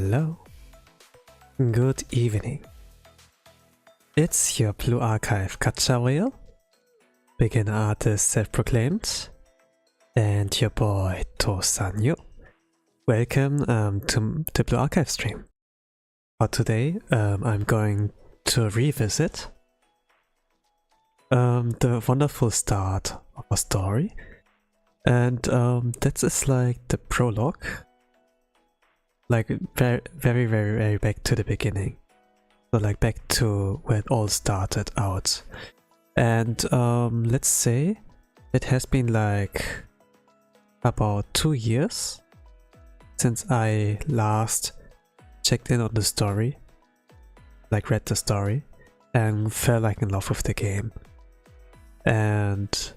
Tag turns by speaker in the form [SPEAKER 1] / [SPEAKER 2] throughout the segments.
[SPEAKER 1] Hello. Good evening. It's your Blue Archive Ch1, beginner artist self-proclaimed, and your boy Tosanyo. Welcome to the Blue Archive stream. For today, I'm going to revisit the wonderful start of a story, and that is like the prologue, like very back to the beginning, so like back to where it all started out. And let's say it has been like about 2 years since I last checked in on the story, like read the story, and fell like in love with the game. And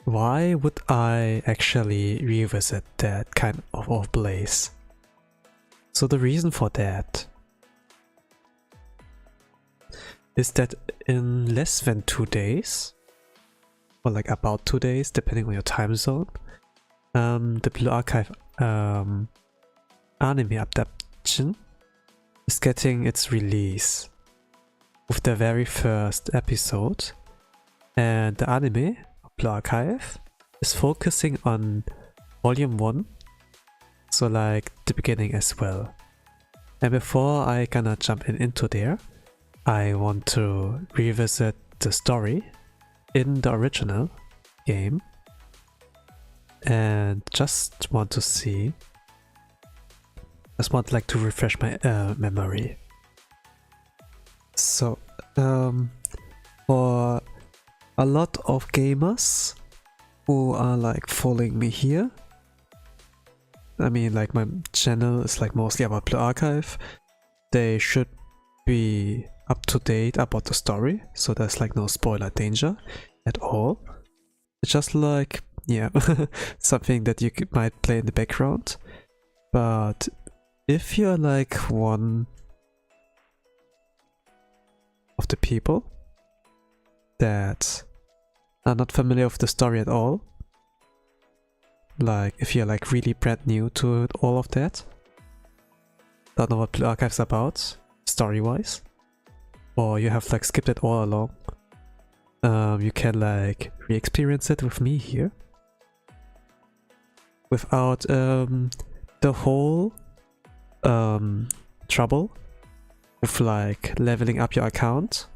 [SPEAKER 1] why would I actually revisit that kind of place? So the reason for that is that in less than 2 days, or like about 2 days depending on your time zone, the Blue Archive anime adaptation is getting its release with the very first episode, and the anime Blue Archive is focusing on Volume 1, so like the beginning as well. And before I gonna jump into there, I want to revisit the story in the original game and just want to like to refresh my memory. So for a lot of gamers who are like following me here, I mean like my channel is like mostly about Blue Archive, they should be up to date about the story, so there's like no spoiler danger at all. It's just like, yeah, something that you might play in the background. But if you're like one of the people that are not familiar with the story at all, like if you're like really brand new to all of that, don't know what Blue Archive's about story wise, or you have like skipped it all along, you can like re-experience it with me here without the whole trouble with like leveling up your account,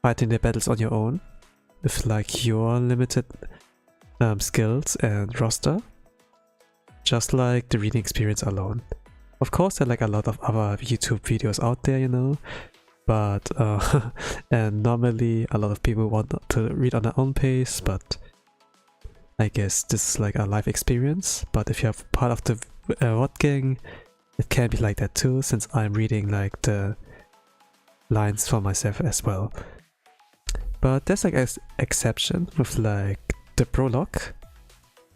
[SPEAKER 1] fighting the battles on your own with like your limited skills and roster, just like the reading experience alone. Of course there are like a lot of other YouTube videos out there, you know, but and normally a lot of people want to read on their own pace, but I guess this is like a live experience. But if you're part of the VOD gang, it can be like that too, since I'm reading like the lines for myself as well. But there's like an exception with like the prologue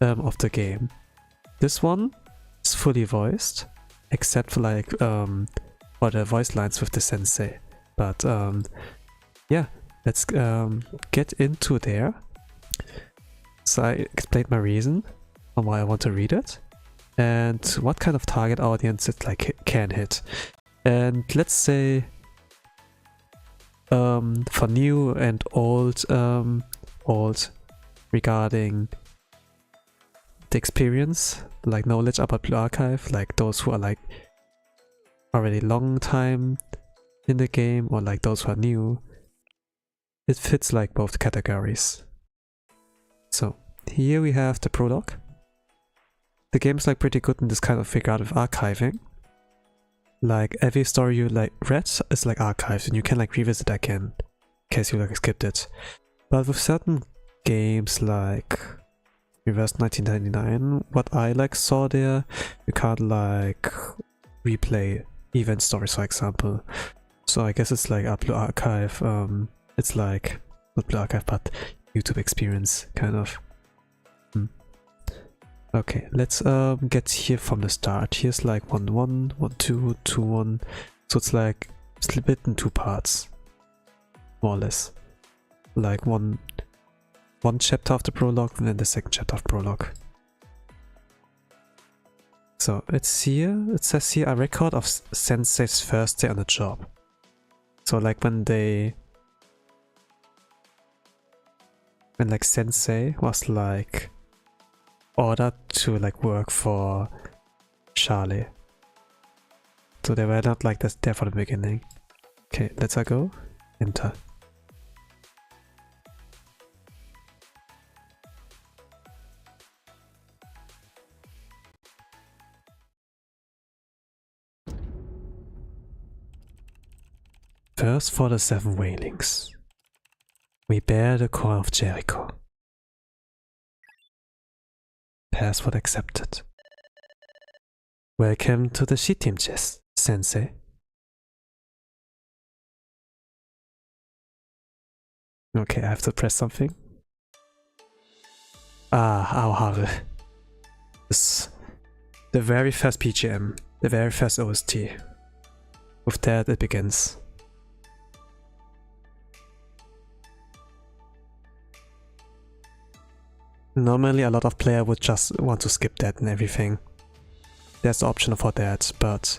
[SPEAKER 1] of the game. This one is fully voiced, except for like for the voice lines with the sensei. But yeah, let's get into there. So I explained my reason on why I want to read it and what kind of target audience it like can hit. And let's say for new and old regarding the experience, like knowledge about Blue Archive, like those who are like already long time in the game, or like those who are new, it fits like both categories. So here we have the prologue. The game is like pretty good in this kind of regard with archiving. Like every story you like read is like archived and you can like revisit again in case you like skipped it. But with certain games like Reverse 1999, what I like saw there, you can't like replay event stories, for example. So I guess it's like a Blue Archive, it's like not Blue Archive but YouTube experience kind of. Okay, let's get here from the start. Here's like 1-1, 1-2, 2-1. So it's like split in 2 parts, more or less. Like one chapter of the prologue and then the second chapter of prologue. So it's here, it says here a record of Sensei's first day on the job. So like when like Sensei was like ordered to like work for Charlie. So they were not like this there for the beginning. Okay, let's go. Enter. First for the 7 Wailings. We bear the core of Jericho. Password accepted. Welcome to the sheet team chest, Sensei. Okay, I have to press something. Aoharu. This the very first PGM, the very first OST. With that it begins. Normally a lot of players would just want to skip that and everything. There's the option for that, but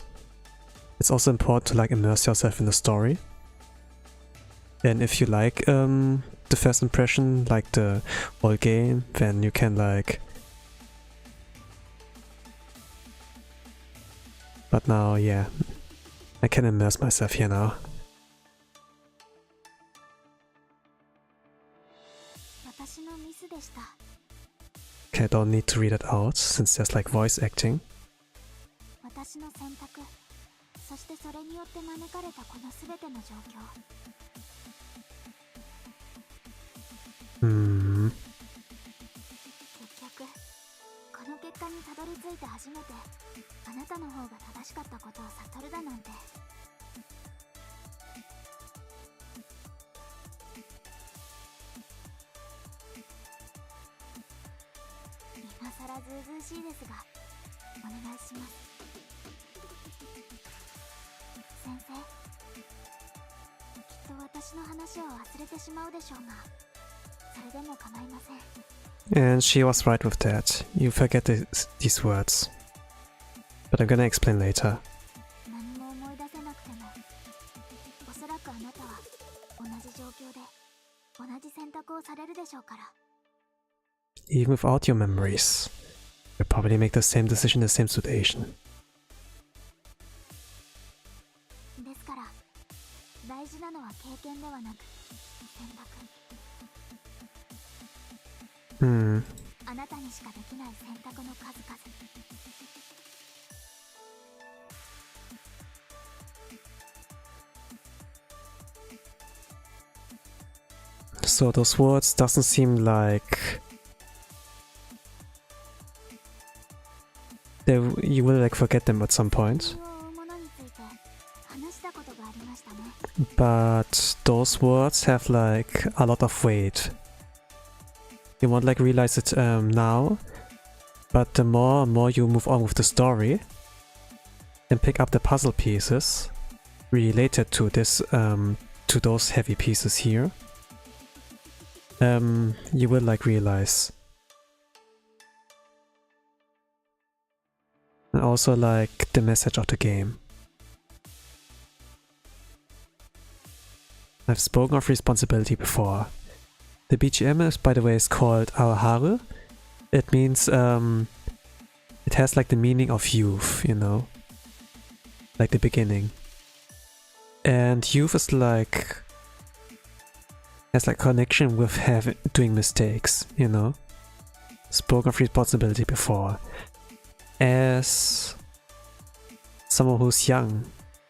[SPEAKER 1] it's also important to like immerse yourself in the story. And if you like the first impression, like the whole game, then you can like... But now, yeah, I can immerse myself here now. Okay, I don't need to read it out, since there's like voice acting. Hmm. And she was right with that. You forget these words. But I'm gonna explain later. Even without your memories, you'll probably make the same decision in the same situation. Hmm. So those words doesn't seem like you will like forget them at some point. But those words have like a lot of weight. You won't like realize it now, but the more and more you move on with the story and pick up the puzzle pieces related to this, to those heavy pieces here, you will like realize. And also like the message of the game. I've spoken of responsibility before. The BGM is, by the way, is called Aoharu. It means, it has like the meaning of youth, you know? Like the beginning. And youth is like... has like connection with doing mistakes, you know? Spoken of responsibility before. As someone who's young,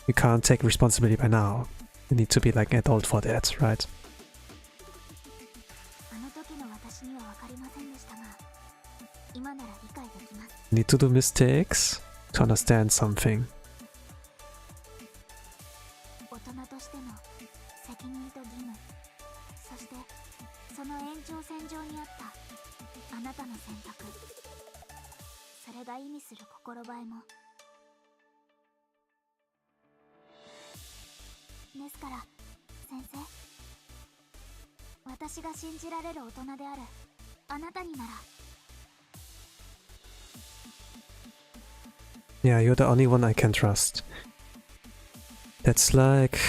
[SPEAKER 1] you can't take responsibility by now. You need to be like an adult for that, right? You need to do mistakes to understand something. Yeah, you're the only one I can trust. That's like...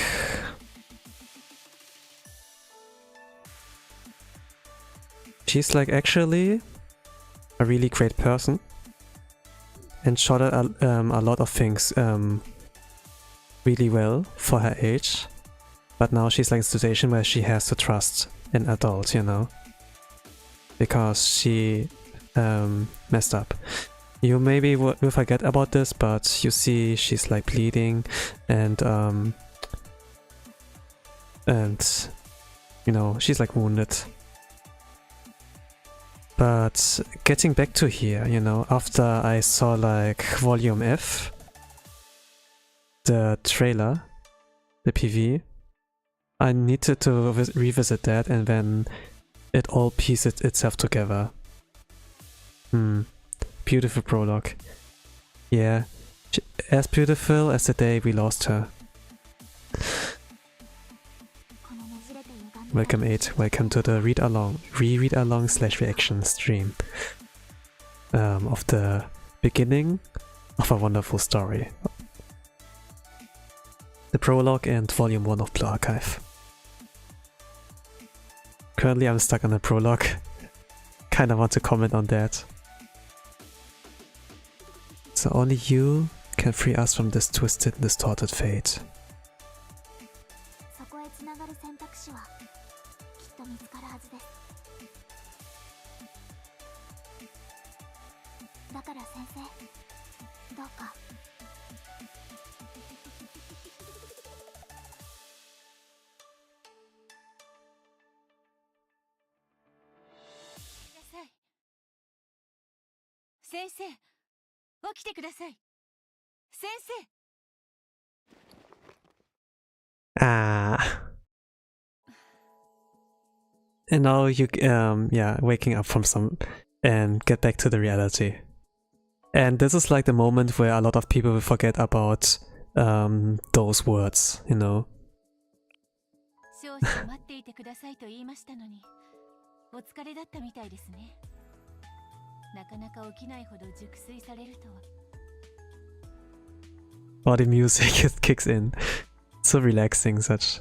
[SPEAKER 1] She's like actually a really great person. And shot at a lot of things really well for her age. But now she's like in a situation where she has to trust an adult, you know? Because she messed up. You maybe will forget about this, but you see she's like bleeding and you know, she's like wounded. But getting back to here, you know, after I saw like Volume F, the trailer, the PV, I needed to revisit that and then it all pieces itself together. Beautiful prologue. Yeah, as beautiful as the day we lost her. Welcome 8, welcome to the read-along, read-along/reaction stream of the beginning of a wonderful story. The prologue and volume 1 of Blue Archive. Currently I'm stuck on the prologue. Kinda want to comment on that. So only you can free us from this twisted and distorted fate. And now you, yeah, waking up from some and get back to the reality. And this is like the moment where a lot of people will forget about those words, you know. Or the music it kicks in. So relaxing, such.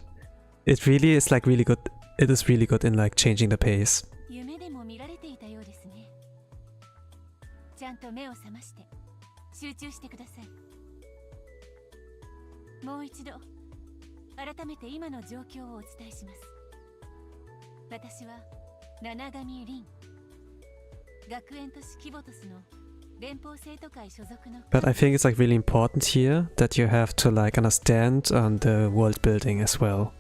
[SPEAKER 1] It really is like really good. It is really good in like changing the pace. But I think it's like really important here that you have to like understand the world building as well.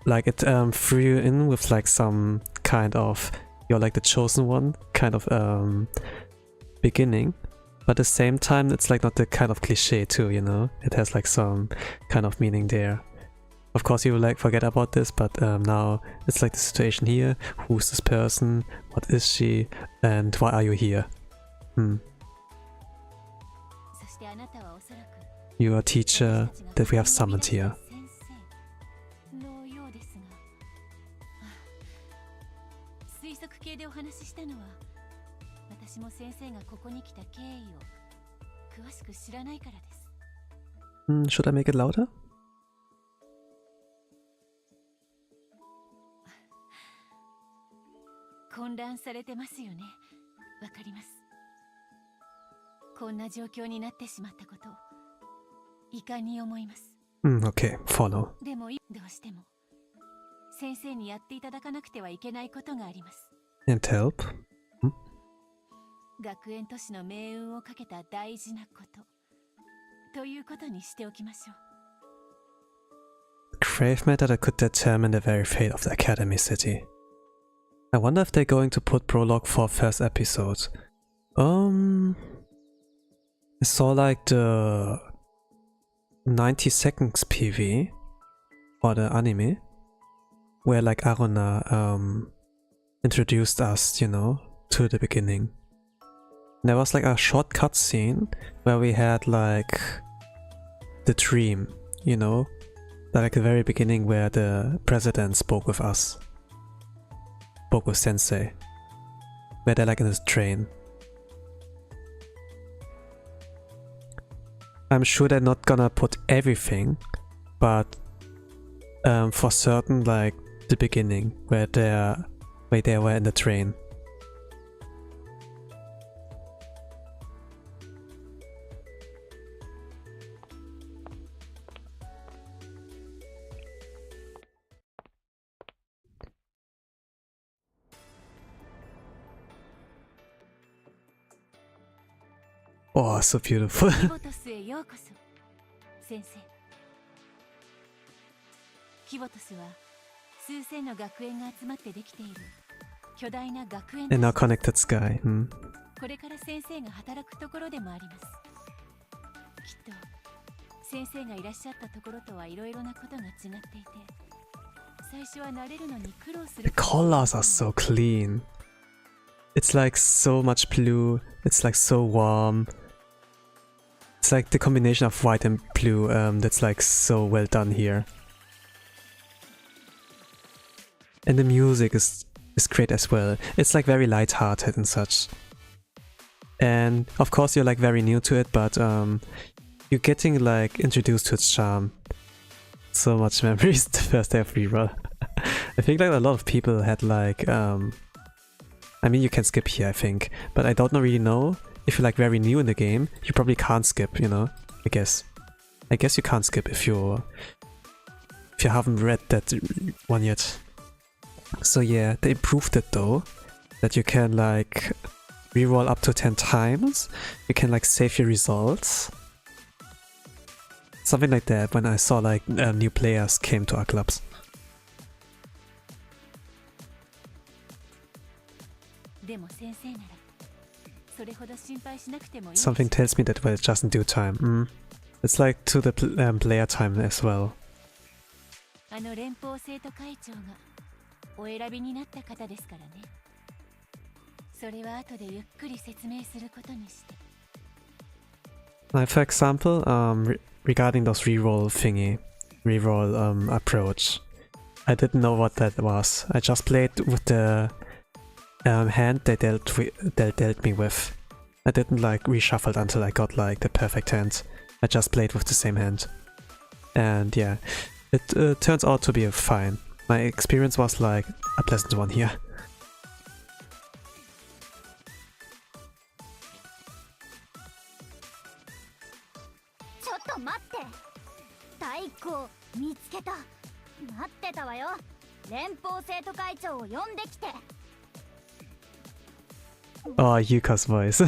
[SPEAKER 1] Like it threw you in with like some kind of, you're like the chosen one kind of beginning, but at the same time it's like not the kind of cliche too, you know. It has like some kind of meaning there. Of course you will like forget about this, but now it's like the situation here. Who's this person? What is she? And why are you here? You are a teacher that we have summoned here. Should I make it louder? Okay, follow. And help? Grave matter that could determine the very fate of the Academy City. I wonder if they're going to put Prologue for first episode. I saw like the 90 seconds PV for the anime, where like Aruna introduced us, you know, to the beginning. And there was like a short cutscene where we had like the dream, you know, like the very beginning where the president spoke with us, spoke with Sensei, where they're like in this train. I'm sure they're not gonna put everything, but for certain, like the beginning where they were in the train. Oh, so beautiful.
[SPEAKER 2] キボトスは数千の学園が集まってできている巨大な学園
[SPEAKER 1] In our connected sky.
[SPEAKER 2] これから先生が働くところでもあります。きっと先生がいらっしゃったところとはいろいろなことが違っていて、最初は慣れるのに苦労する。
[SPEAKER 1] The colors are so clean. It's like so much blue. It's like so warm. It's like the combination of white and blue that's like so well done here. And the music is great as well. It's like very light-hearted and such. And of course you're like very new to it, but you're getting like introduced to its charm. So much memories the first day of reroll. I think like a lot of people had like I mean you can skip here I think, but I don't really know if you're like very new in the game, you probably can't skip, you know, I guess you can't skip if you haven't read that one yet. So yeah, they improved it though, that you can like reroll up to 10 times, you can like save your results. Something like that when I saw like new players came to our clubs. Something tells me that well, it's just in due time. It's like to the player time as well.
[SPEAKER 2] お選びになった方ですからね。それは後でゆっくり説明することにして。
[SPEAKER 1] Like for example, regarding those reroll approach, I didn't know what that was. I just played with the hand they dealt me with. I didn't like reshuffle until I got like the perfect hand. I just played with the same hand, and yeah, it turns out to be fine. My experience was like a pleasant one here. Oh, Yuka's voice.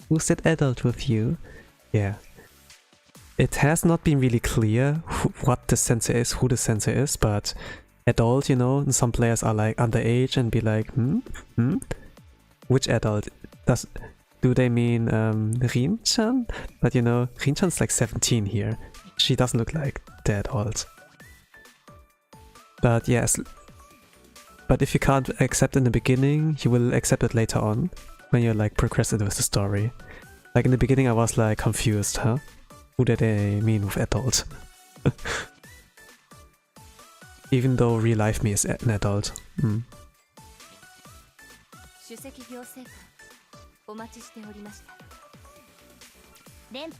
[SPEAKER 1] Who's that adult with you? Yeah. It has not been really clear what the sensei is, who the sensei is, but adult, you know, some players are like underage and be like, which adult? Do they mean Rin-chan? But you know, Rin-chan's like 17 here. She doesn't look like that old. But yes, but if you can't accept in the beginning, you will accept it later on, when you're like progressing with the story. Like in the beginning I was like confused, huh? Who do they mean with adult? Even though real life me is an adult.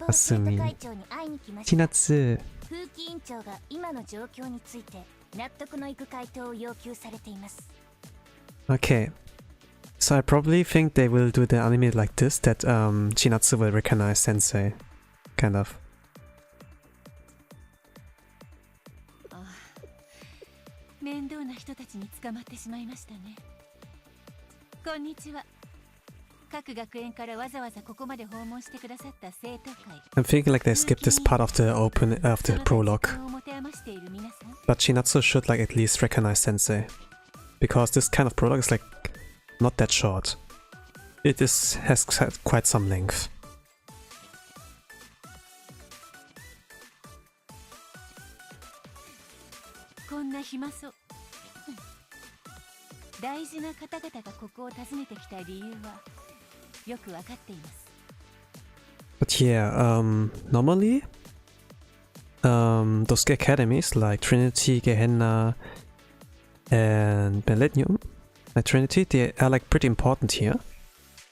[SPEAKER 1] Asumi. Chinatsu. Okay. So I probably think they will do the anime like this, that Chinatsu will recognize sensei. Kind of. I'm thinking like they skipped this part of the prologue. But Chinatsu should like at least recognize sensei. Because this kind of prologue is like not that short. It has quite some length. But yeah, normally those academies like Trinity, Gehenna and Millennium, like Trinity, they are like pretty important here.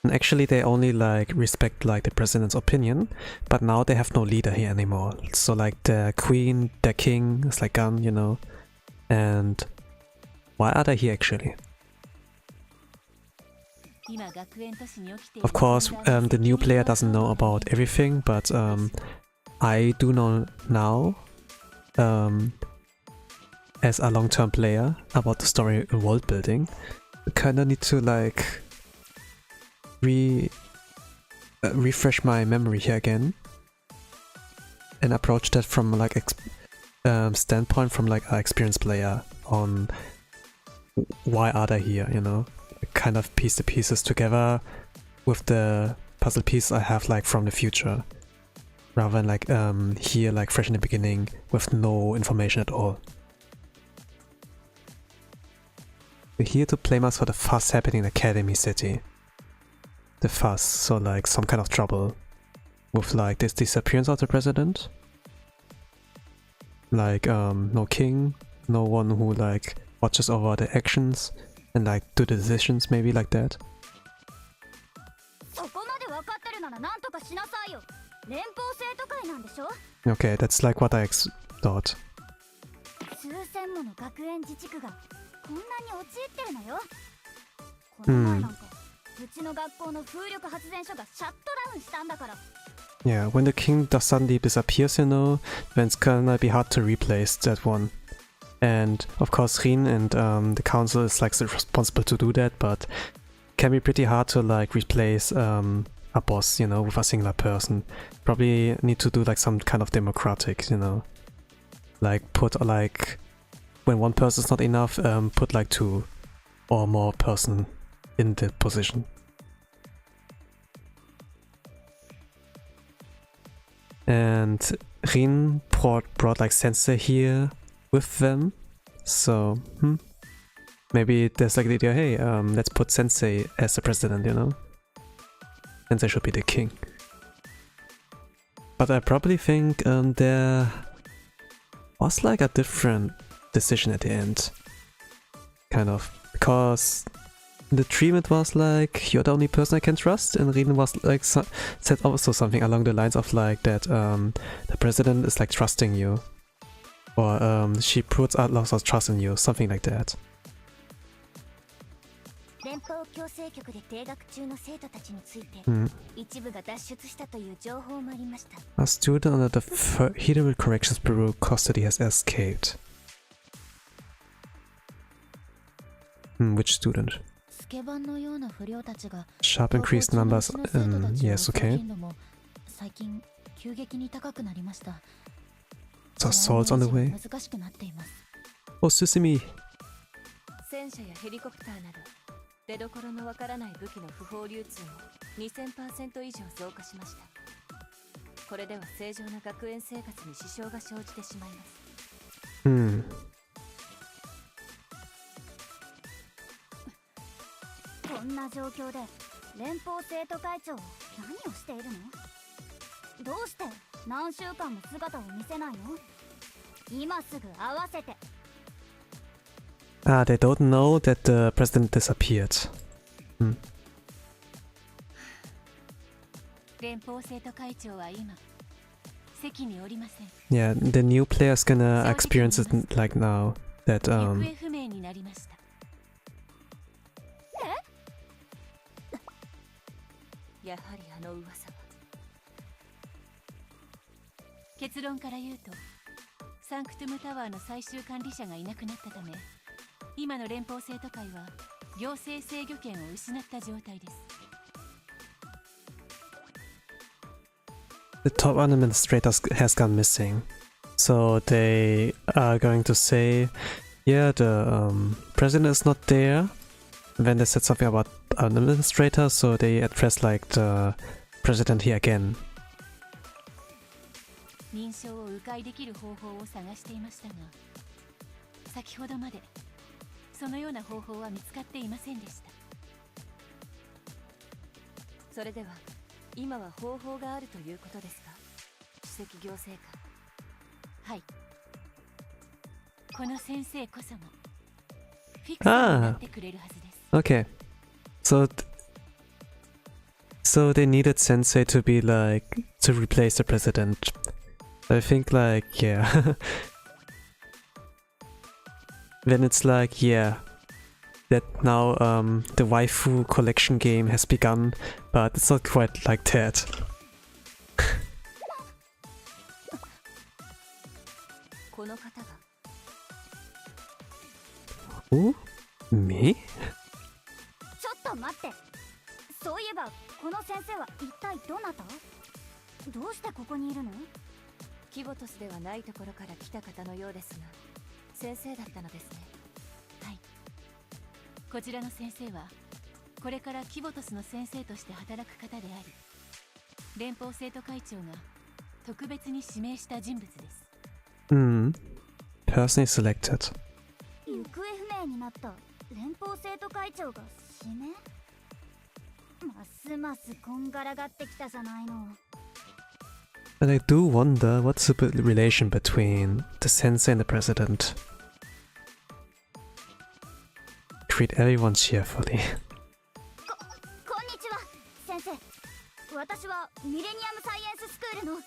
[SPEAKER 1] And actually they only like respect like the president's opinion, but now they have no leader here anymore. So like the queen, the king is like gone, you know. And why are they here actually? Of course, the new player doesn't know about everything, but I do know now, as a long-term player, about the story and world building. I kinda need to like refresh my memory here again and approach that from like standpoint from like an experienced player on why are they here, you know? Kind of piece the pieces together with the puzzle piece I have like from the future, rather than like here like fresh in the beginning with no information at all. We're here to blame us for the fuss happening in Academy City. The fuss, so like some kind of trouble with like this disappearance of the president. Like no king, no one who like watches over the actions and like do the decisions, maybe like that. Okay, that's like what I thought. Yeah, when the king suddenly disappears, you know, then it's gonna be hard to replace that one. And of course Rin and the council is like responsible to do that, but it can be pretty hard to like replace a boss, you know, with a singular person. Probably need to do like some kind of democratic, you know, like put like when one person is not enough, put like 2 or more person in the position. And Rin brought like Sensei here with them, so maybe there's like the idea, hey, let's put Sensei as the president, you know? Sensei should be the king. But I probably think there was like a different decision at the end, kind of, because the treatment was like, you're the only person I can trust, and Rin was like said also something along the lines of like that the president is like trusting you, or she puts out lots of trust in you, something like that. A student under the Federal Corrections Bureau custody has escaped. Which student? Sharp increased numbers in... yes, okay. So assaults on the way. Oh, Susimi!
[SPEAKER 2] 戦車やヘリコプターなど出どころのわからない武器の不法流通も 2000% 以上増加しました。これでは正常な学園生活に支障が生じてしまいます。こんな状況で連邦生徒会長は何をしているの？どうして何週間も姿を見せないの？今すぐ会わせて。
[SPEAKER 1] Ah, they don't know that the president disappeared. Yeah, the new player's gonna experience it like now that the top administrator has gone missing. So they are going to say, yeah, the president is not there. And then they said something about an administrator, so they address like the president here again. Ah, okay. So So they needed Sensei to be like, to replace the president. I think like, yeah. Then it's like, yeah, that now the waifu collection game has begun, but it's not quite like that. Who? Me?
[SPEAKER 3] ちょっと待って。そういえばこの先生は一体どなた？どうしてここにいるの？
[SPEAKER 2] キボトスではないところから来た方のようですが、先生だったのですね。はい。こちらの先生はこれからキボトスの先生として働く方であり、連邦生徒会長が特別に指名した人物です。
[SPEAKER 1] Personally selected.
[SPEAKER 3] 行方不明になった連邦生徒会長が指名？ますますこんがらがってきたじゃないの。
[SPEAKER 1] And I do wonder what's the relation between the sensei and the president. Treat everyone cheerfully.
[SPEAKER 3] こんにちは、先生。私はミレニアムサイエンススクールの。いや、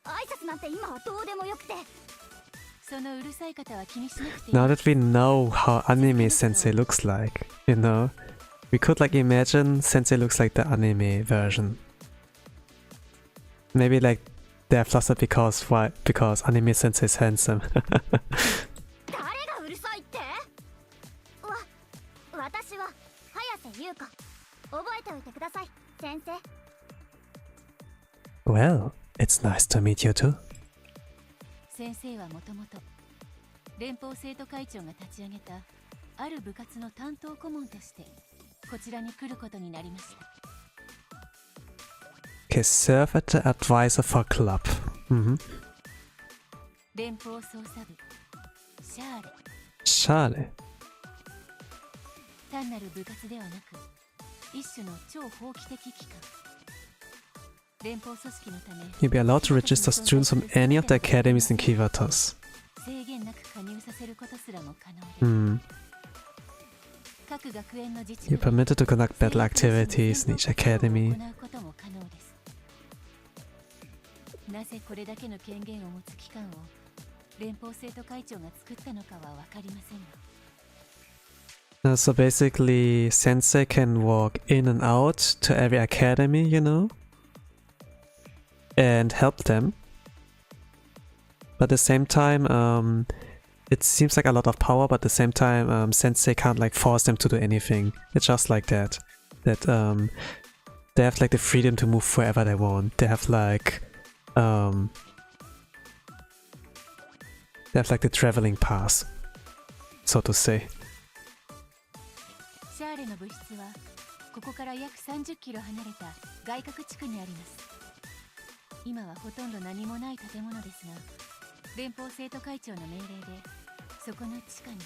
[SPEAKER 3] 挨拶なんて今はどうでもよくて。
[SPEAKER 2] そのうるさい方は気にしなくていい。
[SPEAKER 1] Now that we know how anime sensei looks like, you know, we could like imagine sensei looks like the anime version. Maybe like they're flustered because why? Because anime sensei is handsome.
[SPEAKER 3] 誰がうるさいって？私は早瀬優子。覚えておいてください、先生。
[SPEAKER 1] Well, it's nice to meet you too.
[SPEAKER 2] 先生はもともと連邦生徒会長が立ち上げたある部活の担当顧問としてこちらに来ることになりました。
[SPEAKER 1] Okay, serve at the advisor for club.
[SPEAKER 2] 連邦捜査部シャーレ。
[SPEAKER 1] シャーレ。
[SPEAKER 2] 単なる部活ではなく一種の超法規的機関。連邦組織のため
[SPEAKER 1] You'll be allowed to register students from any of the academies in Kyattos.
[SPEAKER 2] 制限なく加入させることすらも可能で、各学園の自治
[SPEAKER 1] You're permitted to conduct battle activities in each academy.
[SPEAKER 2] 行うことも可能です。なぜこれだけの権限を持つ機関を連邦生徒会長が作ったのかは分かりませんが。
[SPEAKER 1] So basically, sensei can walk in and out to every academy, you know, and help them. But at the same time, it seems like a lot of power, but at the same time, sensei can't like force them to do anything. It's just like that. That they have like the freedom to move wherever they want. They have like the traveling pass, so to say.
[SPEAKER 2] シャーレの部室はここから約30キロ離れた外郭地区にあります。今はほとんど何もない建物ですが、連邦生徒会長の命令でそこの地下に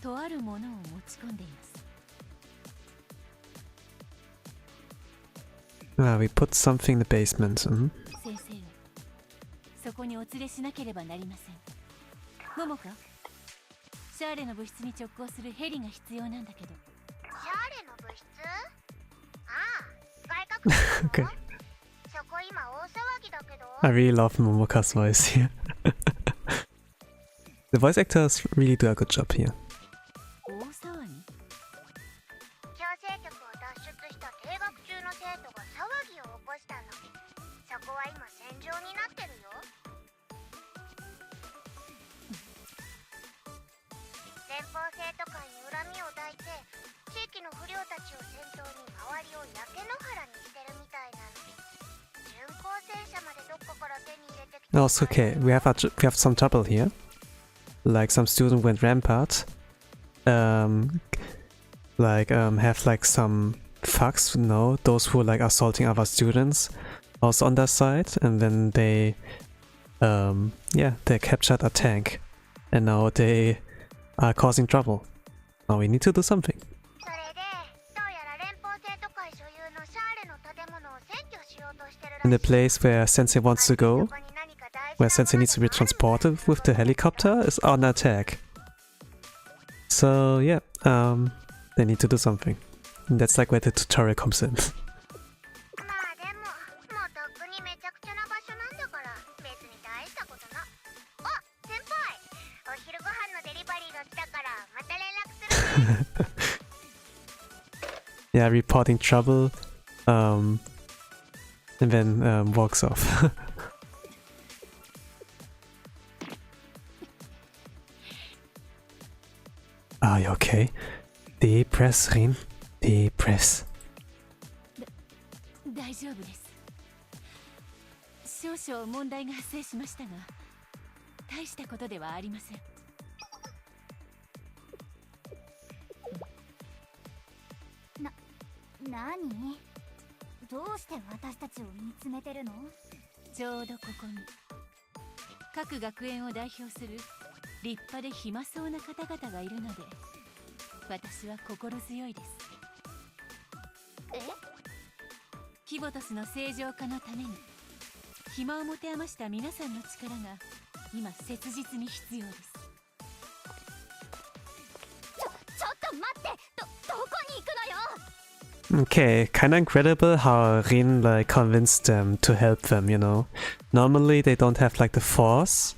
[SPEAKER 2] とあるものを持ち込んでいます。
[SPEAKER 1] We put something in the basement.
[SPEAKER 2] 先生をそこにお連れしなければなりません。モモか、シャーレの部室に直行するヘリが必要なんだけど。
[SPEAKER 3] シャーレの部室？ああ、外国人の？
[SPEAKER 1] Okay.
[SPEAKER 3] そこ今大騒ぎだけど。
[SPEAKER 1] I really love Momoka's voice here. The voice actors really do a good job here.
[SPEAKER 2] 大騒ぎ？
[SPEAKER 3] 強制局を脱出した停学中の生徒が騒ぎを起こしたの。そこは今戦場になってるよ。連邦生徒会に恨みを抱いて地域の不良たちを先頭に周りを焼け野原にしてるみたいなの。準高生者までどっかから手に入れてきた。
[SPEAKER 1] No, it's okay. We have some trouble here. Like some student went rampart. Have like some thugs, you know, those who like assaulting other students, also on their side, and then they captured a tank, and now they are causing trouble. Now we need to do something.
[SPEAKER 3] それでどうやら連邦生徒会所有のシャーレの建物を占拠しようとしてるらしい。
[SPEAKER 1] And the place where Sensei wants to go, where Sensei needs to be transported with the helicopter, is on attack. So yeah, they need to do something. And that's like where the tutorial comes in.
[SPEAKER 3] まあでももうとっくにめちゃくちゃな場所なんだから別に大したことな。あ、先輩お昼ご飯のデリバリーが来たからまた連絡するね。
[SPEAKER 1] Yeah, reporting trouble, and then walks off. Are you okay? Deep breath, Rin. Deep breath.
[SPEAKER 2] 大丈夫です。少々問題が発生しましたが、大したことではありません。
[SPEAKER 3] 何？どうして私たちを見つめてるの？
[SPEAKER 2] ちょうどここに各学園を代表する立派で暇そうな方々がいるので、私は心強いです。
[SPEAKER 3] え？
[SPEAKER 2] キボトスの正常化のために暇を持て余した皆さんの力が今切実に必要です。
[SPEAKER 3] ちょっと待って、どこに行くのよ。
[SPEAKER 1] Okay, kinda incredible how Rin like convinced them to help them, you know. Normally they don't have like the force,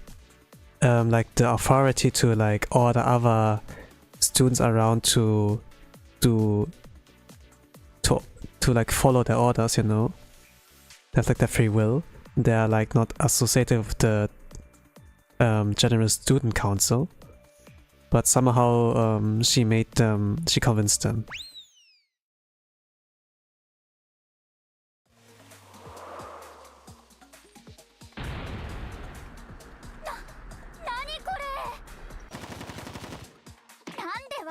[SPEAKER 1] like the authority to like order other students around to like follow their orders, you know. They have like their free will. They are like not associated with the General Student Council. But somehow she convinced them.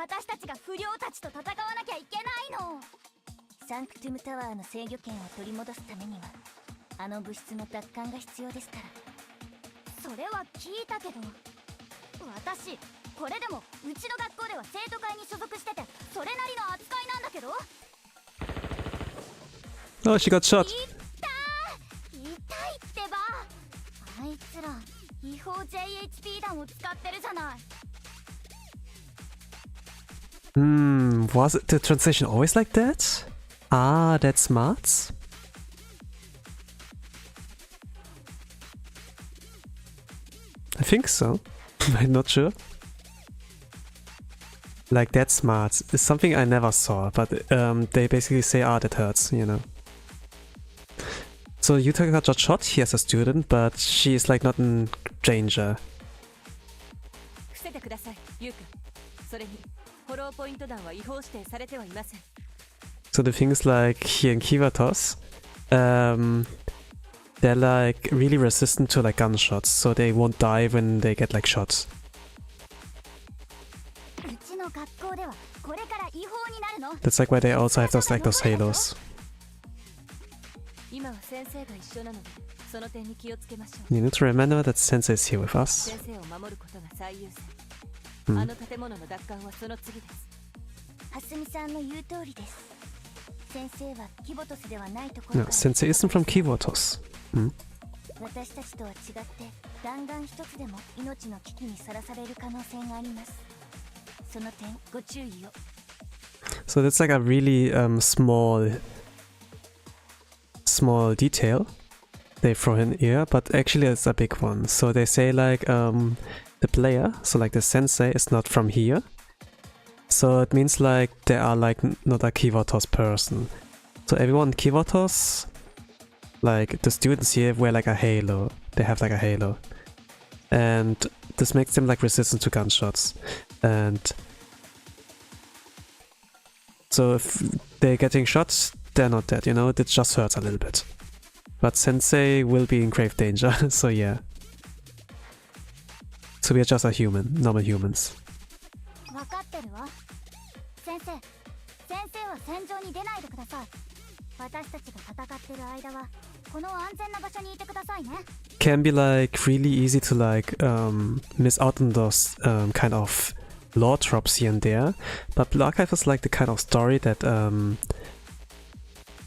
[SPEAKER 3] 私たちが不良たちと戦わなきゃいけないの。サンクトゥムタワーの制御権を取り戻すためにはあの物質の奪還が必要ですから。それは聞いたけど、私これでもうちの学校では生徒会に所属しててそれなりの扱いなんだけど。
[SPEAKER 1] Oh, she got shot.
[SPEAKER 3] 痛いってば。あいつら違法 JHP 弾を使ってるじゃない。
[SPEAKER 1] Was it the translation always like that? Ah, that's smart. I think so. I'm not sure. Like, that's smart. It's something I never saw, but they basically say, ah, that hurts, you know. So Yutaka got shot here as a student, but she is like not in danger. So the thing is, like, here in Kyattos, they're like really resistant to like gunshots, so they won't die when they get like shot. That's like why they also have those like those halos. You need to remember that Sensei is here with us. No, Sensei isn't from Kyattos. So that's like a really small detail they throw in here, but actually it's a big one. So they say like the player, so like the sensei, is not from here. So it means like they are like not a Kyattos person. So everyone in Kyattos, like the students here, wear like a halo. They have like a halo. And this makes them like resistant to gunshots. And so if they're getting shot, they're not dead, you know, it just hurts a little bit. But Sensei will be in grave danger, so yeah. So we are just a human, normal humans. Can be like really easy to like miss out on those kind of lore drops here and there, but Blue Archive is like the kind of story that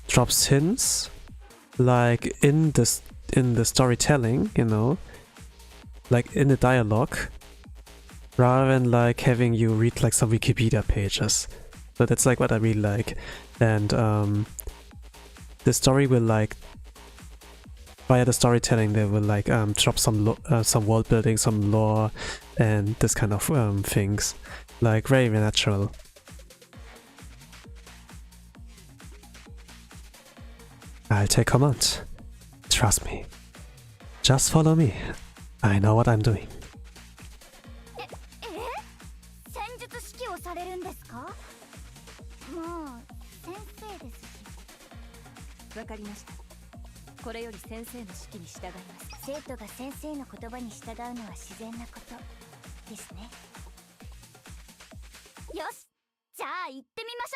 [SPEAKER 1] drops hints like in the storytelling, you know, like in the dialogue, rather than like having you read like some Wikipedia pages. So that's like what I really like. And the story will like, via the storytelling, they will like drop some world building, some lore, and this kind of things, like very natural. I'll take command. Trust me. Just follow me. I know what I'm doing.
[SPEAKER 3] 戦術指揮をされるんですか？もう先生ですし。
[SPEAKER 2] わかりました。これより先生の指揮に従います。
[SPEAKER 3] 生徒が先生の言葉に従うのは自然なことですね。よし、じゃあ行ってみまし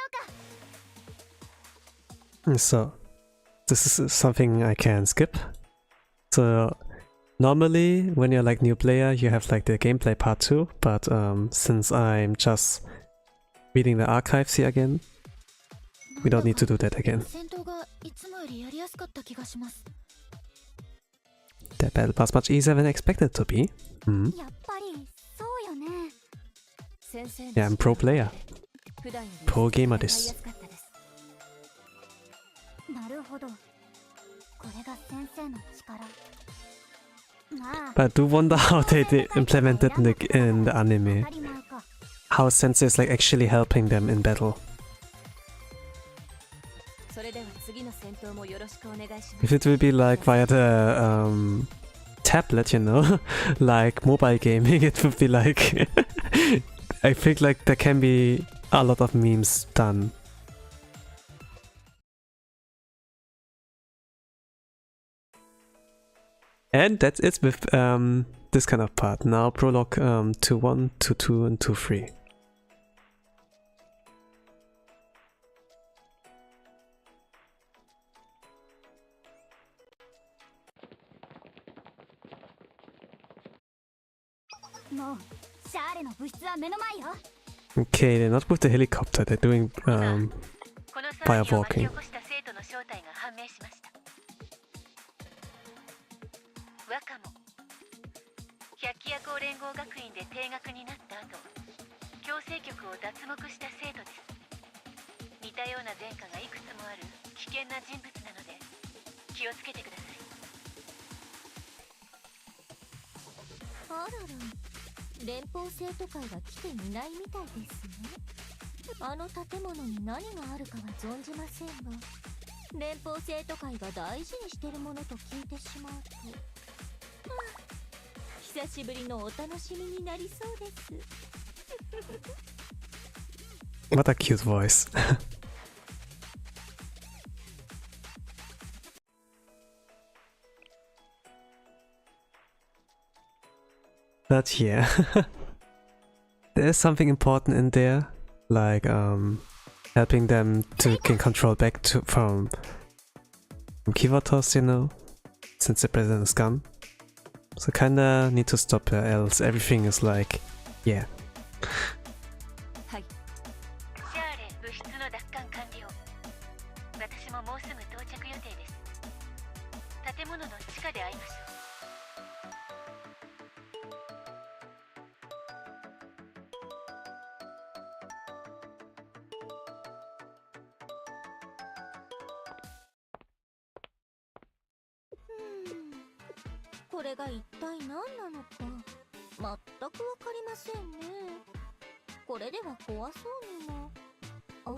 [SPEAKER 3] ょうか。
[SPEAKER 1] So, this is something I can skip. So, normally when you're like new player, you have like the gameplay part too, but since I'm just reading the archives here again, we don't need to do that again.
[SPEAKER 3] 戦闘がいつもよりやりやすかった気がします。
[SPEAKER 1] That battle was much easier than expected to be.
[SPEAKER 3] やっぱりそうよね。
[SPEAKER 2] 先生の
[SPEAKER 1] Yeah, I'm pro player.
[SPEAKER 2] 普段より
[SPEAKER 1] Pro gamer で
[SPEAKER 2] 戦いや
[SPEAKER 1] す。
[SPEAKER 2] すかったです。
[SPEAKER 3] なるほど。これが先生の力。まあ、
[SPEAKER 1] But I do wonder how they implemented in the anime.
[SPEAKER 3] 当たり前か。
[SPEAKER 1] How Sensei is like actually helping them in battle.
[SPEAKER 2] それでは次の戦闘もよろしくお願いします。
[SPEAKER 1] If it will be like via the tablet, you know, like mobile gaming, it would be like I think like there can be a lot of memes done. And that's it with this kind of part. Now Prologue 2.1, 2.2 and 2.3. Okay, they're not with the helicopter, they're doing firewalking.
[SPEAKER 2] 百鬼夜行連合学院で停学になった後、強制局を脱獄した生徒です。似たような前科がいくつもある危険な人物なので気をつけてください。
[SPEAKER 3] あらら、連邦生徒会が来ていないみたいですね。あの建物に何があるかは存じませんが、連邦生徒会が大事にしてるものと聞いてしまうと、久しぶりのお楽しみになりそうです。
[SPEAKER 1] What a cute voice. But yeah, there's something important in there, like helping them to gain control back from kyattos, you know, since the president is gone. So kinda need to stop her, else everything is like, yeah.
[SPEAKER 2] はい。シャーレ物質の奪還完了。私ももうすぐ到着予定です。建物の地下で会いましょう。
[SPEAKER 3] これが一体何なのか全くわかりませんね。これでは怖そうにも。あ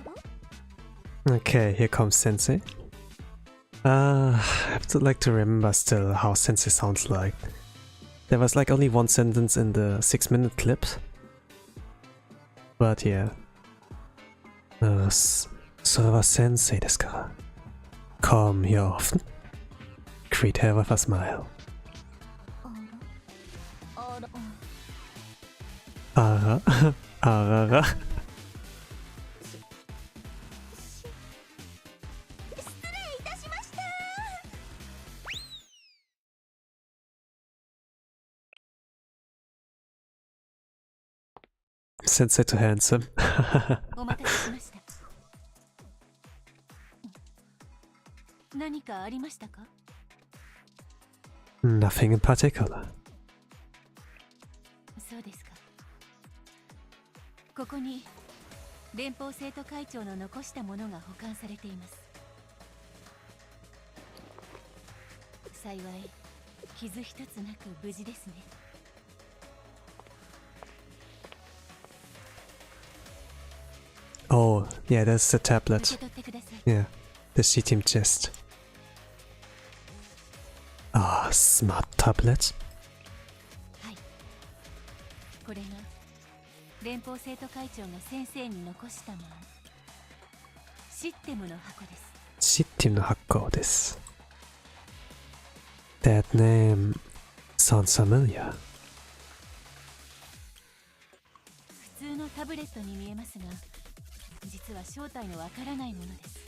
[SPEAKER 3] ら？
[SPEAKER 1] Okay, here comes Sensei. I have to like to remember still how Sensei sounds like. There was like only one sentence in the 6-minute clip. But yeah. それはSenseiですか? Come here often. Greet her with a smile. あら、あらら。Sensei too handsome.
[SPEAKER 2] お待たせしました。何かありましたか？
[SPEAKER 1] Nothing in particular.
[SPEAKER 2] そうですか。ここに連邦生徒会長の残したものが保管されています。幸い傷一つなく無事ですね。
[SPEAKER 1] Oh, yeah, that's the tablet.
[SPEAKER 2] 受け取ってください。
[SPEAKER 1] Yeah, the C-Team chest. Ah, smart tablet.
[SPEAKER 2] はい。これが連邦生徒会長が先生に残したもの。システムの箱です。
[SPEAKER 1] C-Team の箱です。That name sounds familiar.
[SPEAKER 2] 普通のタブレットに見えますが、実は正体のわからないものです。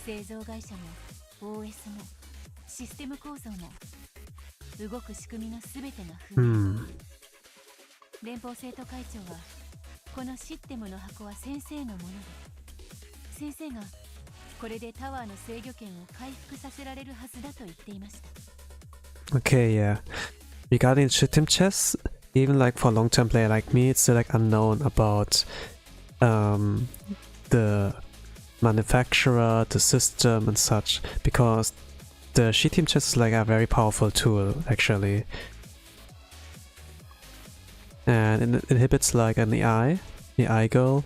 [SPEAKER 2] 製造会社も OS もシステム構造も動く仕組みのすべてが不明。連邦生徒会長はこのシステムの箱は先生のもので、先生がこれでタワーの制御権を回復させられるはずだと言っていました。
[SPEAKER 1] Okay, yeah. Regarding C-Team chests, even like for a long-term player like me, it's still like unknown about the manufacturer, the system and such, because the C-Team chest is like a very powerful tool actually, and it inhibits like an AI girl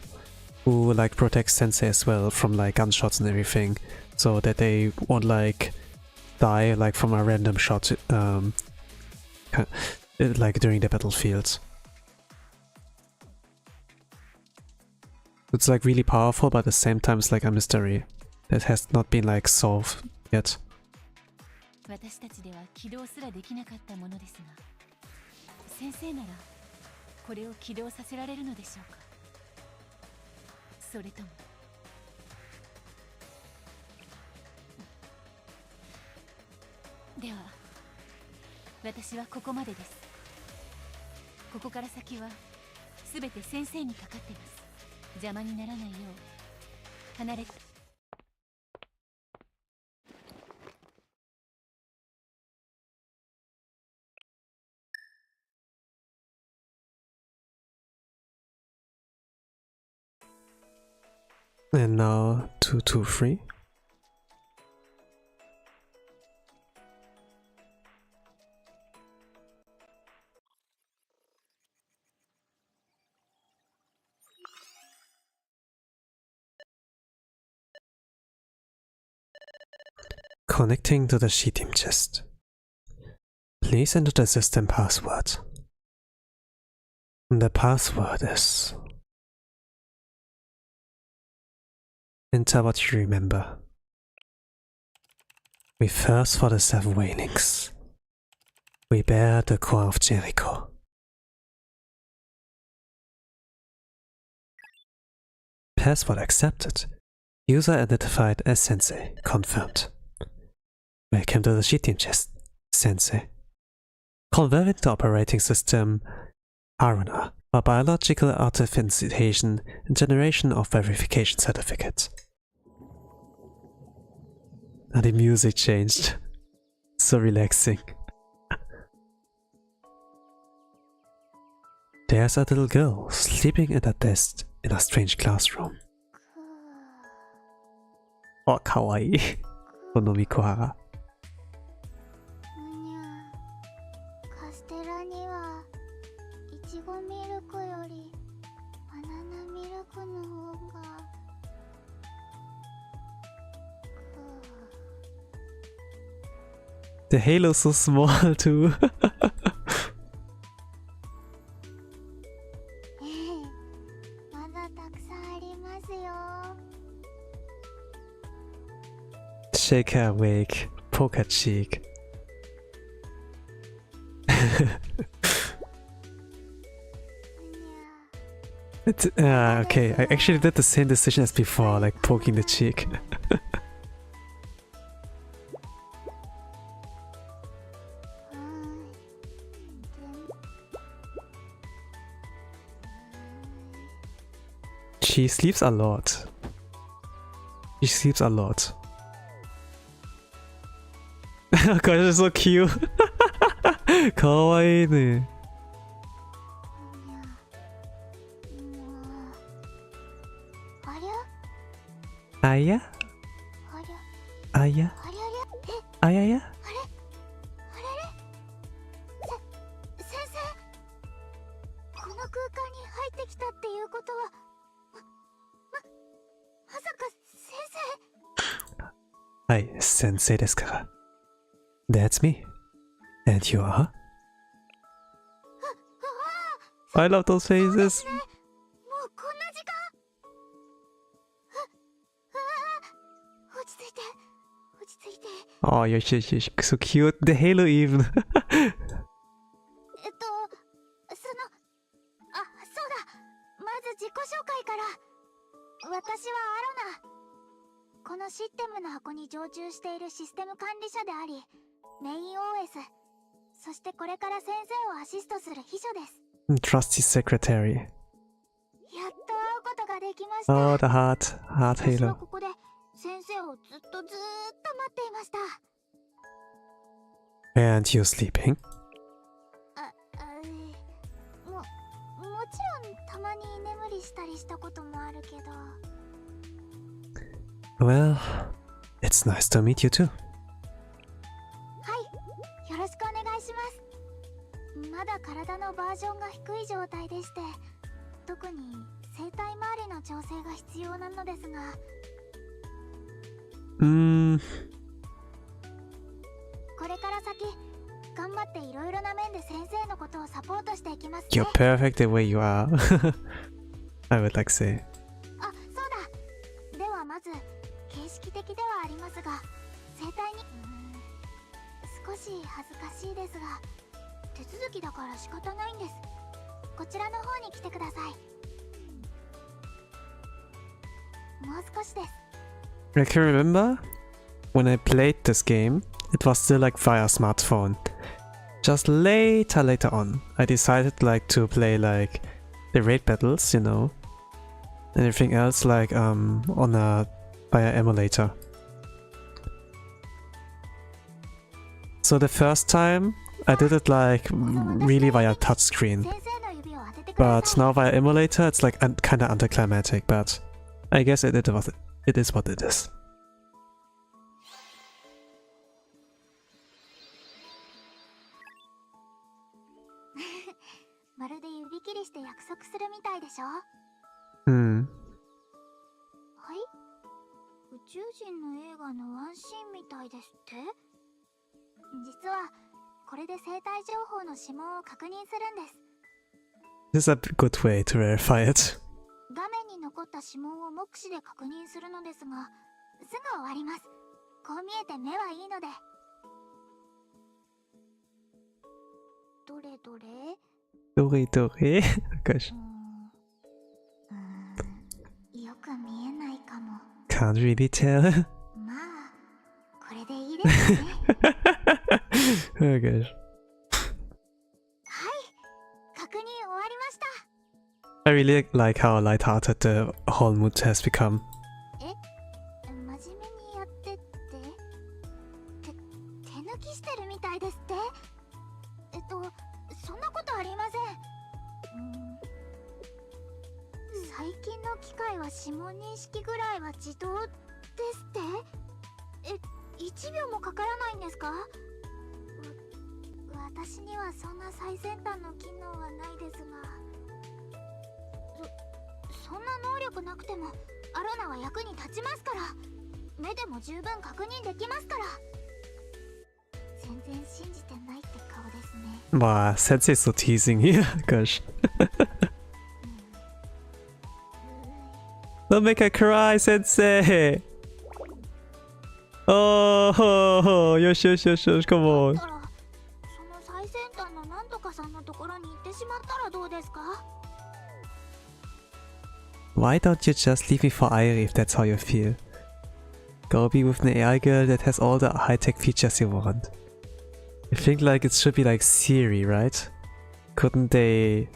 [SPEAKER 1] who like protects Sensei as well from like gunshots and everything, so that they won't like die like from a random shot like during the battlefield. It's like really powerful, but at the same time it's like a mystery that has not been like solved yet.
[SPEAKER 2] 私たちでは起動すらできなかったものですが、先生ならこれを起動させられるのでしょうか。それともでは私はここまでです。ここから先はすべて先生にかかっています。邪魔にならないよう離れて。
[SPEAKER 1] And now 223. Connecting to the C-Team chest. Please enter the system password. The password is... Enter what you remember. We thirst for the 7 wailings. We bear the core of Jericho. Password accepted. User identified as Sensei. Confirmed. Welcome to the C-Team chest, Sensei. Converting the operating system Haruna, a biological authentication and generation of verification certificate. And the music changed. So relaxing. There's a little girl sleeping at a desk in a strange classroom. Oh, kawaii. Konomikohara.
[SPEAKER 3] カステラにはいちごミルクよりバナナミルクの方が。
[SPEAKER 1] The halo's so small too.
[SPEAKER 3] まだたくさんありますよ。
[SPEAKER 1] Shake her awake, poke her cheek. Okay, I actually did the same decision as before, like poking the cheek. She sleeps a lot. She sleeps a lot. Gosh, it's so cute. Kawaii ne. Aya?
[SPEAKER 3] ありゃ
[SPEAKER 1] Aya?
[SPEAKER 3] ありゃりゃ
[SPEAKER 1] Ayaya?
[SPEAKER 3] 先生、この空間に入ってきたっていうことはまさか先生。
[SPEAKER 1] Hi, Sensei desu kara. That's me. And you are? I love those faces.
[SPEAKER 3] もうこんな時間。落ち着いて落ち着いて。
[SPEAKER 1] Oh, you're so cute. The halo even.
[SPEAKER 3] そうだ、まず自己紹介から。私はアロナ。このシステムの箱に常駐しているシステム管理者であり、メイン OS、そしてこれから先生をアシストする秘書です。
[SPEAKER 1] Trusty secretary.
[SPEAKER 3] やっと会うことができました。
[SPEAKER 1] Oh, the heart
[SPEAKER 3] 私は
[SPEAKER 1] halo.
[SPEAKER 3] ここで先生をずっと待っていました。
[SPEAKER 1] And you're sleeping?
[SPEAKER 3] もちろんたまに居眠りしたりしたこともあるけど。
[SPEAKER 1] Well, it's nice to meet you too.
[SPEAKER 3] はい、よろしくお願いします。まだ体のバージョンが低い状態でして、特に生体周りの調整が必要なのですが。これから先頑張っていろいろな面で先生のことをサポートしていきますね。
[SPEAKER 1] You're perfect the way you are. I would like to say.
[SPEAKER 3] あ、そうだ。ではまず形式的ではありますが、生体に少し恥ずかしいですが、手続きだから仕方ないんです。こちらの方に来てください。もう少しです。
[SPEAKER 1] I can remember when I played this game, it was still like via smartphone. Just later on, I decided like to play like the raid battles, you know, and everything else like on a via emulator. So the first time I did it like really via touchscreen,
[SPEAKER 3] 先生の指を当ててくだ
[SPEAKER 1] but
[SPEAKER 3] さい。
[SPEAKER 1] now via emulator it's like kind of anticlimactic, but I guess it is what it is.
[SPEAKER 3] まるで指切りして約束するみたいでしょ。
[SPEAKER 1] Hmm.
[SPEAKER 3] はい、宇宙人の映画のワンシーンみたいですって。実はこれで生体情報の指紋を確認するんです。
[SPEAKER 1] This is a good way to verify it.
[SPEAKER 3] 画面に残った指紋を目視で確認するのですが、すぐ終わります。こう見えて目はいいので。どれどれ。
[SPEAKER 1] Dori. Gosh.
[SPEAKER 3] よく見えないかも。
[SPEAKER 1] Can't really tell.
[SPEAKER 3] まあこれでいいですね。
[SPEAKER 1] Oh gosh.
[SPEAKER 3] はい、確認終わりました。
[SPEAKER 1] I really like how lighthearted the whole mood has become.
[SPEAKER 3] 真面目にやってって手抜きしてるみたいですって。そんなことありません。最近の機械は指紋認識ぐらいは自動ですって。1秒もかからないんですか？私にはそんな最先端の機能はないですが。そんな能力なくてもアロナは役に立ちますから。目でも十分確認できますから。全然信じてないって顔ですね。
[SPEAKER 1] Wow, Sensei's so teasing here. Gosh. Don't make her cry, Sensei! Oh, yosh, come on.
[SPEAKER 3] だったらその最先端のなんとかさんのところに行ってしまったらどうですか？
[SPEAKER 1] Why don't you just leave me for Airi if that's how you feel? Go be with an AI girl that has all the high-tech features you want. I think like it should be like Siri, right? Couldn't they...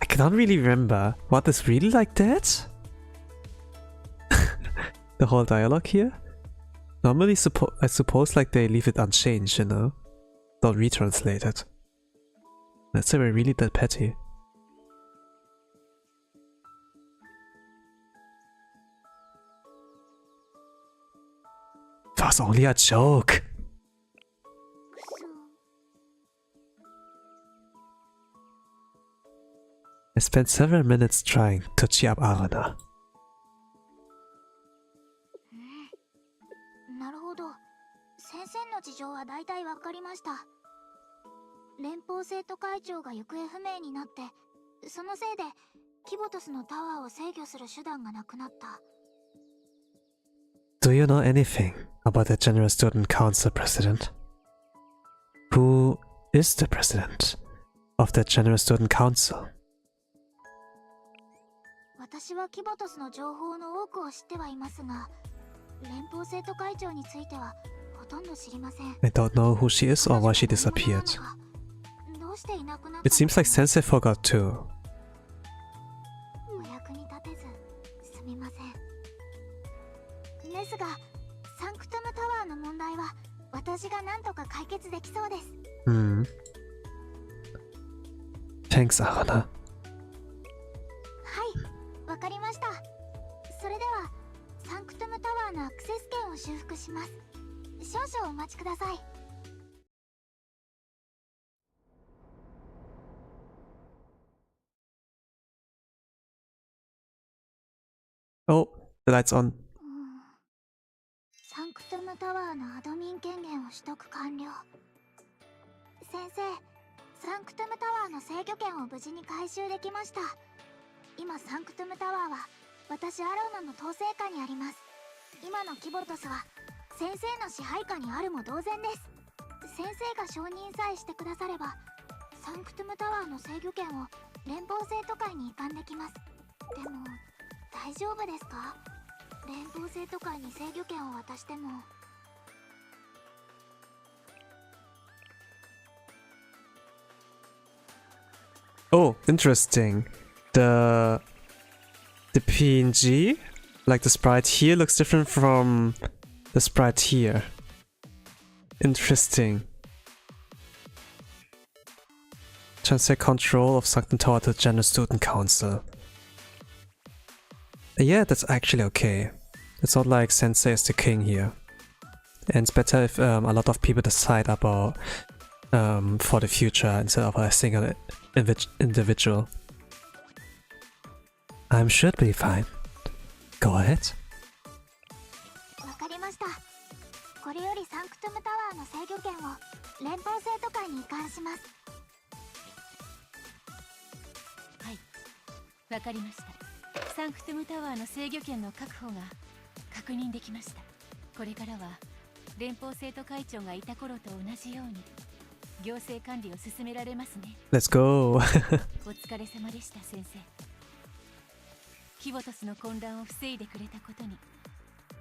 [SPEAKER 1] I cannot really remember. What is really like that? The whole dialogue here? Normally I suppose like they leave it unchanged, you know? Don't retranslate it. That's why we're really that petty. was only a joke. I spent several minutes trying to cheer up Arana.
[SPEAKER 3] なるほど。先生の事情は大体わかりました。連邦生徒会長が行方不明になって、そのせいでキボトスのタワーを制御する手段がなくなった。
[SPEAKER 1] Do you know anything about the General Student Council President? Who is the President of the General Student Council?
[SPEAKER 3] 私はキボトスの情報の多くを知ってはいますが、連邦生徒会長についてはほとんど知りません。
[SPEAKER 1] I don't know who she is or why she disappeared. It seems like Sensei forgot too.
[SPEAKER 3] お役に立てずすみません。ですが、サンクトムタワーの問題は私が何とか解決できそうです。
[SPEAKER 1] Thanks, Arana.
[SPEAKER 3] はい、わかりました。それではサンクトムタワーのアクセス権を修復します。少々お待ちください。
[SPEAKER 1] Oh, the light's on.
[SPEAKER 3] サンクトムタワーのアドミン権限を取得完了。先生、サンクトムタワーの制御権を無事に回収できました。今サンクトムタワーは私アロナの統制下にあります。今のキボトスは先生の支配下にあるも同然です。先生が承認さえしてくだされば、サンクトムタワーの制御権を連邦生徒会に移管できます。でも大丈夫ですか？連邦生徒会に制御権を渡しても。
[SPEAKER 1] Oh, interesting. The PNG, like the sprite here, looks different from the sprite here. Interesting. Transfer control of Sanctum Tower to the General Student Council. Yeah, that's actually okay. It's not like Sensei is the king here. And it's better if a lot of people decide about for the future instead of a single individual. I'm sure it'll be fine. Go ahead.
[SPEAKER 3] わかりました。これよりサンクトムタワーの制御権を連邦生徒会に移管します。
[SPEAKER 2] はい、わかりました。サンクトムタワーの制御権の確保が確認できました。これからは連邦生徒会長がいた頃と同じように行政管理を進められますね。
[SPEAKER 1] Let's go.
[SPEAKER 2] お疲れ様でした、先生。キボトスの混乱を防いでくれたことに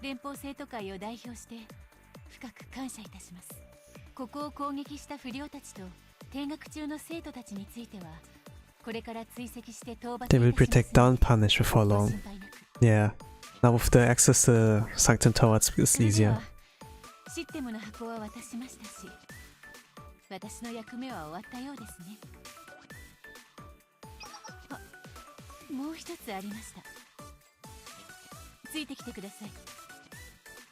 [SPEAKER 2] 連邦生徒会を代表して深く感謝いたします。ここを攻撃した不良たちと停学中の生徒たちについてはこれから追跡して討伐
[SPEAKER 1] They will protect down punish before long. Yeah. Now with the access to Sanctum Tower, it's easier.
[SPEAKER 2] システムの箱は渡しましたし、私の役目は終わったようですね。あ、もう一つありました。ついてきてください。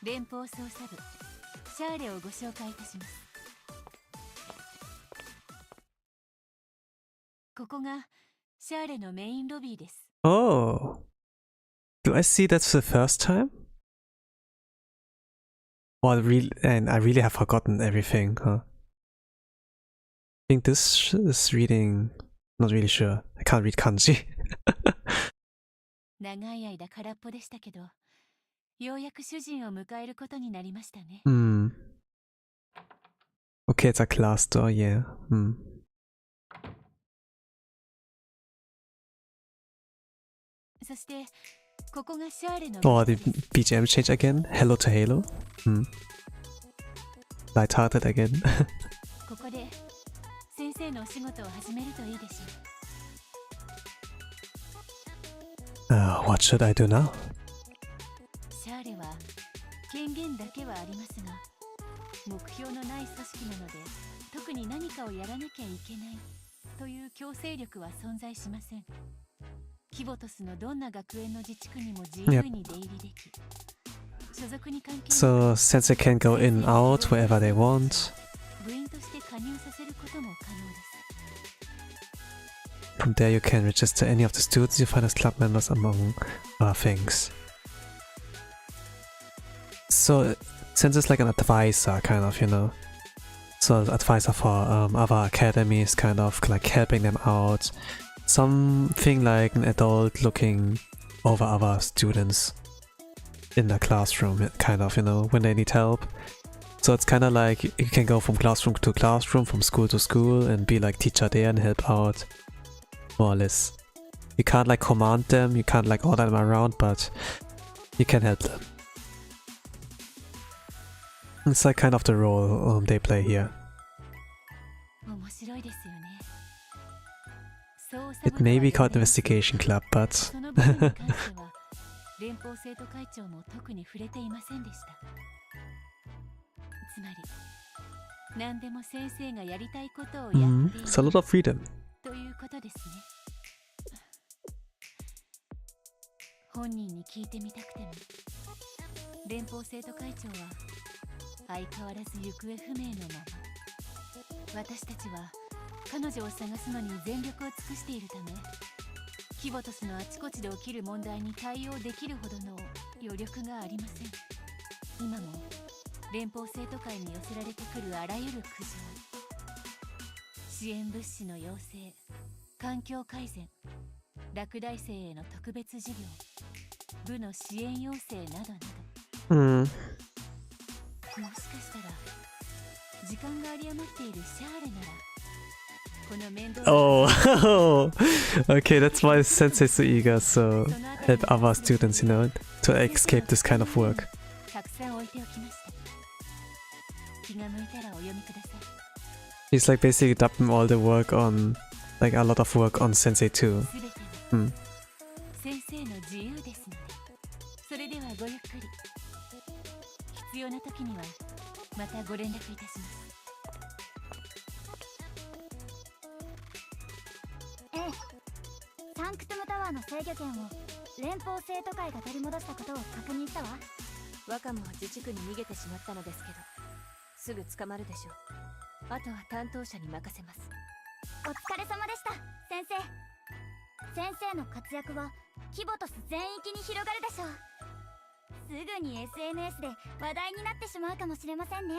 [SPEAKER 2] 連邦捜査部シャーレをご紹介いたします。ここがシャーレのメインロビーです。
[SPEAKER 1] Oh. Do I see that for the first time? Well, and I really have forgotten everything, huh? I think this is reading... Not really sure. I can't read kanji.
[SPEAKER 2] 長い間空っぽでしたけど、ようやく主人を迎えることになりましたね。
[SPEAKER 1] Okay, it's a class door, yeah.
[SPEAKER 2] そしてここがシャーレの
[SPEAKER 1] Oh, the BGM change again? Hello to Halo? Lighthearted again.
[SPEAKER 2] ここで先生のお仕事を始めるといいでしょう。
[SPEAKER 1] What should I do now?
[SPEAKER 2] シャーレは権限だけはありますが、目標のない組織なので特に何かをやらなきゃいけないという強制力は存在しません。キボトスのどんな学園の自治区にも自由に出入りでき、所属に関係
[SPEAKER 1] So sensei can go in and out wherever they want.
[SPEAKER 2] 部員として加入させることも可能です。
[SPEAKER 1] From there you can register any of the students you find as club members among other things. So sensei's like an advisor kind of, you know. So an advisor for other academies, kind of like helping them out. Something like an adult looking over other students in the classroom, kind of, you know, when they need help. So it's kind of like you can go from classroom to classroom, from school to school, and be like teacher there and help out, more or less. You can't like command them, you can't like order them around, but you can help them. It's like kind of the role they play here.
[SPEAKER 2] 面白いですよね。
[SPEAKER 1] It may be called Investigation Club, but
[SPEAKER 2] その部分に関しては連邦生徒会長も特に触れていませんでした。つまり何でも先生がやりたいことをやっている
[SPEAKER 1] it's a lot of freedom.
[SPEAKER 2] ということですね。本人に聞いてみたくても連邦生徒会長は相変わらず行方不明のまま。私たちは彼女を探すのに全力を尽くしているため、キボトスのあちこちで起きる問題に対応できるほどの余力がありません。今も連邦生徒会に寄せられてくるあらゆる苦情、支援物資の要請、環境改善、落第生への特別授業、部の支援要請などなど、もしかしたら時間が有り余っているシャーレならこの面倒
[SPEAKER 1] Oh, okay, that's why Sensei's so eager, so help other students, you know, to escape this kind of work.
[SPEAKER 2] たくさん置いておきました。気が向いたらお読みください。
[SPEAKER 1] He's like basically dumping all the work on, like a lot of work on Sensei too.
[SPEAKER 2] すべては先生の自由ですので、それではごゆっくり。必要な時にはまたご連絡いたします。
[SPEAKER 3] サンクトゥムタワーの制御権を連邦生徒会が取り戻したことを確認したわ。
[SPEAKER 4] ワカムは自治区に逃げてしまったのですけど、すぐ捕まるでしょう。あとは担当者に任せます。
[SPEAKER 3] お疲れ様でした、先生。先生の活躍はキボトス全域に広がるでしょう。すぐに SNS で話題になってしまうかもしれませんね。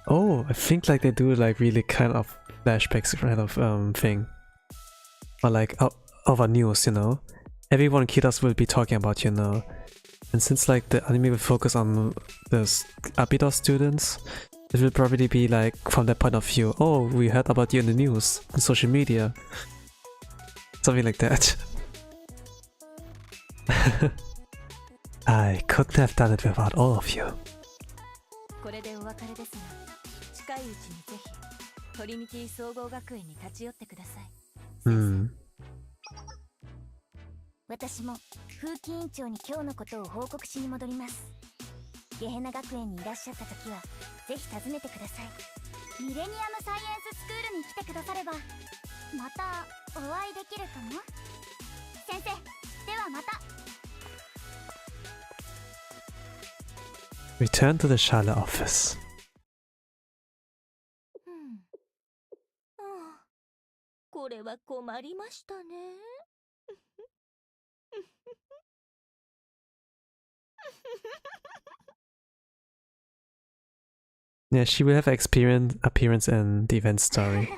[SPEAKER 1] Oh, I think like they do like really kind of flashbacks kind of thing. Or like over news, you know. Everyone Kitas will be talking about, you know. And since like the anime will focus on the Abydos students, it will probably be like from their point of view, oh, we heard about you in the news, on social media. Something like that. I couldn't have done it without all of you.
[SPEAKER 4] これでお別れですが、近いうちにぜひトリニティ総合学園に立ち寄ってください。
[SPEAKER 3] 私も風紀委員長に今日のことを報告しに戻ります。ゲヘナ学園にいらっしゃった時はぜひ訪ねてください。ミレニアムサイエンススクールに来てくださればまたお会いできるかも。先生、ではまた。
[SPEAKER 1] Return to the Charlotte office.
[SPEAKER 4] これは困りましたね。
[SPEAKER 1] Yeah, she will have appearance in the event story.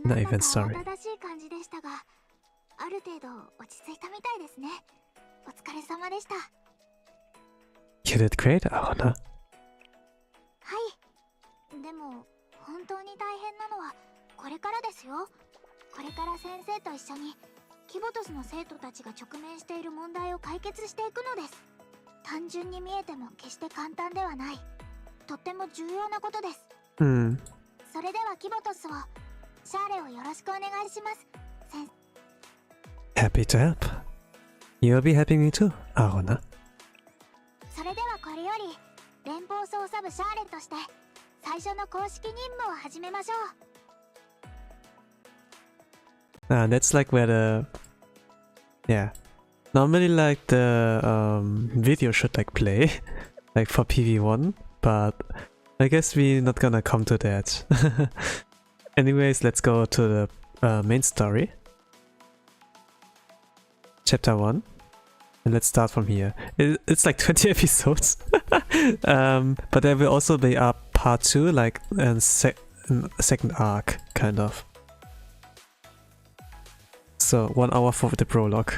[SPEAKER 1] The event story.
[SPEAKER 3] 正しい感じでしたが、ある程度落ち着いたみたいですね。お疲れ様でした。
[SPEAKER 1] You did great, Arona.
[SPEAKER 3] はい。でも本当に大変なのはこれからですよ。これから先生と一緒にキボトスの生徒たちが直面している問題を解決していくのです。単純に見えても決して簡単ではない。とっても重要なことです。それではキボトスをシャーレをよろしくお願いします。
[SPEAKER 1] Happy to help. You'll be helping me too, Arona.
[SPEAKER 3] それではこれより連邦捜査部シャーレとして最初の公式任務を始めましょう。
[SPEAKER 1] That's like where the... Yeah. Normally like the video should like play like for PV1, but I guess we're not gonna come to that. Anyways, let's go to the main story. Chapter 1. And let's start from here. It's like 20 episodes. But there will also be a part 2, like a second arc, kind of. So 1 hour for the prologue.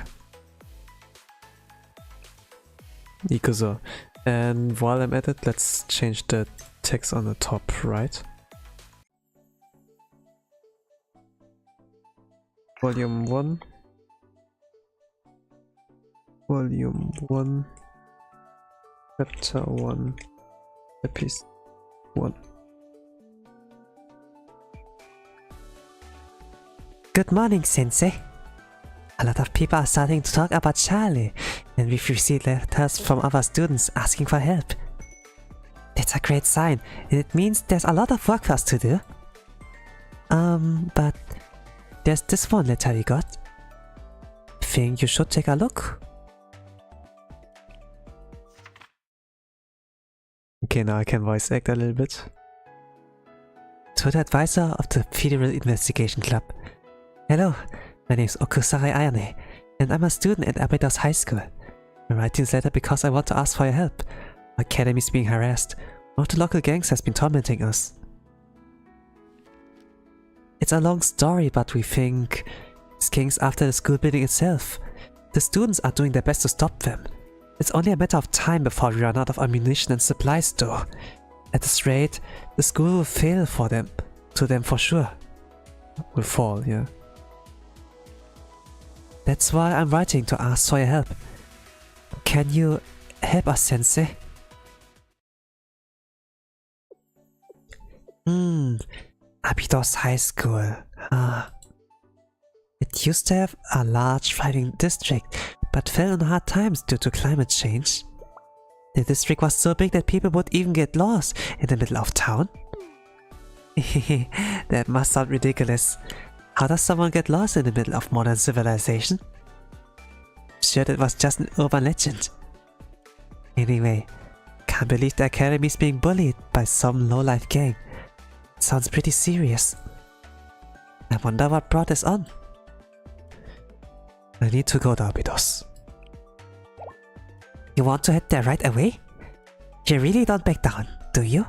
[SPEAKER 1] Ikuzo. And while I'm at it, let's change the text on the top right. Volume 1. Volume 1. Chapter 1. Episode 1.
[SPEAKER 5] Good morning, Sensei. A lot of people are starting to talk about Charlie, and we've received letters from other students asking for help. That's a great sign. It means there's a lot of work for us to do. But there's this one letter we got. Think you should take a look?
[SPEAKER 1] Okay, now I can voice act a little bit.
[SPEAKER 5] To the advisor of the Federal Investigation Club. Hello, my name is Okusare Ayane, and I'm a student at Abydos High School. I'm writing this letter because I want to ask for your help. Our academy is being harassed. One of the local gangs has been tormenting us. It's a long story, but we think this gang's after the school building itself. The students are doing their best to stop them. It's only a matter of time before we run out of ammunition and supplies though. At this rate, the school will fail to them for sure.
[SPEAKER 1] Will fall, yeah.
[SPEAKER 5] That's why I'm writing to ask for your help. Can you help us, Sensei? Abydos High School. It used to have a large thriving district, but fell on hard times due to climate change. The district was so big that people would even get lost in the middle of town. That must sound ridiculous. How does someone get lost in the middle of modern civilization? Sure, that was just an urban legend. Anyway, can't believe the academy is being bullied by some low-life gang. It sounds pretty serious. I wonder what brought this on.
[SPEAKER 1] I need to go to Abydos.
[SPEAKER 5] You want to head there right away? You really don't back down, do you?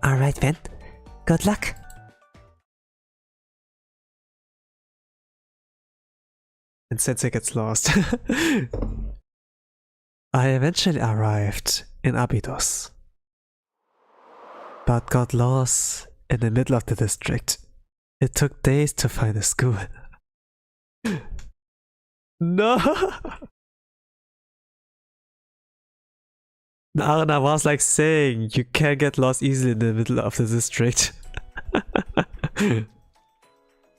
[SPEAKER 5] Alright then, good luck.
[SPEAKER 1] And Sensei gets lost. I eventually arrived in Abydos, but got lost in the middle of the district. It took days to find a school. No! Arna was like saying, you can't get lost easily in the middle of the district.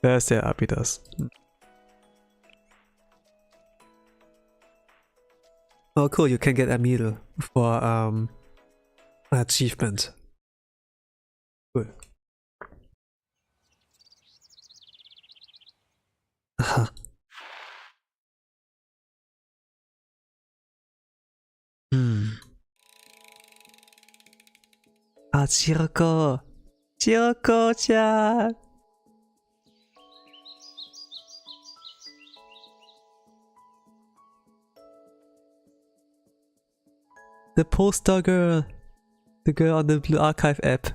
[SPEAKER 1] There's the Abydos. Oh cool, you can get a medal for achievement. Cool. Chiroko! Chiroko-chan! The poster girl! The girl on the Blue Archive app.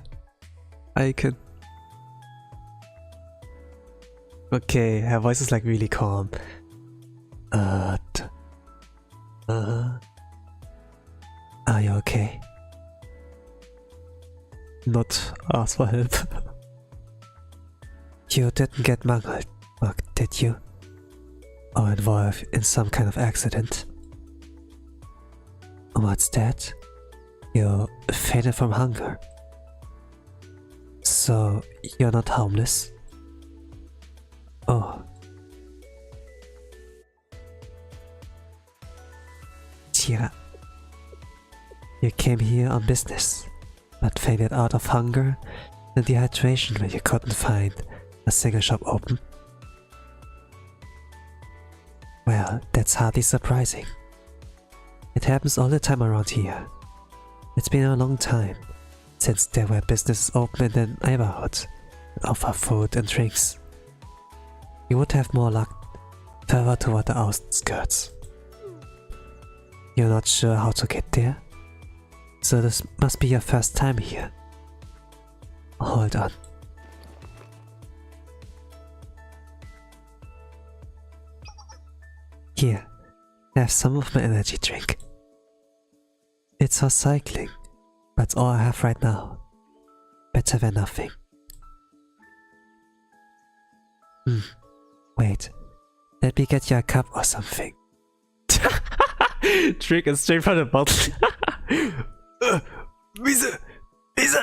[SPEAKER 1] Icon. Okay, her voice is like really calm. Are you okay? Not ask for help.
[SPEAKER 5] You didn't get mangled, did you? Or involved in some kind of accident? What's that? You fainted from hunger. So, you're not homeless? Oh. Tira. You came here on business, but fainted out of hunger and dehydration when you couldn't find a single shop open. Well, that's hardly surprising. It happens all the time around here. It's been a long time since there were businesses open in the neighborhood that offer food and drinks. You would have more luck further toward the outskirts. You're not sure how to get there? So this must be your first time here. Hold on. Here, have some of my energy drink. It's for cycling, but all I have right now. Better than nothing. Wait, let me get you a cup or something.
[SPEAKER 1] Drink it straight from the bottle. Wiese! Wiese!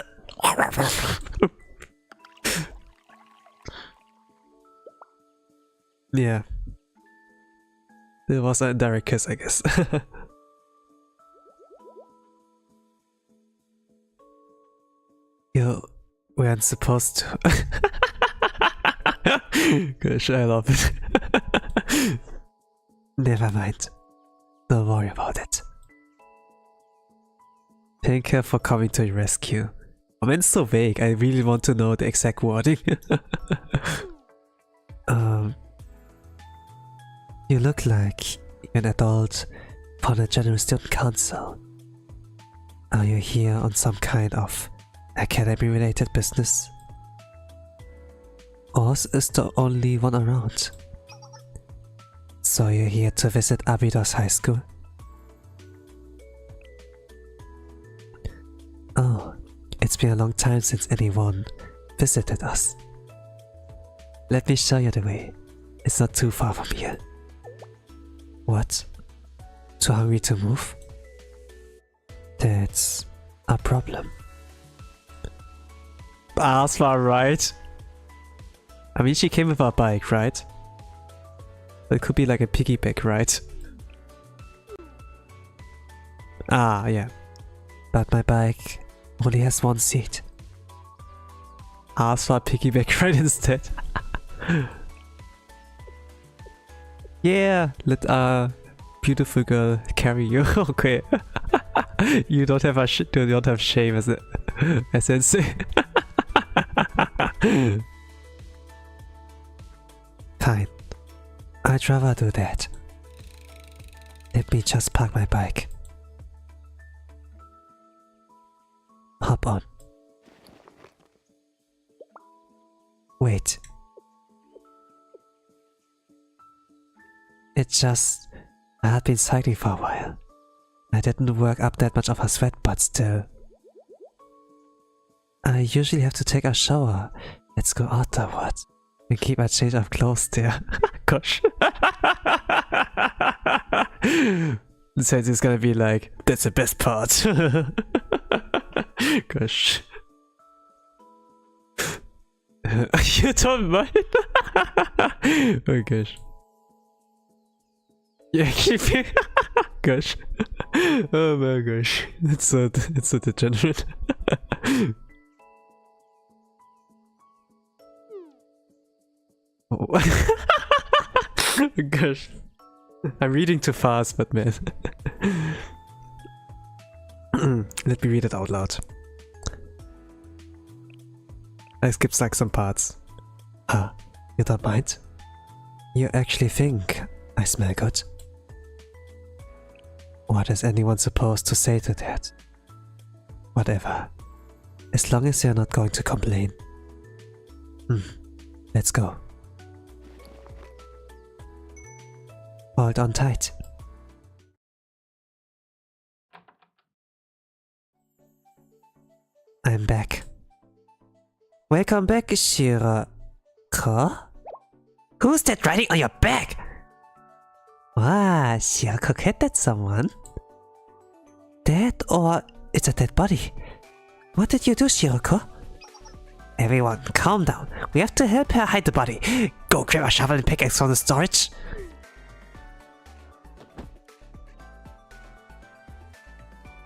[SPEAKER 1] Yeah. It was an indirect kiss, I guess.
[SPEAKER 5] You weren't supposed to.
[SPEAKER 1] Gosh, I love it.
[SPEAKER 5] Never mind. Don't worry about it.
[SPEAKER 1] Thank you for coming to your rescue. I mean, it's so vague. I really want to know the exact wording.
[SPEAKER 5] You look like you're an adult for the General Student Council. Are you here on some kind of academy-related business? Ours is the only one around. So you're here to visit Abydos High School? Oh, it's been a long time since anyone visited us. Let me show you the way. It's not too far from here. What? Too hungry to move? That's a problem.
[SPEAKER 1] Ass far right. I mean, she came with her bike, right? It could be like a piggyback, right? Ah, yeah.
[SPEAKER 5] But my bike only has one seat.
[SPEAKER 1] Ask for a piggyback right instead. Yeah, let a beautiful girl carry you. Okay. You don't have you don't have shame as a sensei.
[SPEAKER 5] Fine. I'd rather do that. Let me just park my bike. Hop on. Wait. It's just... I had been cycling for a while. I didn't work up that much of a sweat, but still. I usually have to take a shower. Let's go afterwards. And keep a change of clothes there.
[SPEAKER 1] Gosh. Since it's gonna be like, that's the best part. Gosh. You don't mind? Oh gosh. Yeah, keep gosh. Oh my gosh. It's so degenerate. Oh. Gosh. I'm reading too fast, but man. Let me read it out loud. I skipped like some parts.
[SPEAKER 5] Ah, you don't mind? You actually think I smell good? What is anyone supposed to say to that? Whatever. As long as you're not going to complain. Let's go. Hold on tight. I'm back. Welcome back, Shira. Huh? Who's that riding on your back? Wow, you're coquette at someone. Dead or it's a dead body? What did you do, Shiroko? Everyone, calm down. We have to help her hide the body. Go grab a shovel and pickaxe from the storage.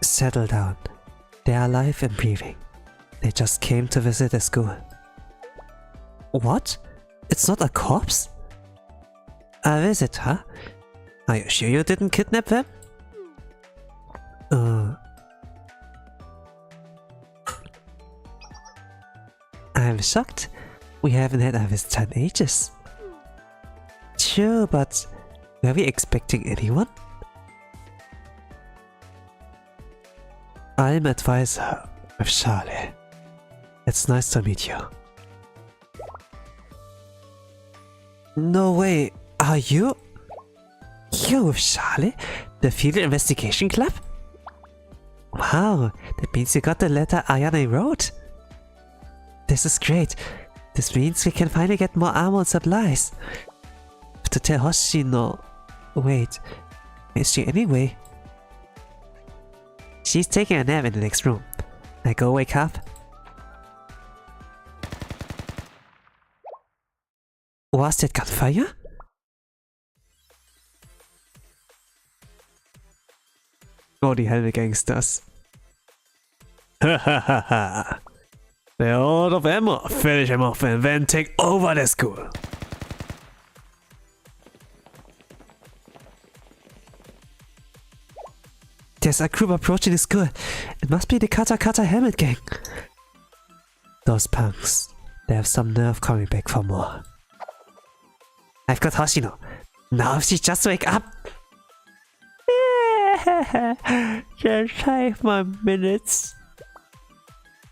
[SPEAKER 5] Settle down. They are alive and breathing. They just came to visit the school. What? It's not a corpse? A visitor? Are you sure you didn't kidnap them? I'm shocked. We haven't had a visitor in ages. Sure, but were we expecting anyone? I'm advisor with Charlie. It's nice to meet you. No way, are you? You're with Charlie? The Field Investigation Club? Wow, that means you got the letter Ayane wrote. This is great. This means we can finally get more ammo and supplies. To tell Hoshino... Wait, is she anyway? She's taking a nap in the next room. I go wake up. Was that gunfire? Oh, die Helme Gangsters. Ha ha ha ha. They're out of ammo. Finish him off and then take over the school. There's a group approaching the school. It must be the Kata Helmet Gang. Those punks. They have some nerve coming back for more. I've got Hoshino. Now if she just wake up. Just 5 more minutes.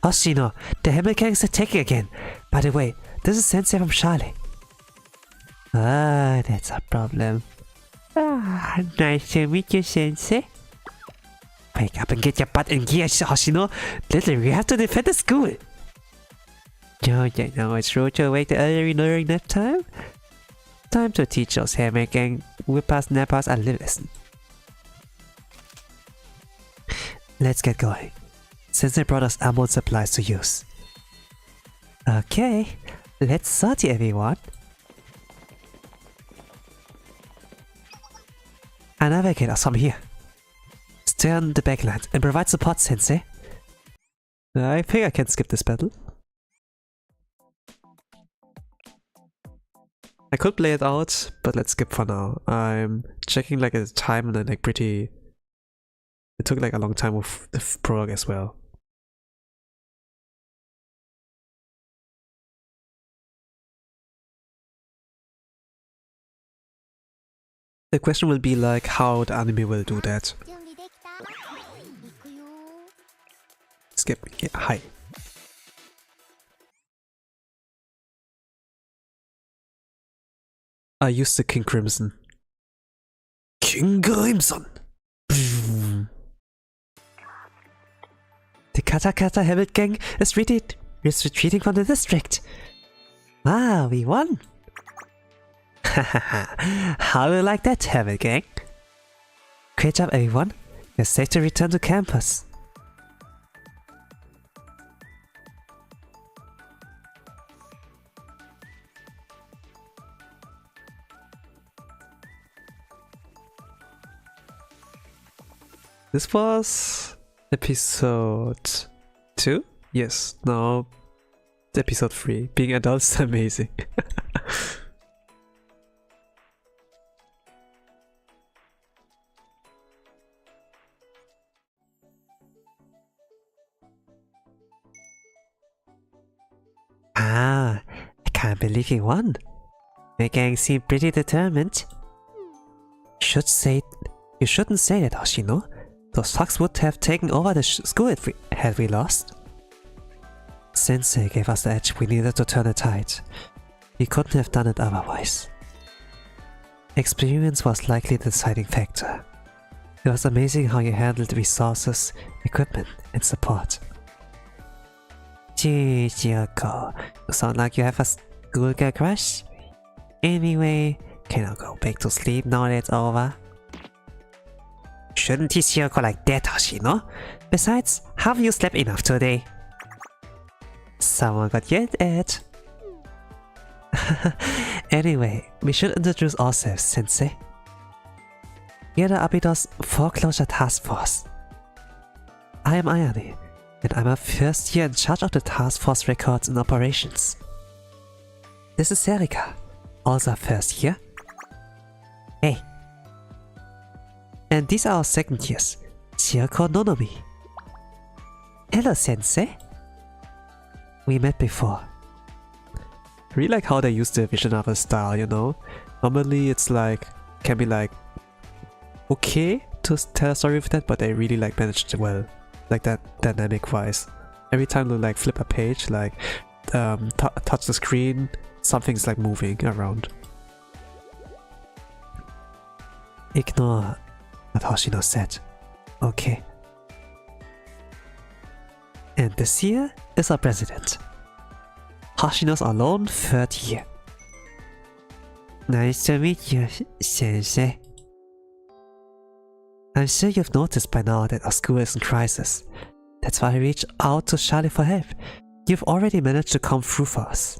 [SPEAKER 5] Hoshino, the Helmet Gang is attacking again. By the way, this is Sensei from Charlie. Ah, that's a problem. Ah, nice to meet you, Sensei. Wake up and get your butt in gear, Hoshino. Literally, we have to defend the school. Don't you know it's rude to wake the elderly during nap time? Time to teach those Helmet Gang whippers, nappers a lesson. Let's get going. Since they brought us ammo and supplies to use. Okay, let's start everyone. And navigate us from here. Stay on the backline and provide support, Sensei. I think I can skip this battle. I could play it out, but let's skip for now. I'm checking like a time and then like pretty... It took like a long time with the prologue as well. The question will be like how the anime will do that. Skip. Yeah, hi. I used the King Crimson. King Crimson! The Kata Helmet Gang is retreating from the district. Ah, we won! How do you like that, Helmet Gang? Great job, everyone. You're safe to return to campus. This was episode 2? Yes, now episode 3. Being adults is amazing. Ah, I can't believe you won. The gang seemed pretty determined. You shouldn't say that, Hoshino. Those fucks would have taken over the school had we lost. Sensei gave us the edge we needed to turn the tide. We couldn't have done it otherwise. Experience was likely the deciding factor. It was amazing how you handled resources, equipment, and support. Gee, Yoko, you sound like you have a schoolgirl crush. Anyway, can I go back to sleep now that it's over? Shouldn't tease Yoko like that, Hoshino. Besides, have you slept enough today? Someone got yelled at. Anyway, we should introduce ourselves, Sensei. You're the Abydos Foreclosure Task Force. I am Ayane, and I'm a first year in charge of the Task Force records and operations. This is Serika, also a first year. Hey, And these are our second years, Chiako Nonomi. Hello, Sensei. We met before.
[SPEAKER 1] I really like how they use the vision novel style, you know? Normally it's like, can be like, okay to tell a story with that, but they really like managed it well. Like that dynamic wise. Every time they like flip a page, like touch the screen, something's like moving around.
[SPEAKER 5] Ignore what Hoshino said. Okay. And this here is our president. Hoshino's alone 3rd year. Nice to meet you, Sensei. I'm sure you've noticed by now that our school is in crisis. That's why I reached out to Charlie for help. You've already managed to come through for us.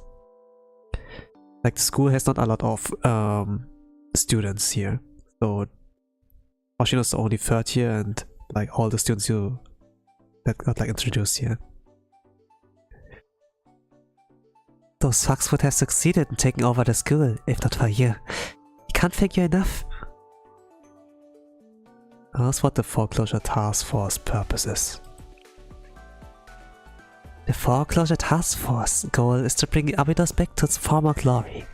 [SPEAKER 1] Like the school has not a lot of students here. So Hoshino's the only 3rd year and like all the students that got like introduced here.
[SPEAKER 5] Those fucks would have succeeded in taking over the school if not for you. You can't thank you enough.
[SPEAKER 1] That's what the Foreclosure Task Force purpose is.
[SPEAKER 5] The Foreclosure Task Force goal is to bring Abydos back to its former glory.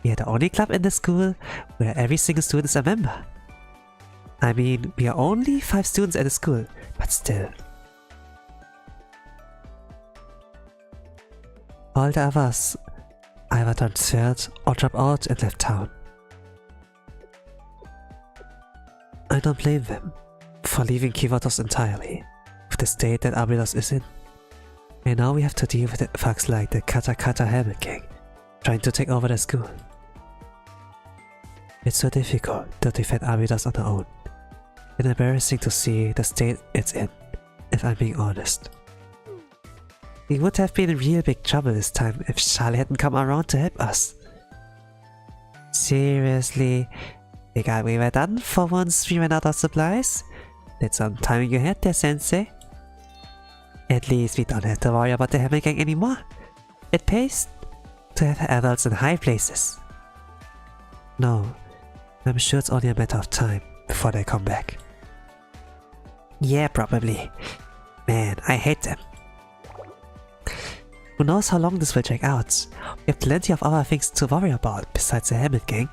[SPEAKER 5] We are the only club in the school where every single student is a member. I mean, we are only 5 students at the school, but still. All the others either transferred or dropped out and left town. I don't blame them for leaving Kivatos entirely, with the state that Abydos is in. And now we have to deal with thugs like the Kata Helmet Gang, trying to take over the school. It's so difficult to defend Abydos on our own, and embarrassing to see the state it's in, if I'm being honest. We would have been in real big trouble this time if Charlie hadn't come around to help us. Seriously, you got we were done for once we ran out of supplies? That's some timing you had there, Sensei. At least we don't have to worry about the Helmet Gang anymore. It pays to have adults in high places. No, I'm sure it's only a matter of time before they come back. Yeah, probably. Man, I hate them. Who knows how long this will drag out? We have plenty of other things to worry about besides the Helmet Gang.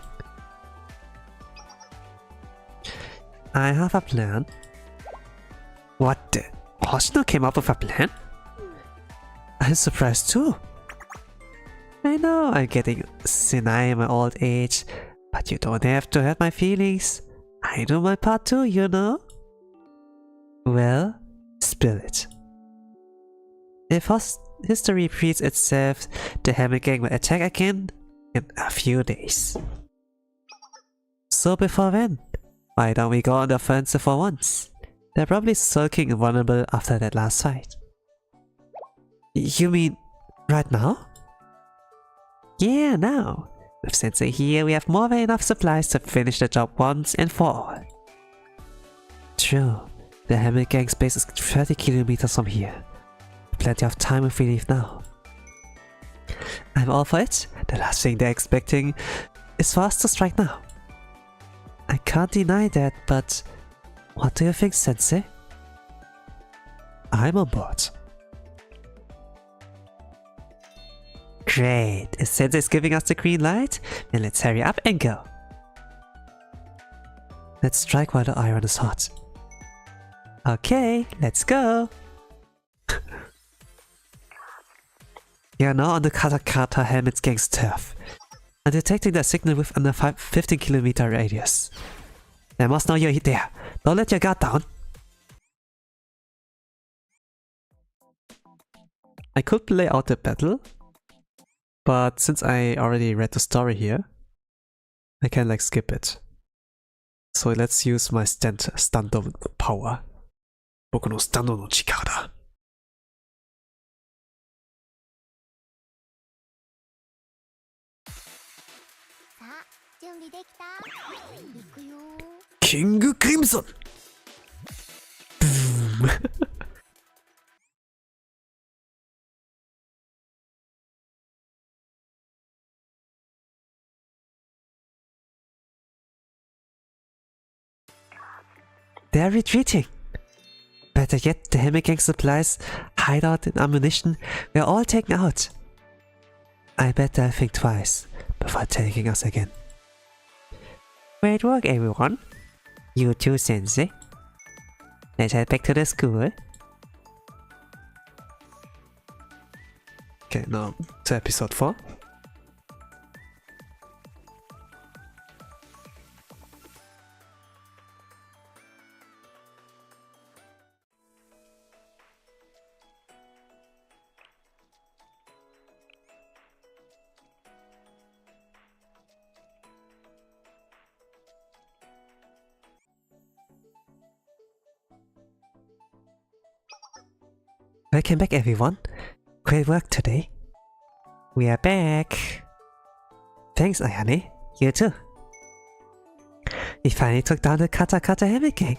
[SPEAKER 5] I have a plan. What the? Hoshino came up with a plan? I'm surprised too. I know I'm getting senile in my old age, but you don't have to hurt my feelings. I do my part too, you know? Well, spill it. If history repeats itself, the Helmet Gang will attack again in a few days. So before then, why don't we go on the offensive for once? They're probably sulking and vulnerable after that last fight. You mean right now? Yeah, now. With Sensei here, we have more than enough supplies to finish the job once and for all. True, the Helmet Gang's base is 30 kilometers from here. Plenty of time if we leave now. I'm all for it. The last thing they're expecting is for us to strike now. I can't deny that, but what do you think, Sensei? I'm on board. Great, if Sensei's giving us the green light, then let's hurry up and go. Let's strike while the iron is hot. Okay, let's go. You are now on the Kata Helmet's Gang's turf, and detecting their signal within a 15 kilometer radius. They must know you're there. Don't let your guard down.
[SPEAKER 1] I could play out the battle, but since I already read the story here, I can like skip it. So let's use my stando power. Boku no stando no chikara.
[SPEAKER 3] 準備できた？行くよ。
[SPEAKER 1] キングクリムゾン。ブーン。
[SPEAKER 5] They're retreating. Better yet, the Helmet Gang supplies, hideout and ammunition were all taken out. I bet they'll think twice before taking us again. Great work, everyone. You too, Sensei. Let's head back to the school.
[SPEAKER 1] Okay, now to episode 4.
[SPEAKER 5] Welcome back, everyone. Great work today. We are back. Thanks, Ayane. You too. We finally took down the Kata Helmet Gang.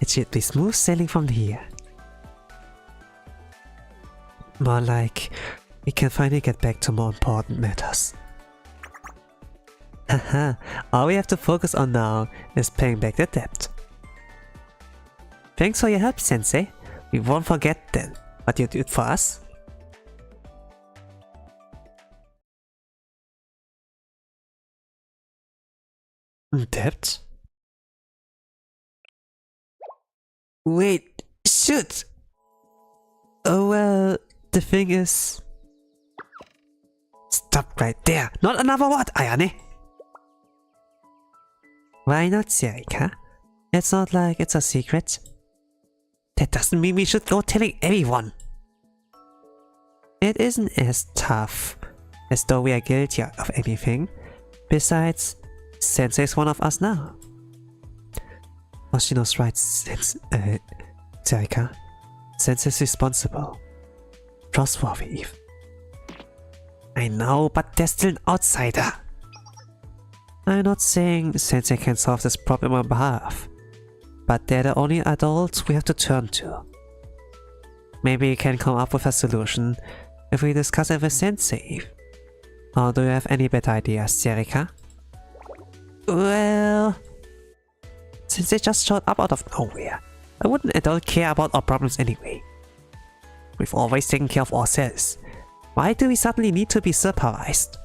[SPEAKER 5] It should be smooth sailing from here. More like, we can finally get back to more important matters. Haha, all we have to focus on now is paying back the debt. Thanks for your help, Sensei. We won't forget then what you did for us.
[SPEAKER 1] Debt?
[SPEAKER 5] Wait, shoot! Oh well, the thing is... Stop right there! Not another word, Ayane! Why not, Serika? It's not like it's a secret. That doesn't mean we should go telling everyone. It isn't as tough as though we are guilty of anything. Besides, Sensei's one of us now. Oshino's right, Serika. Sensei's responsible. Trustworthy, even. I know, but they're still an outsider. I'm not saying Sensei can solve this problem on behalf, but they're the only adults we have to turn to. Maybe we can come up with a solution if we discuss it with Sensei. Or do you have any better ideas, Serika? Well... Sensei just showed up out of nowhere. I wouldn't at all care about our problems anyway. We've always taken care of ourselves. Why do we suddenly need to be supervised?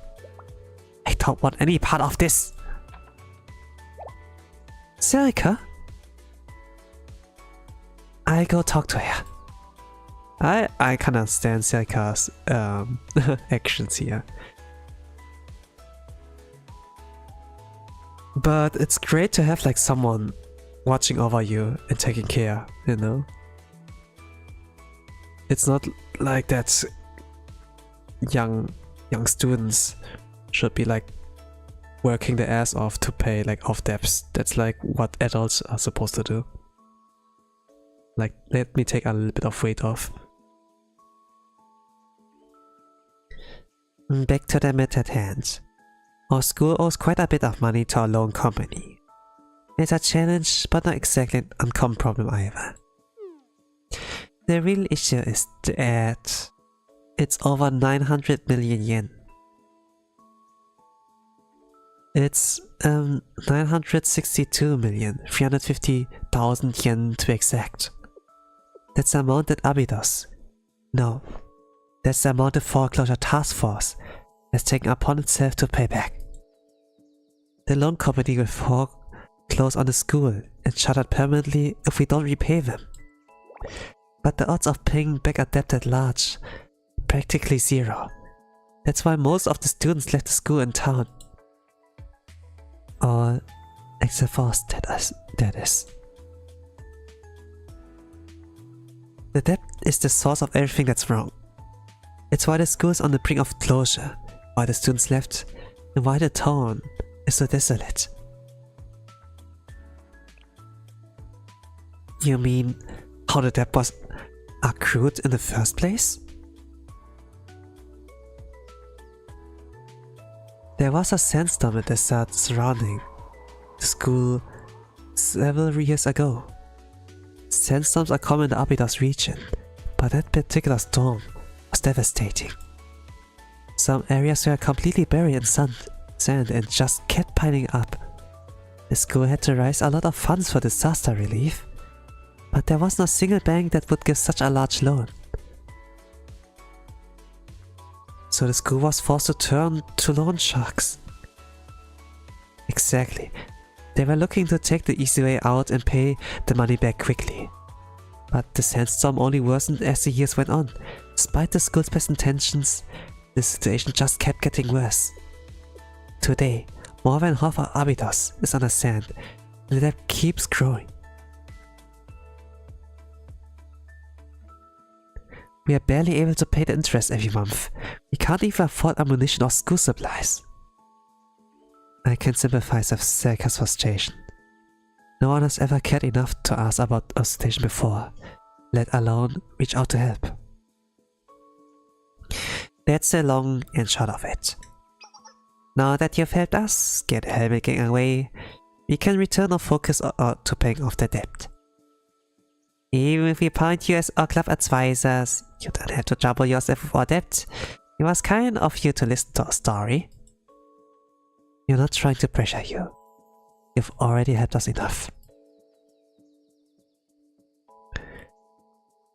[SPEAKER 5] I don't want any part of this. Serika? I'll go talk to her.
[SPEAKER 1] I can understand Serika's actions here. But it's great to have like someone watching over you and taking care, you know? It's not like that young students should be like working their ass off to pay like off debts. That's like what adults are supposed to do. Like, let me take a little bit of weight off.
[SPEAKER 5] Back to the matter at hand. Our school owes quite a bit of money to our loan company. It's a challenge, but not exactly an uncommon problem either. The real issue is that it's over 900 million yen. It's 962,350,000 yen to be exact. That's the amount that Abydos, no, that's the amount the foreclosure task force has taken upon itself to pay back. The loan company will foreclose on the school and shut it permanently if we don't repay them. But the odds of paying back a debt that large are practically zero. That's why most of the students left the school in town. All except for us, that is. The debt is the source of everything that's wrong. It's why the school is on the brink of closure, why the students left, and why the town is so desolate. You mean how the debt was accrued in the first place? There was a sandstorm in the desert surrounding the school several years ago. Sandstorms are common in the Abydos region, but that particular storm was devastating. Some areas were completely buried in sand and just kept piling up. The school had to raise a lot of funds for disaster relief, but there was no single bank that would give such a large loan. So the school was forced to turn to loan sharks. Exactly. They were looking to take the easy way out and pay the money back quickly. But the sandstorm only worsened as the years went on. Despite the school's best intentions, the situation just kept getting worse. Today, more than half of Abydos is under sand, and the debt keeps growing. We are barely able to pay the interest every month. We can't even afford ammunition or school supplies. I can sympathize with Serika's frustration. No one has ever cared enough to ask about a situation before, let alone reach out to help. That's the long and short of it. Now that you've helped us get the hell making away, we can return our focus to paying off the debt. Even if we appoint you as our club advisors, you don't have to trouble yourself with our debt. It was kind of you to listen to our story. We're not trying to pressure you. You've already helped us enough.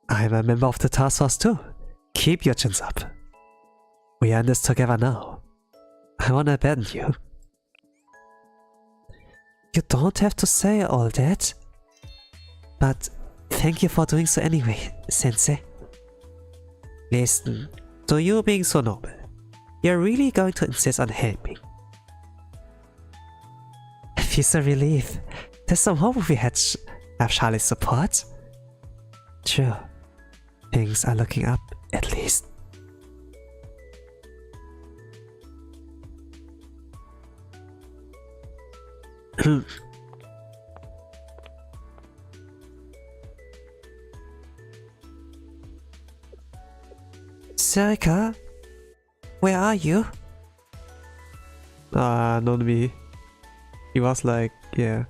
[SPEAKER 5] I'm a member of the task force too. Keep your chins up. We are in this together now. I won't abandon you. You don't have to say all that. But thank you for doing so anyway, Sensei. Listen, to you being so noble, you're really going to insist on helping. I feel so relieved. There's some hope if we have Charlie's support. True. Things are looking up, at least. Serika? Where are you?
[SPEAKER 1] Not me. He was like, yeah.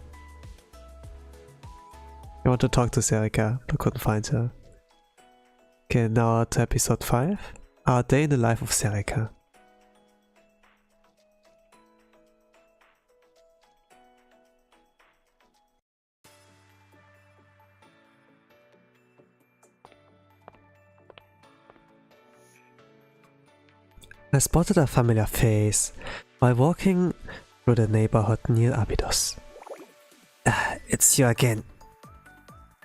[SPEAKER 1] I want to talk to Serika, but couldn't find her. Okay, now to episode 5. Our day in the life of Serika. I spotted a familiar face while walking through the neighborhood near Abydos.
[SPEAKER 5] It's you again.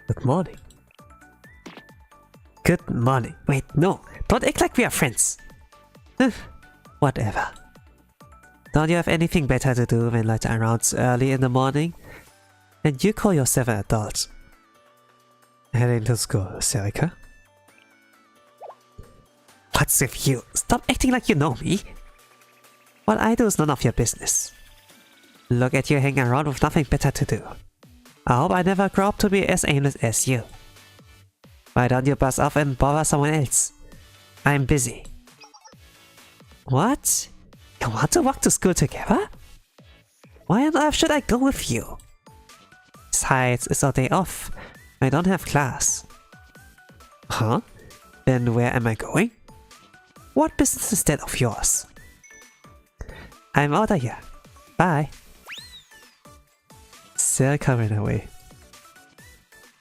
[SPEAKER 1] Good morning.
[SPEAKER 5] Good morning. Wait, no. Don't act like we are friends. Whatever. Don't you have anything better to do than light around early in the morning? And you call yourself an adult.
[SPEAKER 1] Heading to school, Serika.
[SPEAKER 5] What's with you? Stop acting like you know me. What I do is none of your business. Look at you hanging around with nothing better to do. I hope I never grow up to be as aimless as you. Why don't you buzz off and bother someone else? I'm busy. What? You want to walk to school together? Why on earth should I go with you? Besides, it's our day off. I don't have class. Huh? Then where am I going? What business is that of yours? I'm out of here. Bye.
[SPEAKER 1] Serika ran away.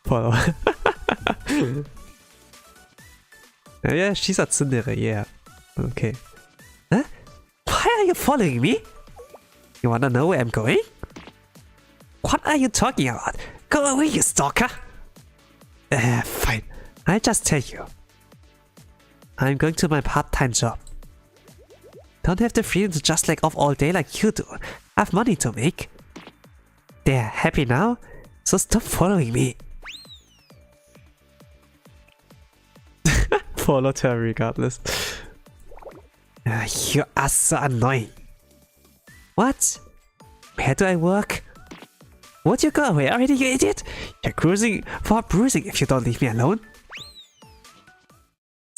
[SPEAKER 1] Follow. Yeah, she's a tsundere, yeah. Okay.
[SPEAKER 5] Huh? Why are you following me? You wanna know where I'm going? What are you talking about? Go away, you stalker! Fine. I'll just tell you. I'm going to my part-time job. Don't have the freedom to just leg off all day like you do. I have money to make. There, happy now? So stop following me.
[SPEAKER 1] Followed her regardless.
[SPEAKER 5] You are so annoying. What? Where do I work? Would you go away already, you idiot? You're cruising for bruising if you don't leave me alone.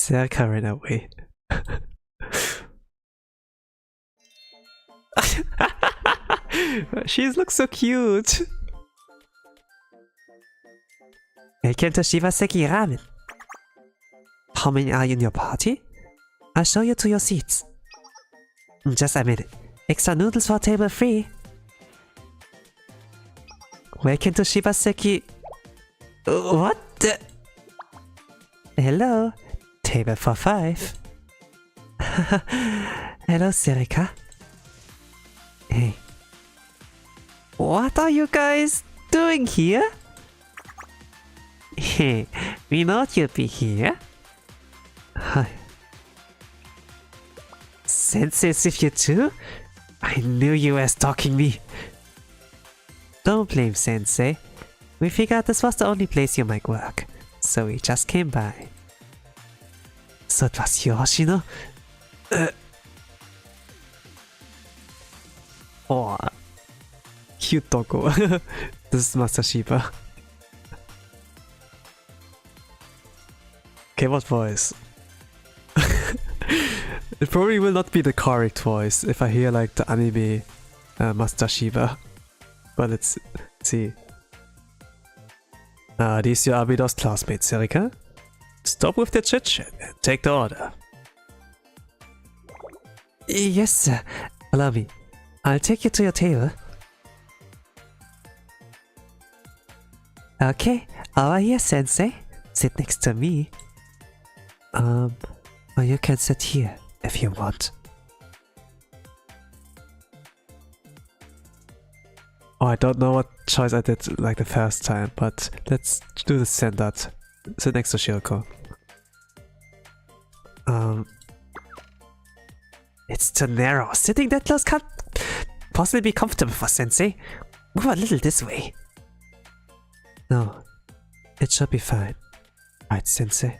[SPEAKER 1] Serika ran away. She looks so cute.
[SPEAKER 5] Welcome to Shibaseki Ramen. How many are in your party? I'll show you to your seats. Just a minute. Extra noodles for table 3. Welcome to Shibaseki. What the? Hello, table for 5. Hello, Serika. Hey. What are you guys doing here? Hey, we know you'll be here. Hi. Sensei's with you too? I knew you were stalking me. Don't blame Sensei. We figured this was the only place you might work, so we just came by. So it was Yoshino? Oh, cute doggo. This is Master Shiba. Okay, what voice? It probably will not be the correct voice if I hear like the anime Master Shiba. But let's see. These your Abidos classmates, Serika? Stop with the chit-chat and take the order. Yes, sir. Allow me. I'll take you to your table. Okay, over here, Sensei. Sit next to me. Or you can sit here if you want. Oh, I don't know what choice I did like the first time, but let's do the standard. Sit next to Shiroko. It's too narrow. Sitting that close can't possibly be comfortable for Sensei. Move a little this way. No, it should be fine. Right, Sensei.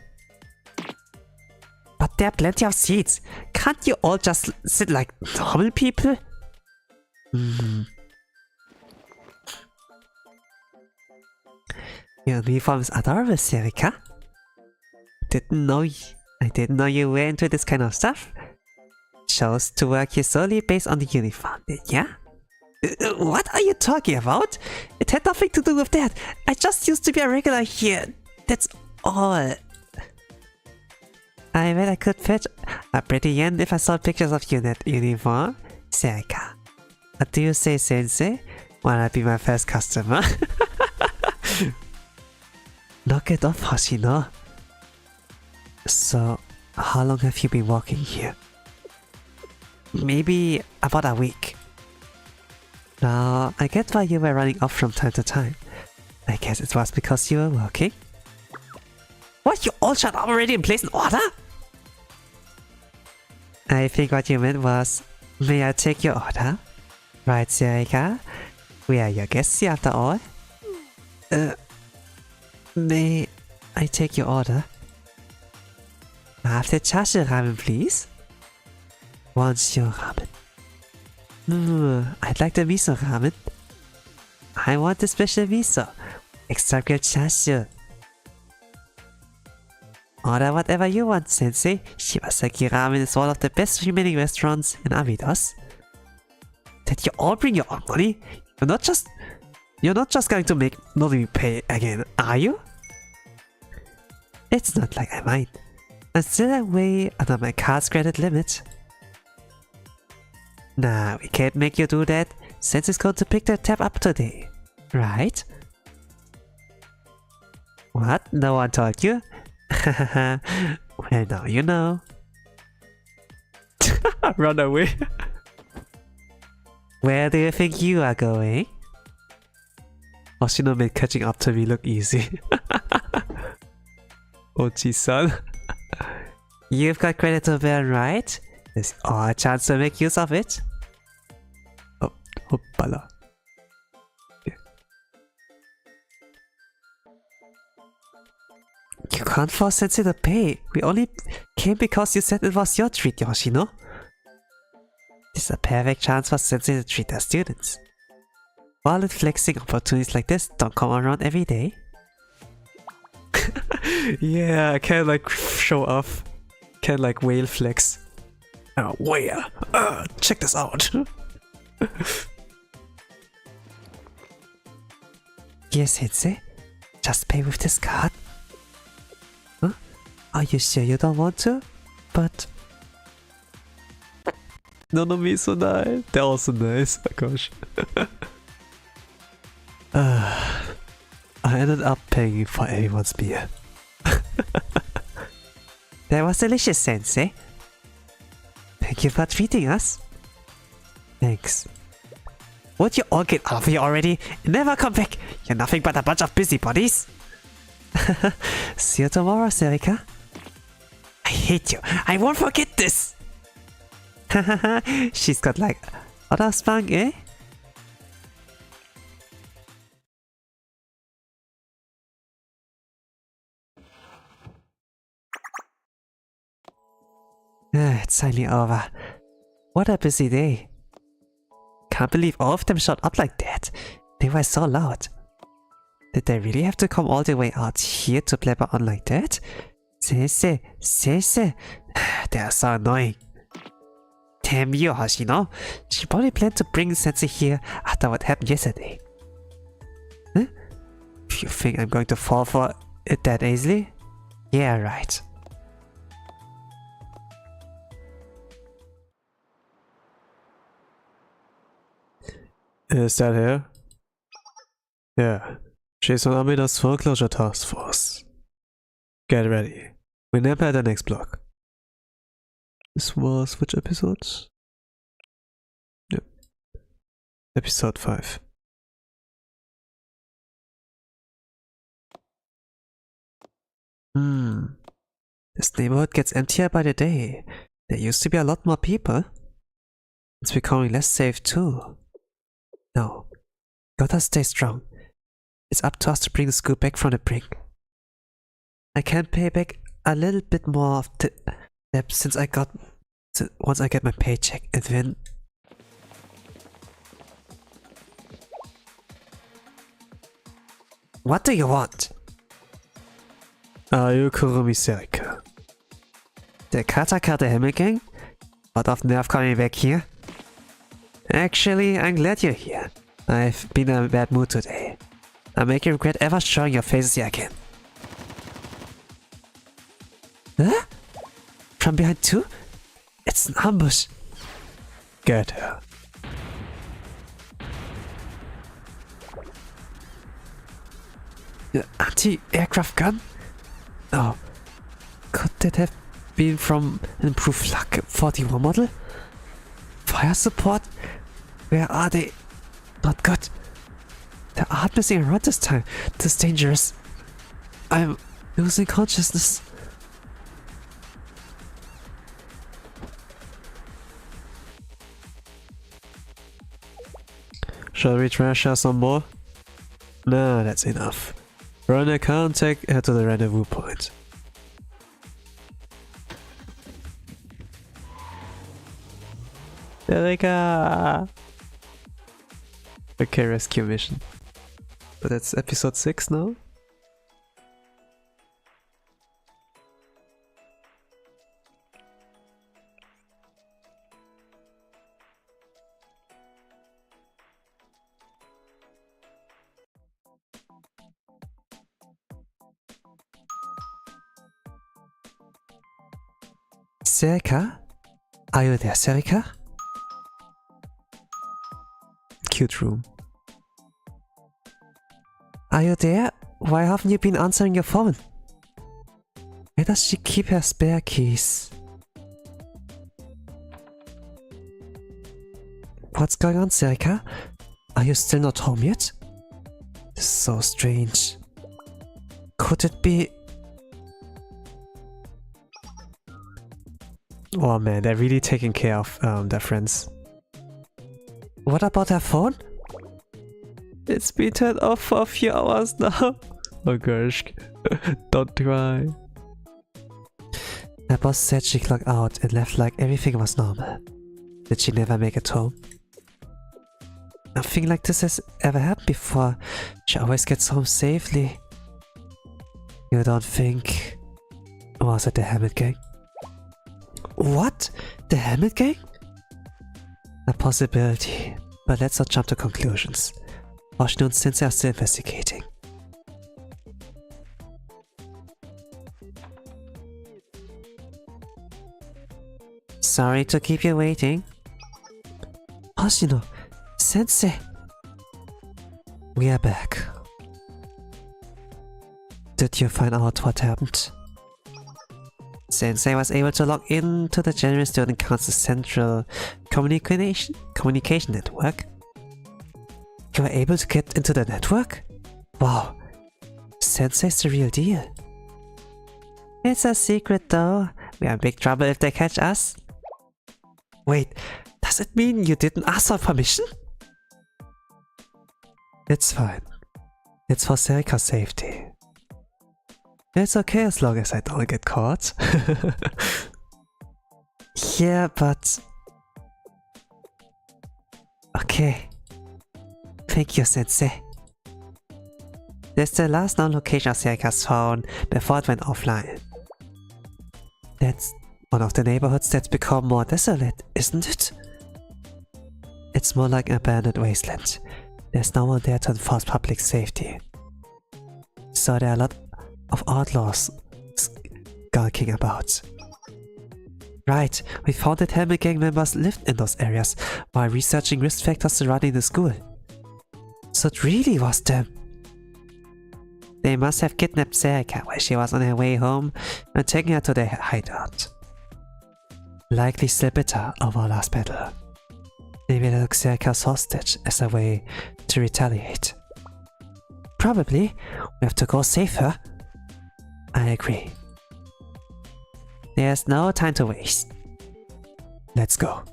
[SPEAKER 5] But there are plenty of seats. Can't you all just sit like normal people? Your uniform is adorable, Serika. I didn't know you were into this kind of stuff. Chose to work here solely based on the uniform, yeah? What are you talking about? It had nothing to do with that. I just used to be a regular here. That's all. I bet I could fetch a pretty yen if I saw pictures of you in that uniform, Serika. What do you say, Sensei? Wanna be my first customer? Knock it off, Hoshino. So, how long have you been working here? Maybe about a week. Now, I get why you were running off from time to time. I guess it was because you were working. What, you all shut up already and place an order? I think what you meant was, may I take your order? Right, Serika? We are your guests here after all. May I take your order? After chashu ramen, please. What's your ramen? I'd like the miso ramen. I want the special miso. Extra grilled chashu. Order whatever you want, Sensei. Shibasaki Ramen is one of the best remaining restaurants in Abydos. Did you all bring your own money? You're not just going to make Nodumi pay again, are you? It's not like I mind. I'm still way under my card's credit limit. Nah, we can't make you do that, since it's going to pick the tab up today, right? What? No one told you? Well, now you know. Run away. Where do you think you are going? Hoshino made catching up to me look easy. Ochi-san. You've got credit to burn, right? There's a chance to make use of it. Oh, hoppala. Yeah. You can't force Sensei to pay. We only came because you said it was your treat, Yoshino. This is a perfect chance for Sensei to treat their students. Wallet flexing opportunities like this don't come around every day. Yeah, I can like show off. Can like whale flex. Oh, where? Check this out. Yes, Sensei. Just pay with this card. Huh? Are you sure you don't want to? But Nonomi is so nice. They're also nice. Oh gosh. I ended up paying for everyone's beer. That was delicious, Sensei. Thank you for treating us. Thanks. Would you all get out of here already? Never come back! You're nothing but a bunch of busybodies! See you tomorrow, Serika. I hate you! I won't forget this! She's got like other spunk, eh? It's finally over. What a busy day. Can't believe all of them showed up like that. They were so loud. Did they really have to come all the way out here to blabber on like that? Sensei. They are so annoying. Damn you, Hoshino. She probably planned to bring Sensei here after what happened yesterday. Huh? You think I'm going to fall for it that easily? Yeah, right.
[SPEAKER 1] Is that her? Yeah. She's on Amina's foreclosure task force. Get ready. We nap at the next block. This was which episode? Yep. Episode 5.
[SPEAKER 5] This neighborhood gets emptier by the day. There used to be a lot more people. It's becoming less safe too. No. Gotta stay strong. It's up to us to bring the school back from the brink. I can pay back a little bit more of the debt once I get my paycheck, and then what do you want?
[SPEAKER 1] Are you Kurumi Serika?
[SPEAKER 5] The Katakata Himmel Gang? What of nerve coming back here? Actually, I'm glad you're here. I've been in a bad mood today. I make you regret ever showing your faces here again. Huh? From behind too? It's an ambush.
[SPEAKER 1] Get her.
[SPEAKER 5] The anti-aircraft gun? Oh. Could that have been from an improved Flak 41 model? Fire support? Where are they? Not good. They aren't messing around this time. This is dangerous. I'm losing consciousness.
[SPEAKER 1] Shall we trash her some more? Nah, that's enough. Runner can't take her to the rendezvous point. Erika! Okay, rescue mission. But that's episode 6 now?
[SPEAKER 5] Serika? Are you there, Serika?
[SPEAKER 1] Cute room.
[SPEAKER 5] Are you there? Why haven't you been answering your phone? Where does she keep her spare keys? What's going on, Serika? Are you still not home yet? This is so strange. Could it be...
[SPEAKER 1] Oh man, they're really taking care of their friends.
[SPEAKER 5] What about her phone?
[SPEAKER 1] It's been turned off for a few hours now. Oh gosh, don't cry.
[SPEAKER 5] Her boss said she clocked out and left like everything was normal. Did she never make it home? Nothing like this has ever happened before. She always gets home safely. You don't think... Was it the Helmet Gang? What? The Helmet Gang? A possibility, but let's not jump to conclusions. Hoshino and Sensei are still investigating. Sorry to keep you waiting. Hoshino, Sensei! We are back. did you find out what happened? Sensei was able to log into the General Student Council Central Communication Network. You were able to get into the network? Wow, Sensei's the real deal. It's a secret though. We are in big trouble if they catch us. Wait, does it mean you didn't ask for permission? It's fine. It's for Serika's safety. It's okay as long as I don't get caught. Yeah, but... Okay. Thank you, Sensei. That's the last known location of Serika's phone before it went offline. That's one of the neighborhoods that's become more desolate, isn't it? It's more like an abandoned wasteland. There's no one there to enforce public safety. So there are a lot of outlaws skulking about. Right, we found that Helmet Gang members lived in those areas while researching risk factors surrounding the school. So it really was them. They must have kidnapped Serika while she was on her way home and taken her to their hideout. Likely still bitter over our last battle. Maybe they took Serika as hostage as a way to retaliate. Probably, we have to go save her. I agree. There's no time to waste. Let's go.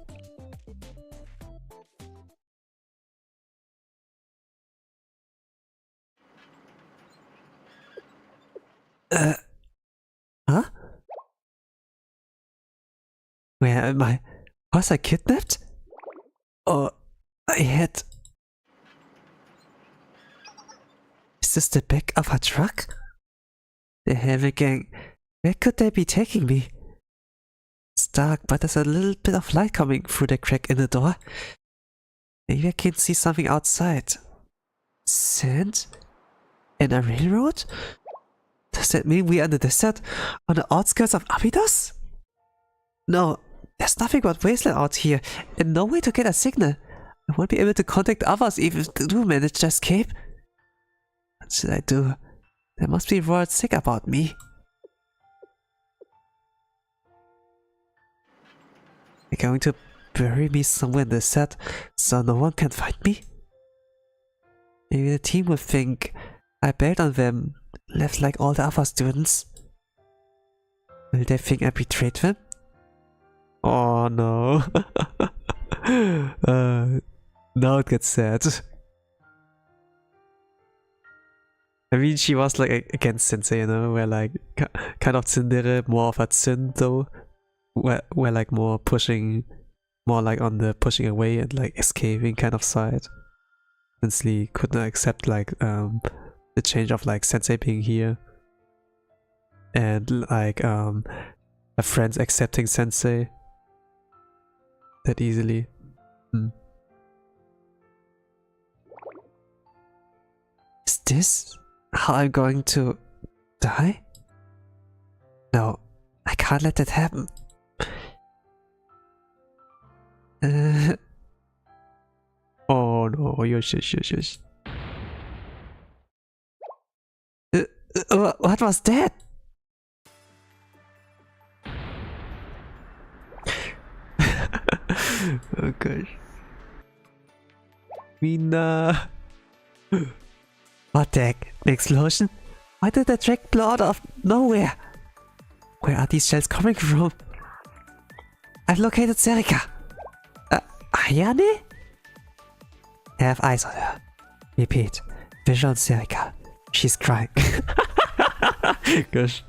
[SPEAKER 5] Huh? Where am I? Was I kidnapped? Or I had... Is this the back of a truck? The Helmet Gang. Where could they be taking me? It's dark, but there's a little bit of light coming through the crack in the door. Maybe I can see something outside. Sand? And a railroad? Does that mean we are in the desert on the outskirts of Abydos? No, there's nothing but wasteland out here and no way to get a signal. I won't be able to contact others even if they do manage to escape. What should I do? They must be worried sick about me. They're going to bury me somewhere in the desert so no one can find me? Maybe the team will think I bailed on them, left like all the other students. Will they think I betrayed them? Oh no. Now it gets sad. I mean, she was like against Sensei, you know, where like kind of tsundere, more of a tsun though, where like more pushing, more like on the pushing away and like escaping kind of side. Since Lee couldn't accept like the change of like Sensei being here, and like her friends accepting Sensei that easily. Is this how I'm going to die? No, I can't let that happen. Oh no, yush. What was that? Oh gosh. Mina. What the heck? An explosion? Why did the track blow out of nowhere? Where are these shells coming from? I've located Serika. Ayane? I have eyes on her. Repeat. Visual on Serika. She's crying. Gosh.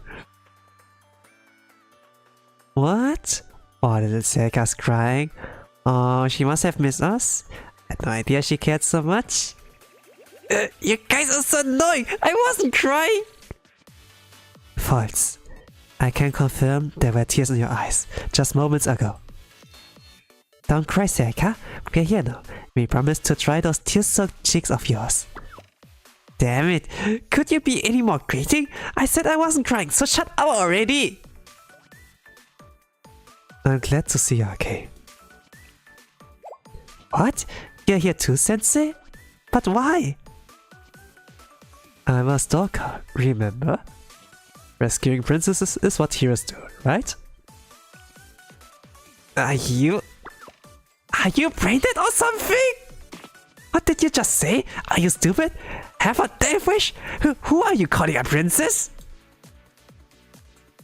[SPEAKER 5] What? Oh, little Serika's crying. Oh, she must have missed us. I had no idea she cared so much. You guys are so annoying! I wasn't crying! False. I can confirm there were tears in your eyes just moments ago. Don't cry, Serika. We're here now. We promise to dry those tear-soaked cheeks of yours. Damn it! Could you be any more grating? I said I wasn't crying, so shut up already! I'm glad to see you okay. What? You're here too, Sensei? But why? I'm a stalker, remember? Rescuing princesses is what heroes do, right? Are you brain dead or something? What did you just say? Are you stupid? Have a death wish? Who are you calling a princess?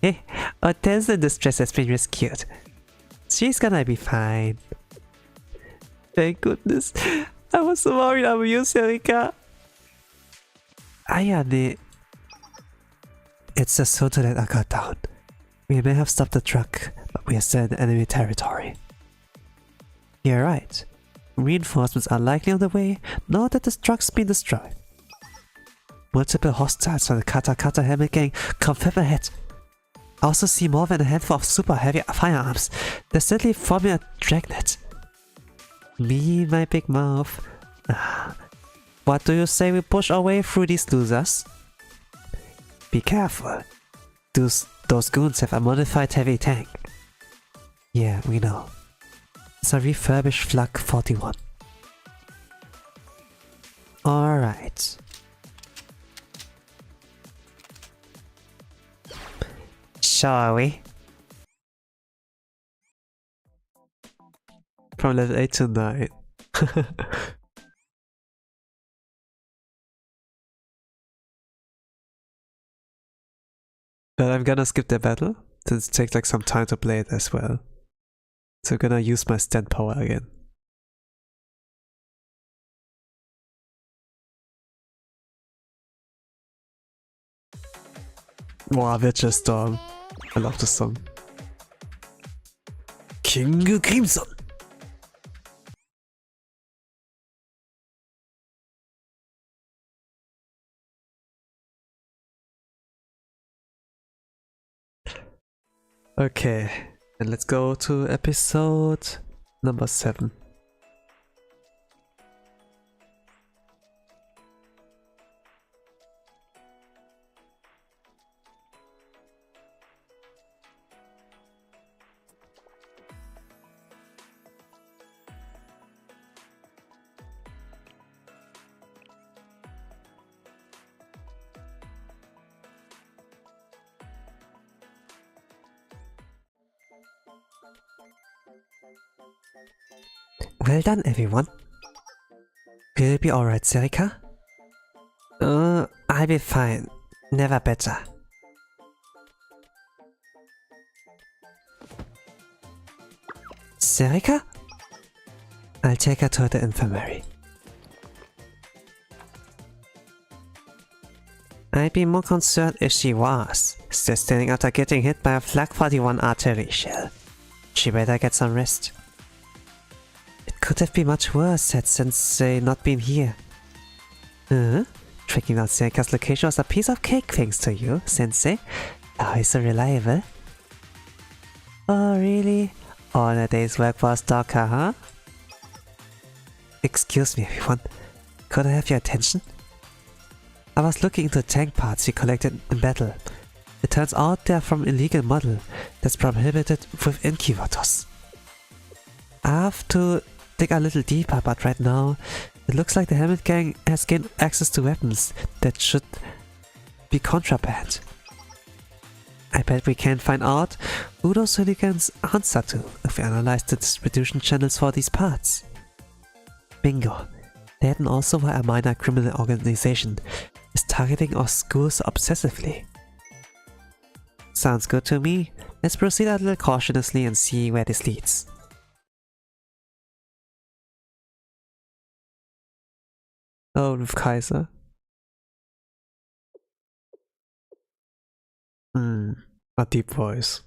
[SPEAKER 5] Hey, Hortense in distress has been rescued. She's gonna be fine. Thank goodness. I was so worried about you, Serika. Ayane. It's just so to let I got down. We may have stopped the truck, but we are still in enemy territory. You're right. Reinforcements are likely on the way now that the truck's been destroyed. Multiple hostiles from the Kata Helmet Gang confirm ahead. I also see more than a handful of super heavy firearms. They're certainly forming a dragnet. Me, my big mouth. What do you say we push our way through these losers? Be careful. Those goons have a modified heavy tank. Yeah, we know. It's a refurbished Flak 41. Alright. Shall we? From level 8 to 9. But I'm gonna skip the battle, since it takes like some time to play it as well. So I'm gonna use my stand power again. Wow, Witcher Storm. I love this song. King Crimson! Okay, and let's go to episode number 7. Well done, everyone. Will you be alright, Serika? I'll be fine. Never better. Serika? I'll take her to the infirmary. I'd be more concerned if she was still standing after getting hit by a Flak 41 artillery shell. She better get some rest. It could have been much worse had Sensei not been here. Tracking down Serika's location was a piece of cake thanks to you, Sensei. Always so reliable. Oh really? All a day's work for a stalker, huh? Excuse me everyone, could I have your attention? I was looking into tank parts you collected in battle. It turns out they're from illegal model that's prohibited within Kyattos. I have to dig a little deeper, but right now it looks like the Helmet Gang has gained access to weapons that should be contraband. I bet we can find out who those hooligans answer to if we analyze the distribution channels for these parts. Bingo. That and also why a minor criminal organization is targeting our schools obsessively. Sounds good to me. Let's proceed a little cautiously and see where this leads. Oh, with Kaiser. A deep voice.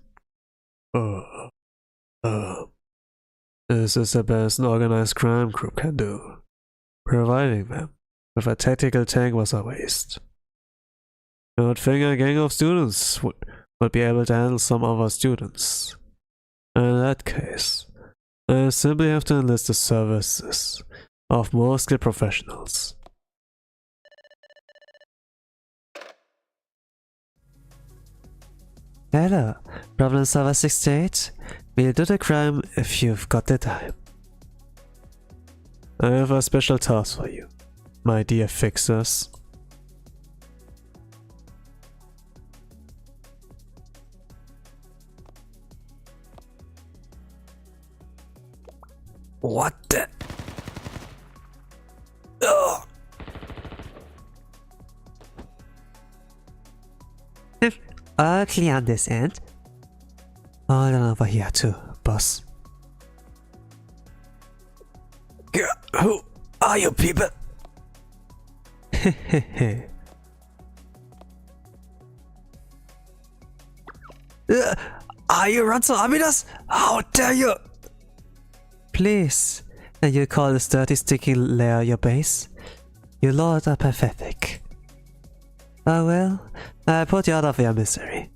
[SPEAKER 5] This is the best an organized crime group can do. Providing them with a tactical tank was a waste. I would think a gang of students would be able to handle some of our students. In that case, I simply have to enlist the services of more skilled professionals. Hello, Problem Solver 68. We'll do the crime if you've got the time. I have a special task for you, my dear fixers. What the? Ugh. All clear on this end. All over here too, boss. Who are you people? Are you Ranzo Aminas? How dare you? Please, and you call this dirty sticky lair your base? You lords are pathetic. Oh well, I put you out of your misery.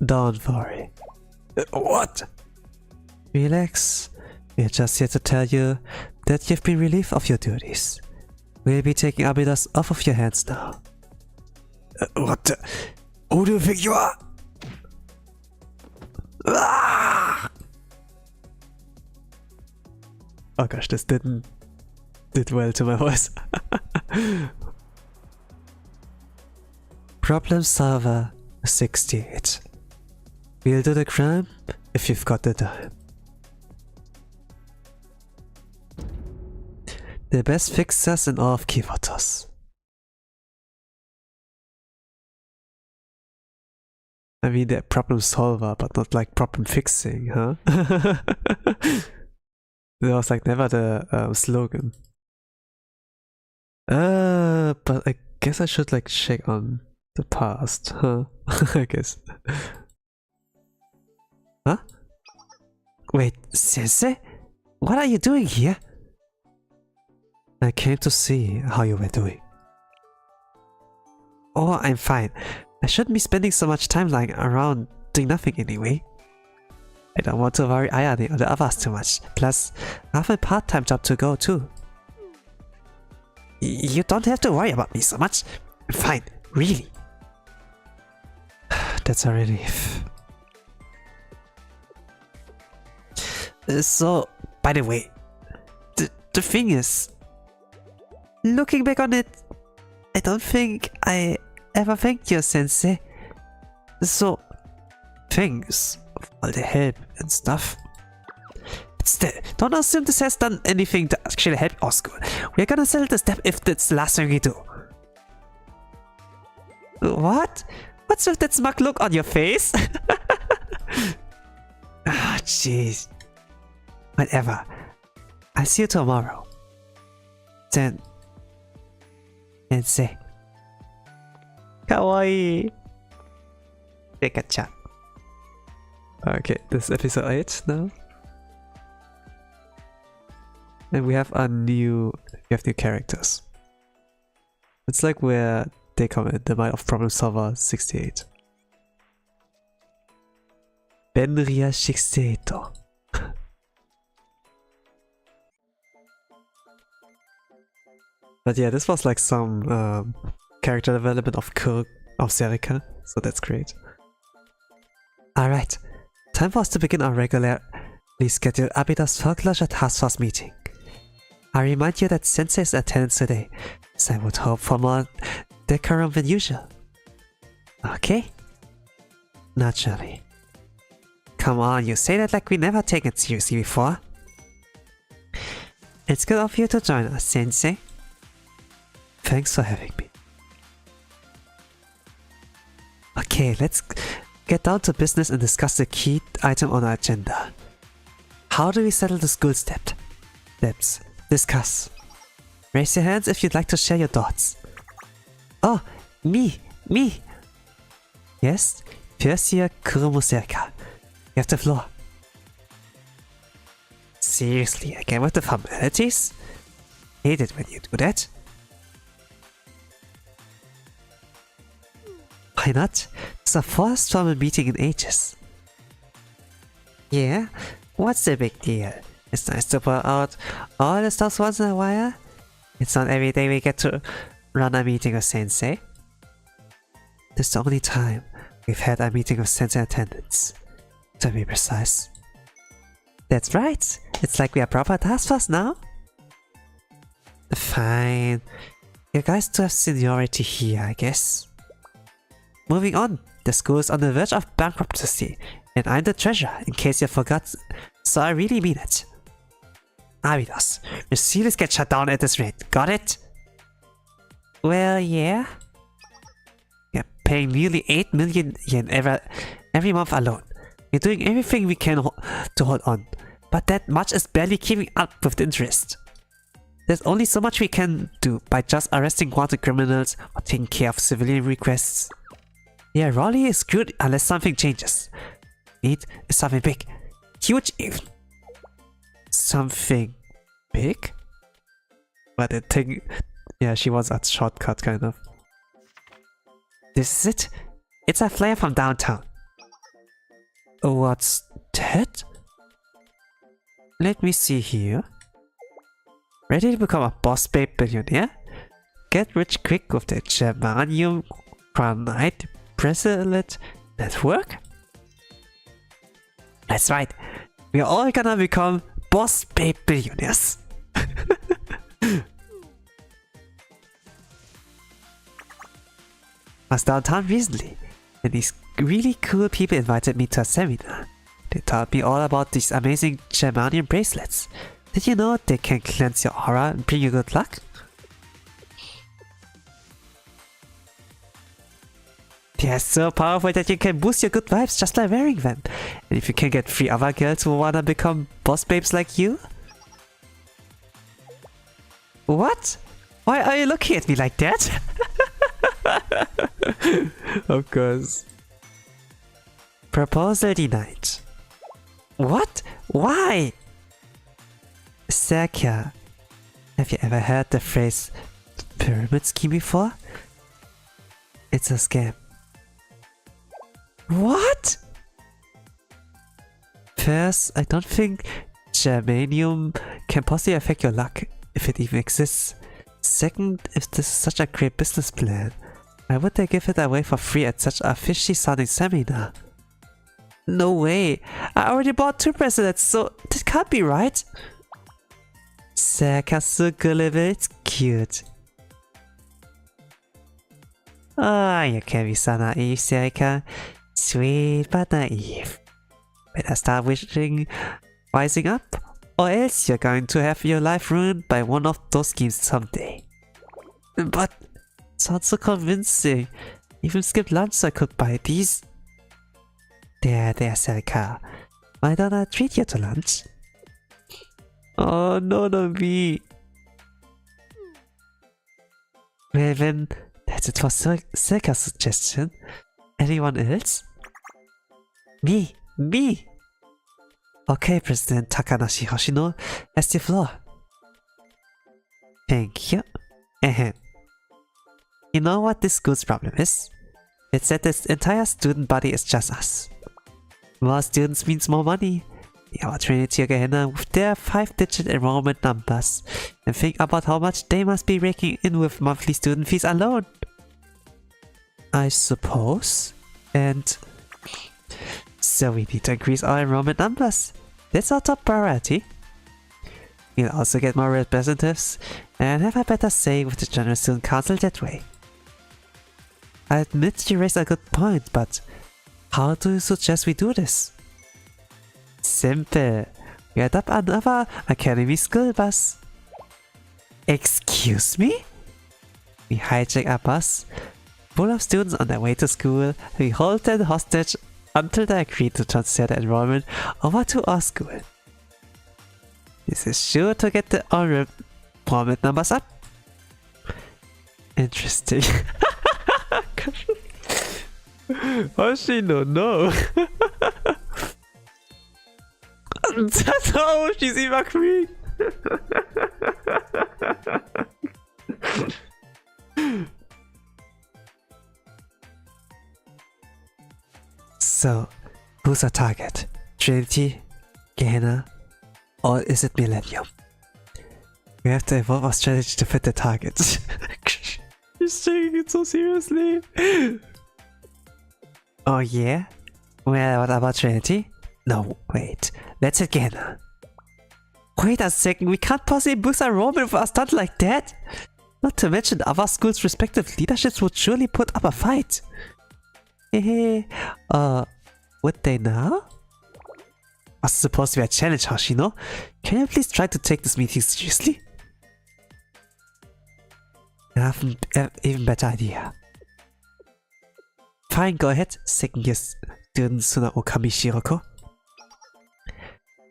[SPEAKER 5] Don't worry. What? Relax. We're just here to tell you that you've been relieved of your duties. We'll be taking Abidas off of your hands now. What the? Who do you think you are? Ah! Oh gosh, this did well to my voice. Problem solver 68. We'll do the crime if you've got the time. The best fixers in all of Kyattos. I mean, they're problem solver, but not like problem fixing, huh? That was like never the slogan. But I guess I should like check on the past, huh? I guess. Huh? Wait, Sensei? What are you doing here? I came to see how you were doing. Oh, I'm fine. I shouldn't be spending so much time lying around doing nothing anyway. I don't want to worry Ayane or the others too much. Plus, I have a part-time job to go too. You don't have to worry about me so much. I'm fine, really. That's a relief. So, by the way, the thing is, looking back on it, I don't think I ever thanked you, Sensei. So, thanks for all the help and stuff. But still, don't assume this has done anything to actually help our school. We're gonna settle this step if that's the last thing we do. What? What's with that smug look on your face? Ah, jeez. Whatever. I'll see you tomorrow. Then... Sensei. Kawaii. Pikachu. Okay, this is episode 8 now. And we have new characters. It's like where they come in, the mind of problem solver 68. Benria Shixeto. But yeah, this was like some character development of Serika, so that's great. Alright, time for us to begin our regularly scheduled Abidas Foreclosure Task Force meeting. I remind you that Sensei's attendance today, so I would hope for more decorum than usual. Okay? Naturally. Come on, you say that like we never taken it seriously before. It's good of you to join us, Sensei. Thanks for having me. Okay, let's get down to business and discuss the key item on our agenda. How do we settle the school steps? Discuss. Raise your hands if you'd like to share your thoughts. Oh, me. Yes? First year Kurumu Serika. You have the floor. Seriously, again with the formalities? Hate it when you do that. Why not? It's the first formal meeting in ages. Yeah? What's the big deal? It's nice to pour out all the stuff once in a while. It's not every day we get to run a meeting with Sensei. This is the only time we've had a meeting with Sensei attendance, to be precise. That's right! It's like we are proper task force now. Fine. You guys do have seniority here, I guess. Moving on, the school is on the verge of bankruptcy, and I'm the treasurer, in case you forgot, so I really mean it. Abydos. Your series get shut down at this rate. Got it? Well, yeah. We're paying nearly 8 million yen every month alone. We're doing everything we can to hold on, but that much is barely keeping up with the interest. There's only so much we can do by just arresting wanted criminals or taking care of civilian requests. Yeah, Raleigh is good unless something changes. Need is something big. Huge even. Something big? But the thing... Yeah, she wants a shortcut, kind of. This is it. It's a flyer from downtown. What's that? Let me see here. Ready to become a boss babe billionaire? Get rich quick with the Germanium Granite Bracelet Network? That's right. We are all gonna become boss babe billionaires. I was downtown recently, and these really cool people invited me to a seminar. They taught me all about these amazing Germanium bracelets. Did you know they can cleanse your aura and bring you good luck? They are so powerful that you can boost your good vibes just by wearing them. And if you can get 3 other girls who wanna become boss babes like you? What? Why are you looking at me like that? Of course. Proposal denied. What? Why? Serkia, have you ever heard the phrase pyramid scheme before? It's a scam. What? First, I don't think germanium can possibly affect your luck, if it even exists. Second, if this is such a great business plan, why would they give it away for free at such a fishy sounding seminar? No way! I already bought 2 bracelets, so that can't be right! Serka's so gullible, it's cute. Oh, you can be so naive, Serka. Sweet but naive. Better start wising up, or else you're going to have your life ruined by one of those schemes someday. But it sounds so convincing. Even skipped lunch so I could buy these. There, Serka. Why don't I treat you to lunch? Oh, no, not me. Well then, that's it for Serka's suggestion. Anyone else? Me! Okay, President Takanashi Hoshino, has the floor. Thank you. You know what this school's problem is? It's that this entire student body is just us. More students means more money. Our Trinity Gehenna with their 5-digit enrollment numbers. And think about how much they must be raking in with monthly student fees alone. I suppose. And so we need to increase our enrollment numbers. That's our top priority. We'll also get more representatives and have a better say with the General Student Council that way. I admit you raised a good point, but how do you suggest we do this? Simple. We adopt another academy school bus. Excuse me? We hijack a bus full of students on their way to school. We hold them hostage until they agree to transfer their enrollment over to our school. This is sure to get the enrollment numbers up. Interesting. Hoshino, no. Oh, she's even queen. So, who's our target? Trinity, Gehenna, or is it Millennium? We have to evolve our strategy to fit the targets. She's taking it so seriously. Oh yeah? Well, what about Trinity? No, wait. Let's hit Gehenna. Wait a second, we can't possibly boost our enrollment with a stunt like that! Not to mention other schools' respective leaderships would surely put up a fight. Hehe. Would they now? Was supposed to be a challenge, Hoshino? Can you please try to take this meeting seriously? I have an even better idea. Fine, go ahead. Second year student Suna Okami Shiroko.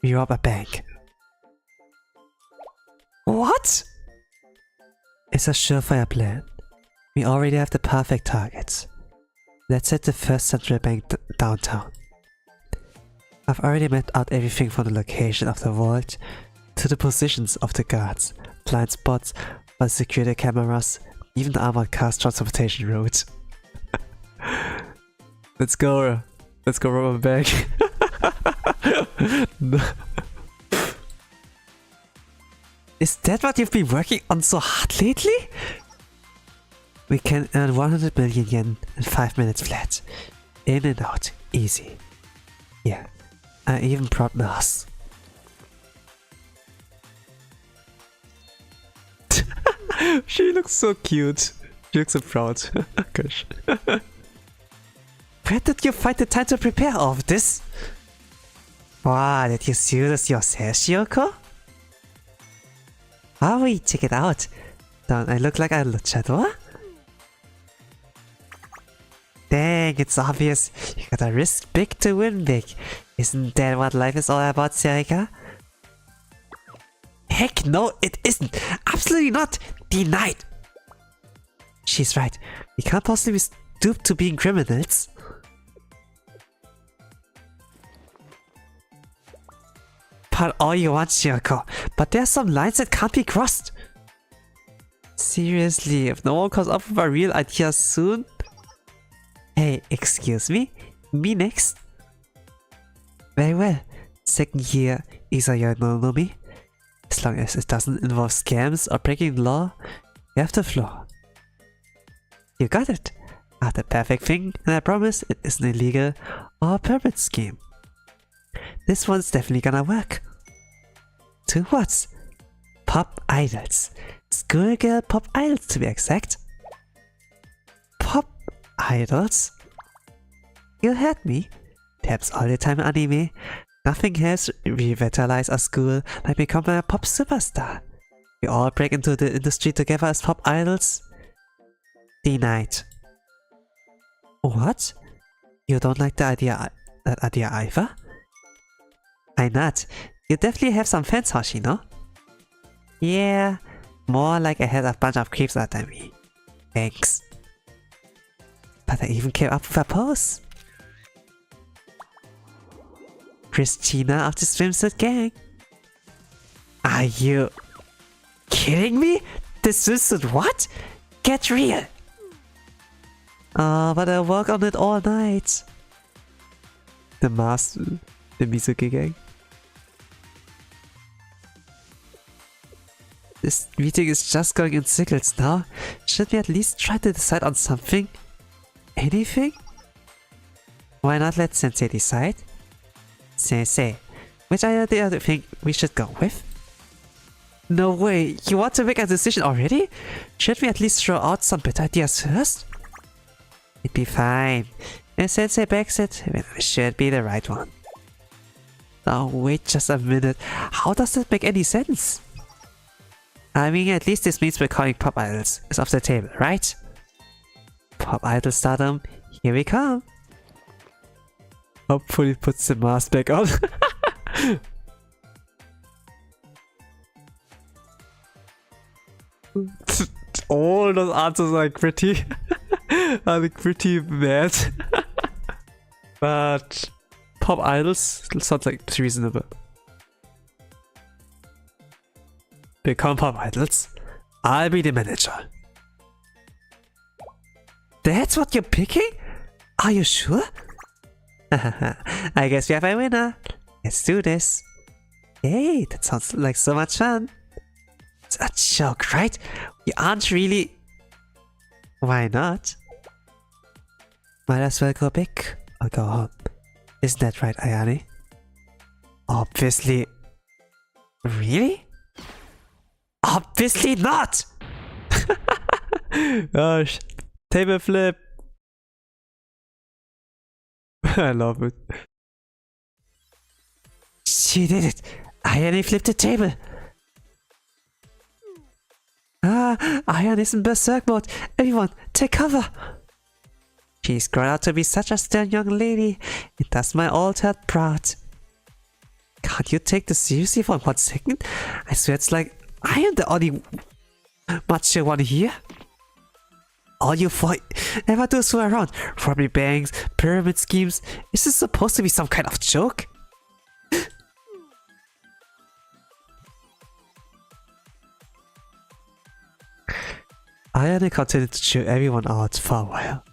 [SPEAKER 5] We rob a bank. What? It's a surefire plan. We already have the perfect targets. Let's set the first central bank downtown. I've already mapped out everything from the location of the vault to the positions of the guards, blind spots, or security cameras, even the armored car's transportation route. Let's go. Let's go rob a bank. No. Is that what you've been working on so hard lately? We can earn 100 million yen in 5 minutes flat. In and out. Easy. Yeah. I even brought Nurse. She looks so cute. She looks so proud. Gosh. Where did you find the time to prepare all of this? Wow, did you see this yourself, Shioko? Hurry, check it out. Don't I look like a luchador? Dang, it's obvious. You gotta risk big to win big. Isn't that what life is all about, Serika? Heck no, it isn't. Absolutely not. Denied. She's right. We can't possibly stoop to being criminals. But all you want, Shioko. But there's some lines that can't be crossed. Seriously, if no one comes up with a real idea soon... Hey, excuse me? Me next? Very well. Second year Isaya no me. As long as it doesn't involve scams or breaking the law, you have the floor. You got it. I have the perfect thing, and I promise it isn't illegal or a permit scheme. This one's definitely gonna work. 2 what? Pop idols. Schoolgirl pop idols to be exact. Pop idols? You heard me. Taps all the time anime. Nothing helps revitalize a school like becoming a pop superstar. We all break into the industry together as pop idols. Denied. What? You don't like that idea either? Why not? You definitely have some fans, Hoshino. Yeah, more like I had a bunch of creeps after me. Thanks. But I even came up with a pose. Christina of the swimsuit gang. Are you kidding me? The swimsuit what? Get real. But I work on it all night. The Mizuki gang. This meeting is just going in cycles now. Should we at least try to decide on something? Anything? Why not let Sensei decide? Sensei, which idea do you think we should go with? No way, you want to make a decision already? Should we at least throw out some better ideas first? It'd be fine. If Sensei backs it, then it should be the right one. Oh, wait just a minute. How does that make any sense? I mean, at least this means becoming pop idols is off the table, right? Pop idol stardom, here we come. Hopefully puts the mask back on. All those answers are pretty... are pretty mad. But... pop idols sounds like reasonable. Become pop idols. I'll be the manager. That's what you're picking? Are you sure? I guess we have a winner. Let's do this. Hey, that sounds like so much fun. It's a joke, right? We aren't really... Why not? Might as well go big or go home. Isn't that right, Ayane? Obviously. Really? Obviously not! Gosh. Table flip. I love it. She did it! Ayane flipped the table! Ah, Ayane is in berserk mode! Everyone, take cover! She's grown out to be such a stern young lady. It does my old heart proud. Can't you take this seriously for 1 second? I swear it's like I am the only macho one here. All you four ever do is fool around. Robbery banks, pyramid schemes. Is this supposed to be some kind of joke? Ayane continued to chew everyone out for a while.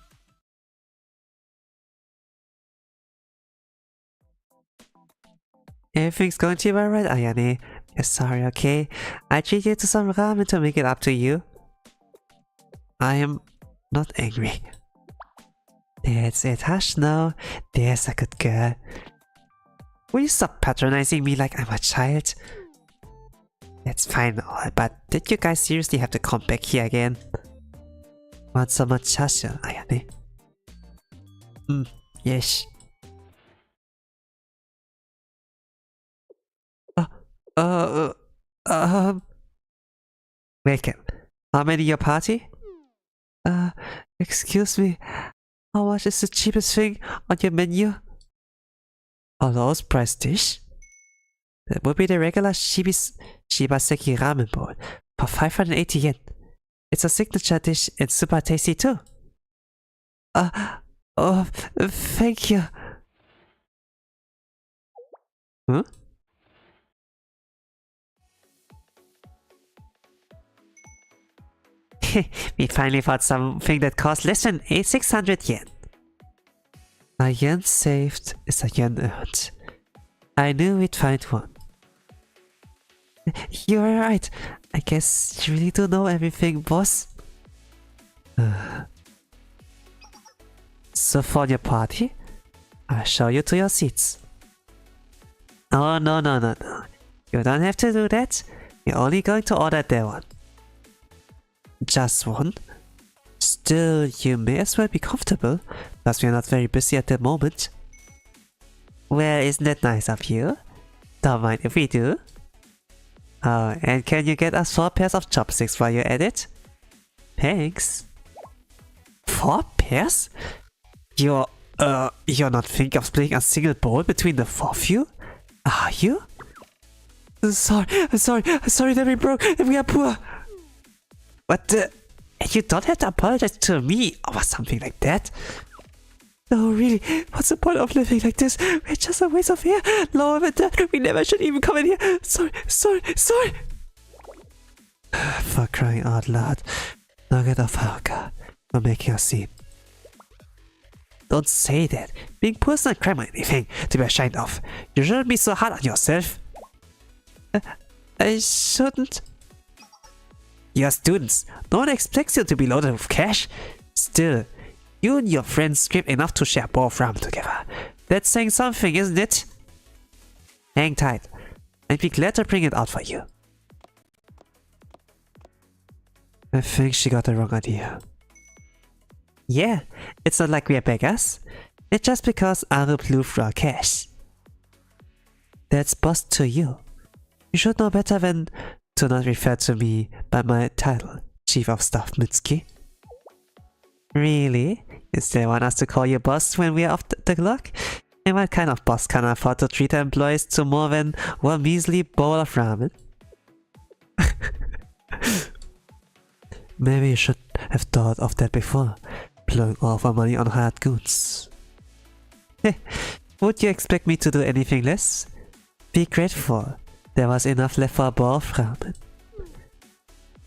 [SPEAKER 5] Everything's going to be alright, Ayane. You're sorry, okay? I treated you to some ramen to make it up to you. I am not angry. That's it, hush now. There's a good girl. Will you stop patronizing me like I'm a child? That's fine, but did you guys seriously have to come back here again? Want some chasha, Ayane? Yes. Welcome. How many your party? Excuse me. How much is the cheapest thing on your menu? A lowest price dish? That would be the regular Shibaseki ramen bowl for 580 yen. It's a signature dish and super tasty too. Thank you. Huh? We finally found something that costs less than 600 yen. A yen saved is a yen earned. I knew we'd find one. You're right. I guess you really do know everything, boss. So for your party, I'll show you to your seats. Oh, no. You don't have to do that. You're only going to order that one. Just one? Still, you may as well be comfortable, plus we are not very busy at the moment. Well, isn't that nice of you? Don't mind if we do. Oh, and can you get us 4 pairs of chopsticks while you're at it? Thanks. 4 pairs? You're not thinking of splitting a single bowl between the 4 of you? Are you? Sorry that we broke and we are poor. But, you don't have to apologize to me or something like that. No, really, what's the point of living like this? We're just a waste of air. Lower than that, we never should even come in here. Sorry. For crying out loud. Nugget of Haruka, for making a scene. Don't say that. Being poor is not crime or anything to be ashamed of. You shouldn't be so hard on yourself. I shouldn't. You're students. No one expects you to be loaded with cash. Still, you and your friends scrape enough to share a bowl of ramen together. That's saying something, isn't it? Hang tight. I'd be glad to bring it out for you. I think she got the wrong idea. Yeah, it's not like we are beggars. It's just because Aru blew through our cash. That's boss to you. You should know better than to not refer to me by my title, Chief of Staff Mitsuki. Really? You still want us to call you boss when we're off the clock? And what kind of boss can afford to treat employees to more than one measly bowl of ramen? Maybe you should have thought of that before, blowing all our money on hired goons. Would you expect me to do anything less? Be grateful. There was enough left for a bowl of ramen.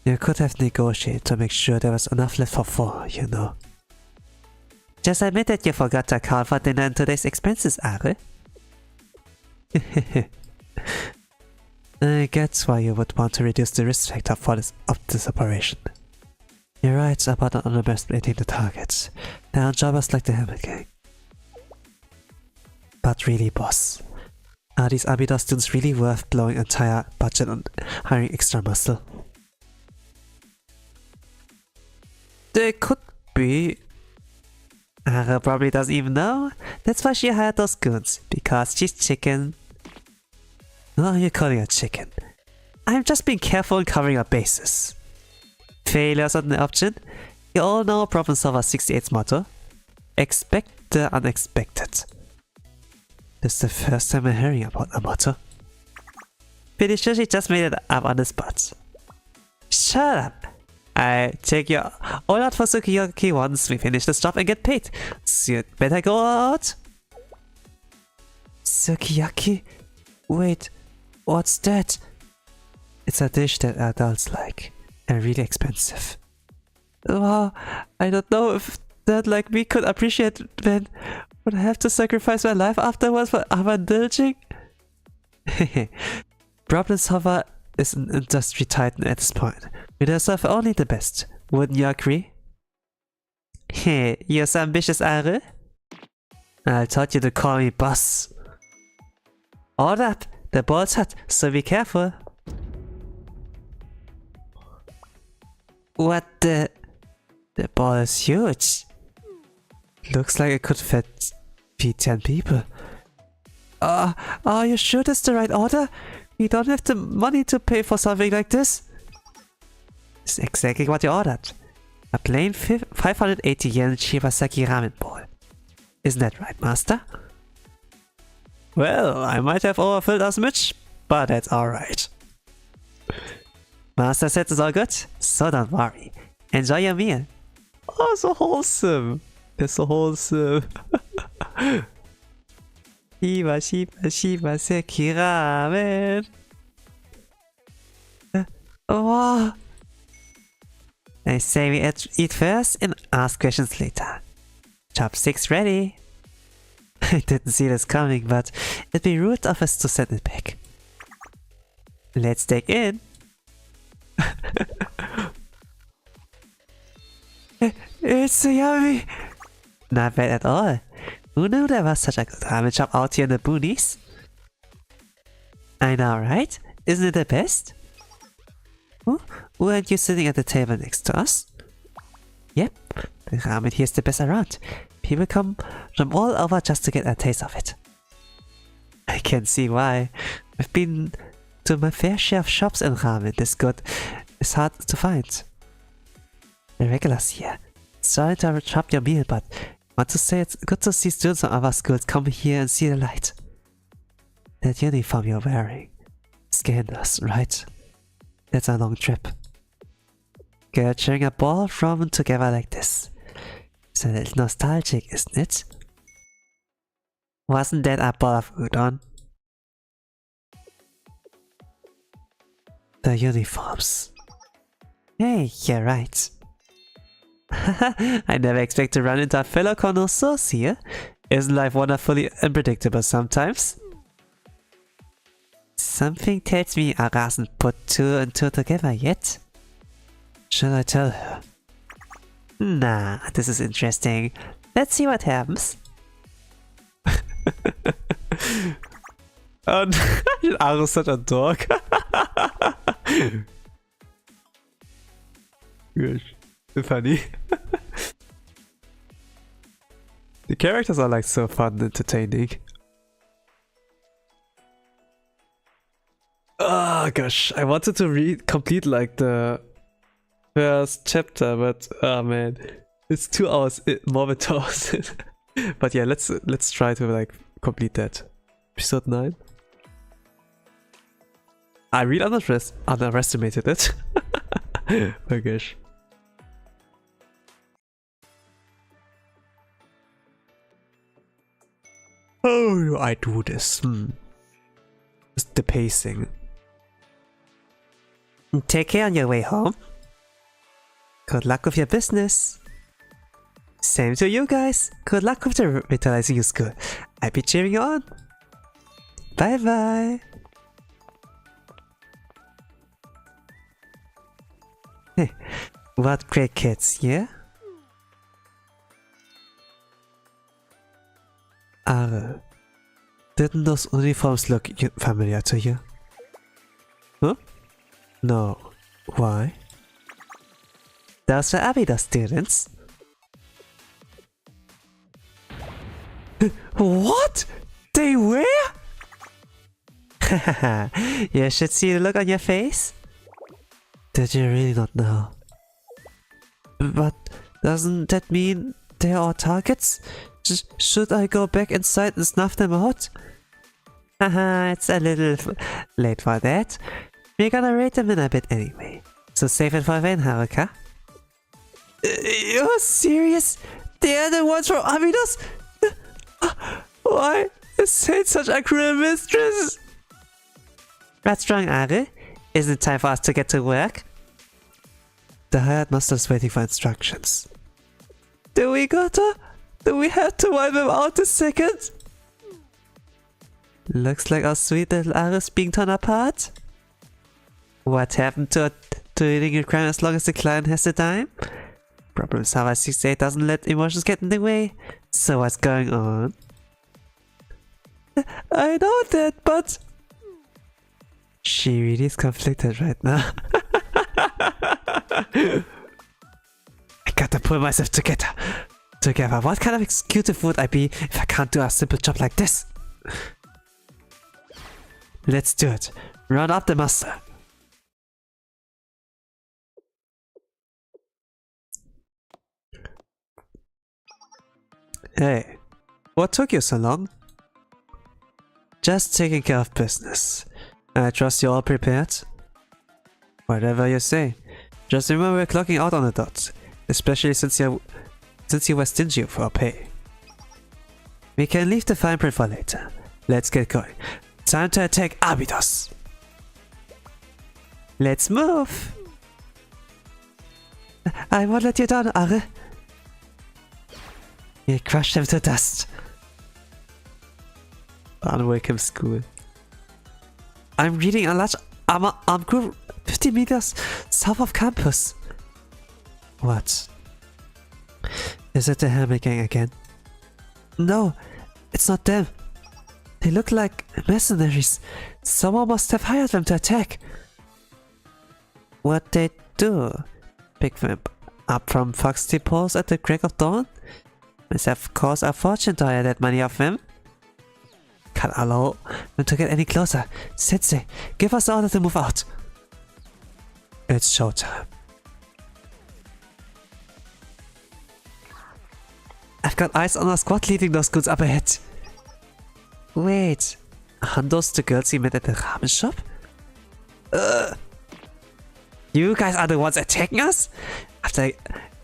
[SPEAKER 5] You could have negotiated to make sure there was enough left for 4, you know. Just admit that you forgot to account for dinner and today's expenses, Aru. I guess why you would want to reduce the risk factor of this operation. You're right about not underestimating the targets. There are jobbers like the Hammer Gang. But really, boss, are these Abida students really worth blowing entire budget on hiring extra muscle? They could be. Aru probably doesn't even know. That's why she hired those goons, because she's chicken. Who are you calling a chicken? I'm just being careful and covering our bases. Failure's not an option. You all know Problem Solver 68's motto. Expect the unexpected. This is the first time I'm hearing about a motto. Pretty sure she just made it up on the spot. Shut up! I take you all out for sukiyaki once we finish this job and get paid. So you better go out. Sukiyaki? Wait, what's that? It's a dish that adults like, and really expensive. Wow, I don't know if that like me could appreciate it, then would I have to sacrifice my life afterwards for indulging? Problem Solver is an industry titan at this point. We deserve only the best. Wouldn't you agree? Hey, you're so ambitious, Are? I taught you to call me boss. Hold up, the ball's hot, so be careful. What the? The ball is huge. Looks like it could feed 10 people. Are you sure that's the right order? We don't have the money to pay for something like this. It's exactly what you ordered. A plain 580 yen Shibasaki ramen bowl. Isn't that right, Master? Well, I might have overfilled us much, but that's alright. Master said it's all good, so don't worry. Enjoy your meal. Oh, so wholesome. That's so wholesome. Shibasaki ramen. Oh. I say we eat first and ask questions later. Chopsticks ready. I didn't see this coming, but it'd be rude of us to send it back. Let's dig in. It's so yummy. Not bad at all. Who knew there was such a good ramen shop out here in the boonies? I know, right? Isn't it the best? Weren't you sitting at the table next to us? Yep, the ramen here's the best around. People come from all over just to get a taste of it. I can see why. I've been to my fair share of shops and ramen this good is hard to find. The regulars here. Sorry to interrupt your meal, but I want to say it's good to see students from other schools come here and see the light. That uniform you're wearing. Scandalous, right? That's a long trip. Girl cheering a ball from together like this. It's a little nostalgic, isn't it? Wasn't that a bowl of udon? The uniforms. Hey, you're right. I never expect to run into a fellow connoisseurs here. Isn't life wonderfully unpredictable sometimes? Something tells me I hasn't put 2 and 2 together yet. Shall I tell her? Nah, this is interesting. Let's see what happens. Oh no, Aru's such a dog. Gosh, funny. The characters are like so fun and entertaining. Oh gosh, I wanted to complete like the first chapter, but oh man, it's 2 hours, more than 2 hours. But yeah, let's try to like complete that. Episode 9. I really underestimated it. Oh gosh. How do I do this? It's the pacing. Take care on your way home. Good luck with your business. Same to you guys. Good luck with the revitalizing your school. I'll be cheering you on. Bye bye. Hey, what great kids, yeah? Are, didn't those uniforms look familiar to you? Huh? No. Why? Those were Abida students. What? They were? You should see the look on your face. Did you really not know? But doesn't that mean they're our targets? Should I go back inside and snuff them out? Haha, it's a little late for that. We're gonna rate them in a bit anyway. So save it for when, Haruka. You're serious? They're the ones from Abydos? Why is Hate such a cruel mistress? That's strong, Are. Isn't it time for us to get to work? The hired master's waiting for instructions. Do we gotta? Do we have to wipe them out this second? Looks like our sweet little Are is being torn apart. What happened to reading your crime as long as the client has the time? Problem Sava 68 doesn't let emotions get in the way. So what's going on? I know that, but... She really is conflicted right now. I gotta pull myself together. What kind of executive would I be if I can't do a simple job like this? Let's do it. Run up the master. Hey, what took you so long? Just taking care of business. I trust you're all prepared? Whatever you say. Just remember we're clocking out on the dot. Especially since you were stingy for our pay. We can leave the fine print for later. Let's get going. Time to attack Abydos. Let's move! I won't let you down, Are. You crushed them to dust. Unwelcome school. I'm reading a large armed group 50 meters south of campus. What? Is it the Helmet Gang again? No, it's not them. They look like mercenaries. Someone must have hired them to attack. What they do? Pick them up from Fox depots at the crack of dawn? Must have cost a fortune to hire that money off them. Can't allow them to get any closer. Sensei, give us the order to move out. It's showtime. I've got eyes on our squad leading those goods up ahead. Wait, aren't those the girls you met at the ramen shop? You guys are the ones attacking us? After I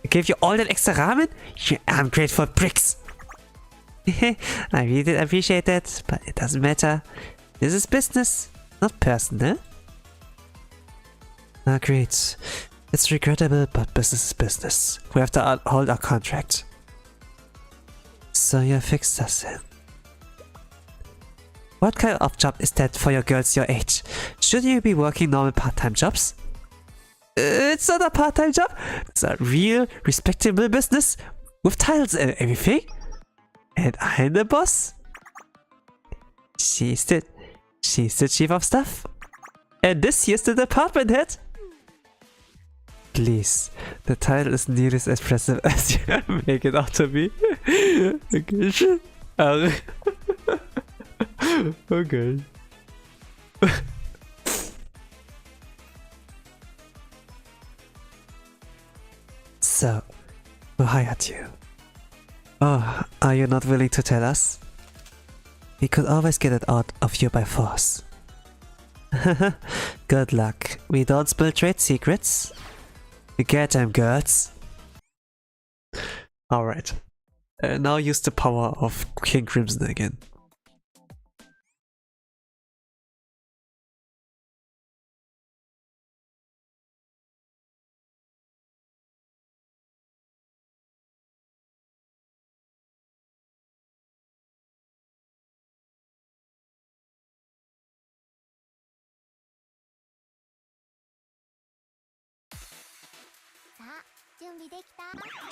[SPEAKER 5] gave you all that extra ramen? You ungrateful pricks! I really did appreciate that, but it doesn't matter. This is business, not personal. Agreed. It's regrettable, but business is business. We have to hold our contract. So you fixed us in. What kind of job is that for your girls your age? Shouldn't you be working normal part-time jobs? It's not a part-time job. It's a real, respectable business with titles and everything. And I'm the boss. She's the chief of staff. And this here's the department head. Please, the title is nearly as expressive as you make it out to be. Okay, sure. Okay. So, who hired you? Oh, are you not willing to tell us? We could always get it out of you by force. Good luck. We don't spill trade secrets. Get them, girls. Alright. Now use the power of King Crimson again.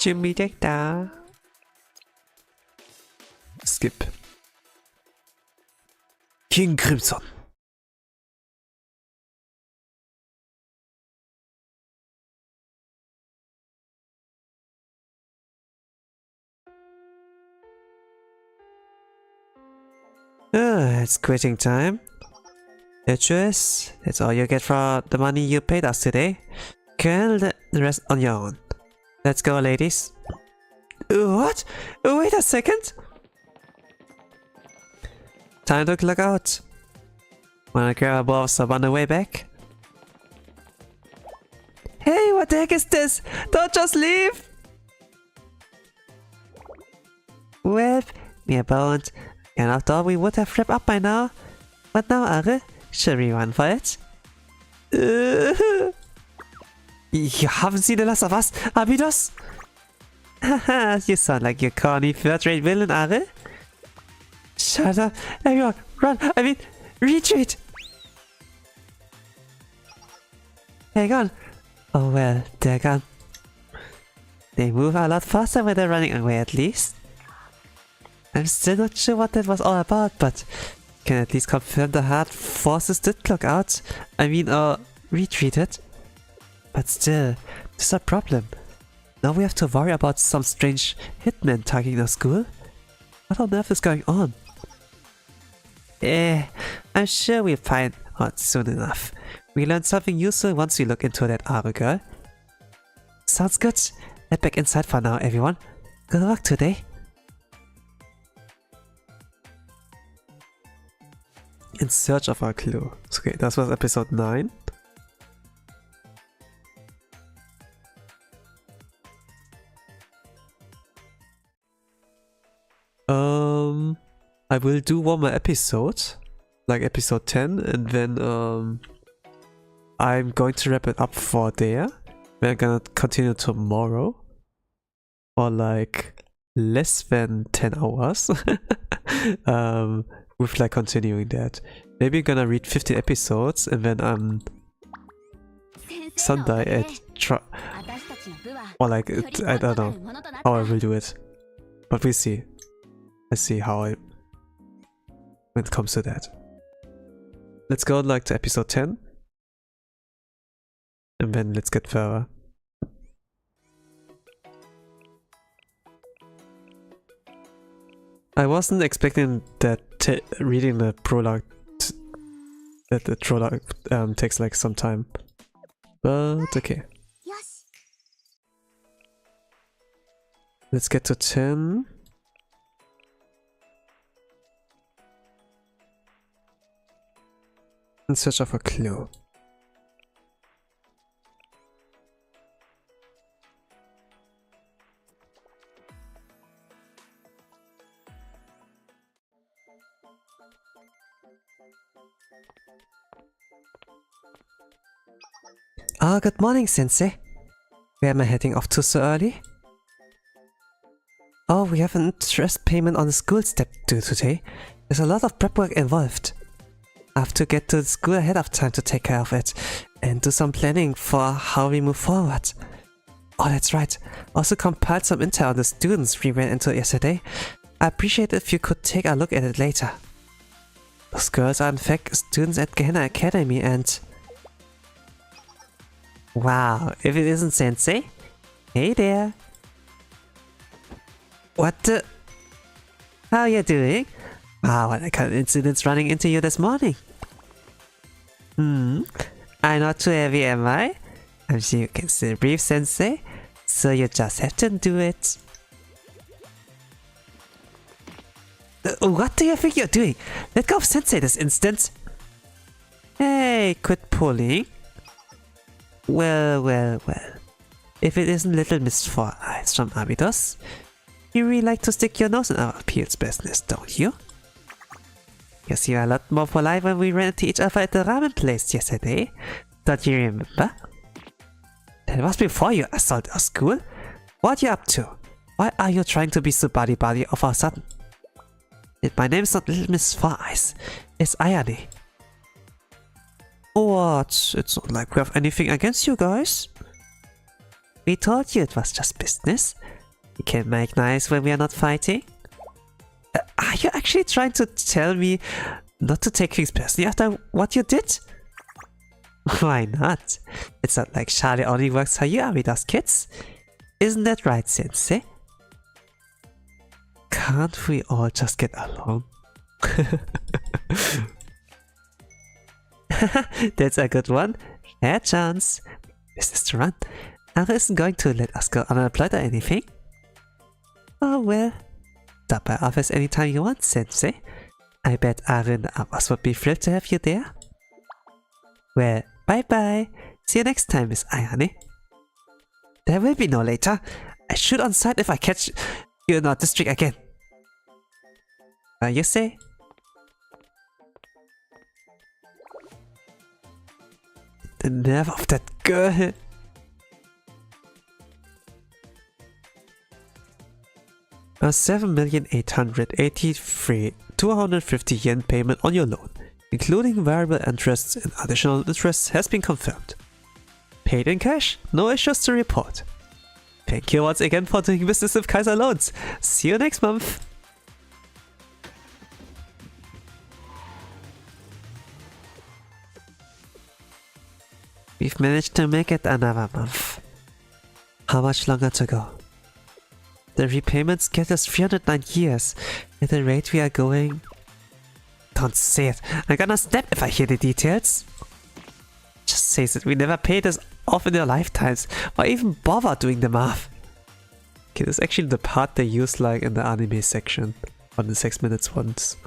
[SPEAKER 5] 준비됐다. Skip. King Crimson. It's quitting time. The choice, that's all you get for the money you paid us today. Handle the rest on your own. Let's go, ladies. What? Wait a second. Time to clock out. Wanna grab a ball of on the way back? Hey, what the heck is this? Don't just leave! Well, mere bones. And I thought we would have wrapped up by now. But now, Are, should we run for it? Haben Sie The Last of Us? Abidos? Haha, you sound like your corny third-rate villain, Are. Shut up. Everyone, run. I mean, retreat. Hang on. Oh well, they're gone. They move a lot faster when they're running away, at least. I'm still not sure what that was all about, but can at least confirm the hard forces did clock out. I mean, retreated. But still, there's a problem. Now we have to worry about some strange hitmen targeting our school? What on earth is going on? I'm sure we'll find out soon enough. We learn something useful once we look into that Aru girl. Sounds good. Head back inside for now, everyone. Good luck today. In search of a clue. Okay, das was episode 9. I will do one more episode, like episode 10, and then I'm going to wrap it up for there. We're gonna continue tomorrow for like less than 10 hours. With like continuing that. Maybe I'm gonna read 50 episodes and then Sunday at or like I don't know how I will do it, but we'll see. Let's see how when it comes to that. Let's go like to episode 10 and then let's get further. I wasn't expecting that reading the prologue that the prologue takes like some time, but okay. Let's get to 10. In search of a clue. Good morning, Sensei. Where am I heading off to so early? Oh, we have an interest payment on the school step due today. There's a lot of prep work involved. I have to get to the school ahead of time to take care of it and do some planning for how we move forward. Oh, that's right. Also compiled some intel on the students we ran into yesterday. I appreciate it if you could take a look at it later. Those girls are in fact students at Gehenna Academy and... Wow, if it isn't Sensei? Hey there! What the... How you doing? Wow, what kind of incidents running into you this morning? I'm not too heavy, am I? I'm sure you can still breathe, Sensei, so you just have to do it. What do you think you're doing? Let go of Sensei this instant! Hey, quit pulling. Well. If it isn't Little Miss Four Eyes from Abydos, you really like to stick your nose in our Peel's business, don't you? You seem a lot more polite when we ran into each other at the ramen place yesterday. Don't you remember? That was before you assaulted our school. What are you up to? Why are you trying to be so buddy-buddy all of a sudden? My name's not Little Miss Four Eyes. It's Ayane. What? It's not like we have anything against you guys. We told you it was just business. We can make nice when we are not fighting. Are you actually trying to tell me not to take things personally after what you did? Why not? It's not like Charlie only works for you, Abydos kids. Isn't that right, Sensei? Can't we all just get along? That's a good one. Fair chance. Business to run. Ara isn't going to let us go unemployed or anything. Oh well. Stop by office anytime you want, Sensei. I bet Ara and the others would be thrilled to have you there. Well, bye-bye. See you next time, Miss Ayane. There will be no later. I shoot on sight if I catch you in our district again. You say? The nerve of that girl. A 7,883,250 yen payment on your loan, including variable interests and additional interests, has been confirmed. Paid in cash, no issues to report. Thank you once again for doing business with Kaiser Loans. See you next month. We've managed to make it another month. How much longer to go? The repayment schedule is 309 years. At the rate we are going... Don't say it. I'm gonna snap if I hear the details. Just say it. We never paid this off in our lifetimes. Why even bother doing the math? Okay, this is actually the part they use like in the anime section. On the 6 minutes ones.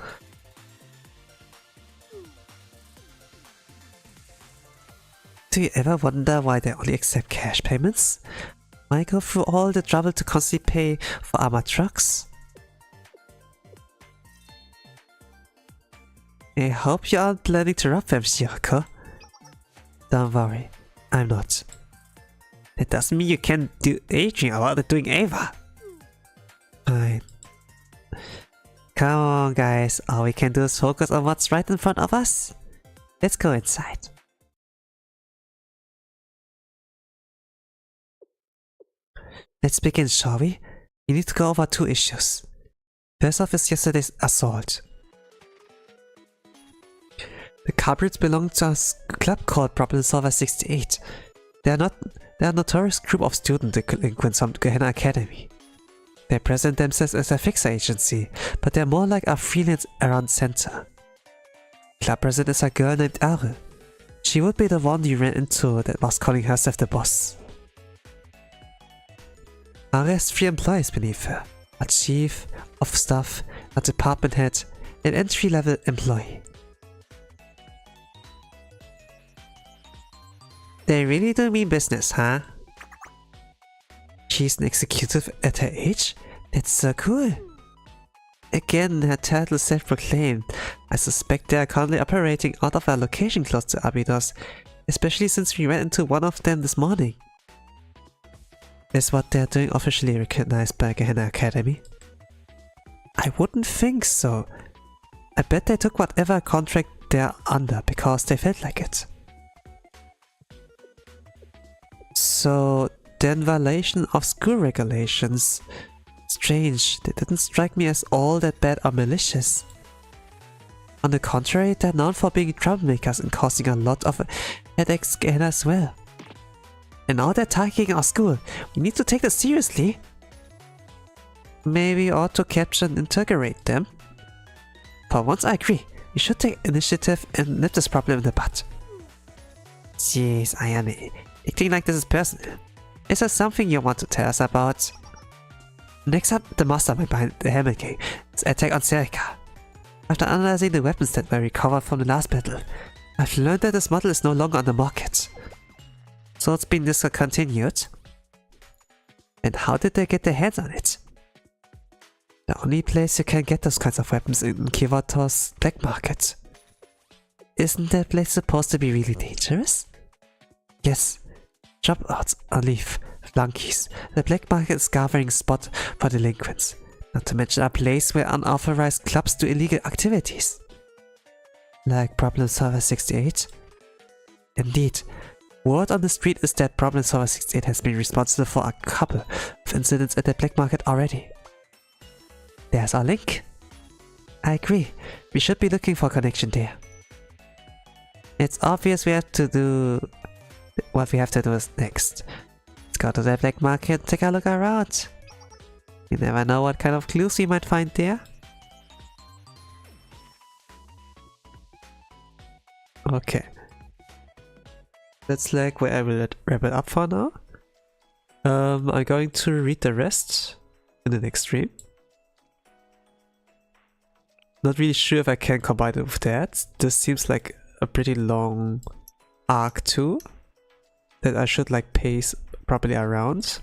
[SPEAKER 5] Do you ever wonder why they only accept cash payments? Why go through all the trouble to constantly pay for armored trucks? I hope you aren't planning to rob them, Shiroko. Don't worry, I'm not. That doesn't mean you can't do anything about it doing Ava. Fine. Come on guys, all we can do is focus on what's right in front of us. Let's go inside. Let's begin, shall we? We need to go over 2 issues. First off is yesterday's assault. The culprits belong to a club called Problem Solver 68. They are a notorious group of student delinquents from Gehenna Academy. They present themselves as a fixer agency, but they're more like a freelance errand center. Club president is a girl named Aru. She would be the one you ran into that was calling herself the boss. Aru has 3 employees beneath her, a chief of staff, a department head, and an entry-level employee. They really do mean business, huh? She's an executive at her age? That's so cool! Again, her title is self-proclaimed. I suspect they are currently operating out of a location close to Abydos, especially since we ran into one of them this morning. Is what they're doing officially recognized by Gehenna Academy? I wouldn't think so. I bet they took whatever contract they're under because they felt like it. So, then violation of school regulations. Strange, they didn't strike me as all that bad or malicious. On the contrary, they're known for being troublemakers and causing a lot of headaches as well. And now they're targeting our school. We need to take this seriously. Maybe we ought to capture and interrogate them. For once I agree. We should take initiative and nip this problem in the bud. Jeez, Ayane. Acting like this is personal. Is there something you want to tell us about? Next up, the mastermind behind the Helmet Gang. Its attack on Serica. After analyzing the weapons that were recovered from the last battle, I've learned that this model is no longer on the market. So it's been discontinued? And how did they get their hands on it? The only place you can get those kinds of weapons in Kiwato's black market. Isn't that place supposed to be really dangerous? Yes. Dropouts are leaf, flunkies. The black market is gathering spot for delinquents. Not to mention a place where unauthorized clubs do illegal activities. Like Problem Solver 68? Indeed. Word on the street is that Problem Solver 68 has been responsible for a couple of incidents at the black market already. There's our link. I agree. We should be looking for a connection there. It's obvious we have to do what we have to do is next. Let's go to the black market and take a look around. You never know what kind of clues we might find there. Okay,
[SPEAKER 1] that's like where I will wrap it up for now. I'm going to read the rest in the next stream. Not really sure if I can combine it with that. This seems like a pretty long arc too, that I should like pace properly around.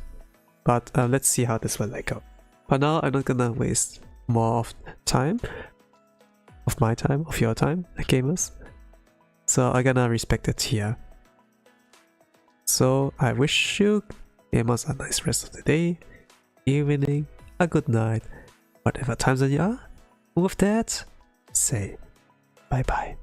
[SPEAKER 1] But let's see how this will like go. For now, I'm not gonna waste more of time, of my time, of your time, gamers. So I'm gonna respect it here. So I wish you gamers a nice rest of the day, evening, a good night, whatever time zone you are. With that, say bye bye.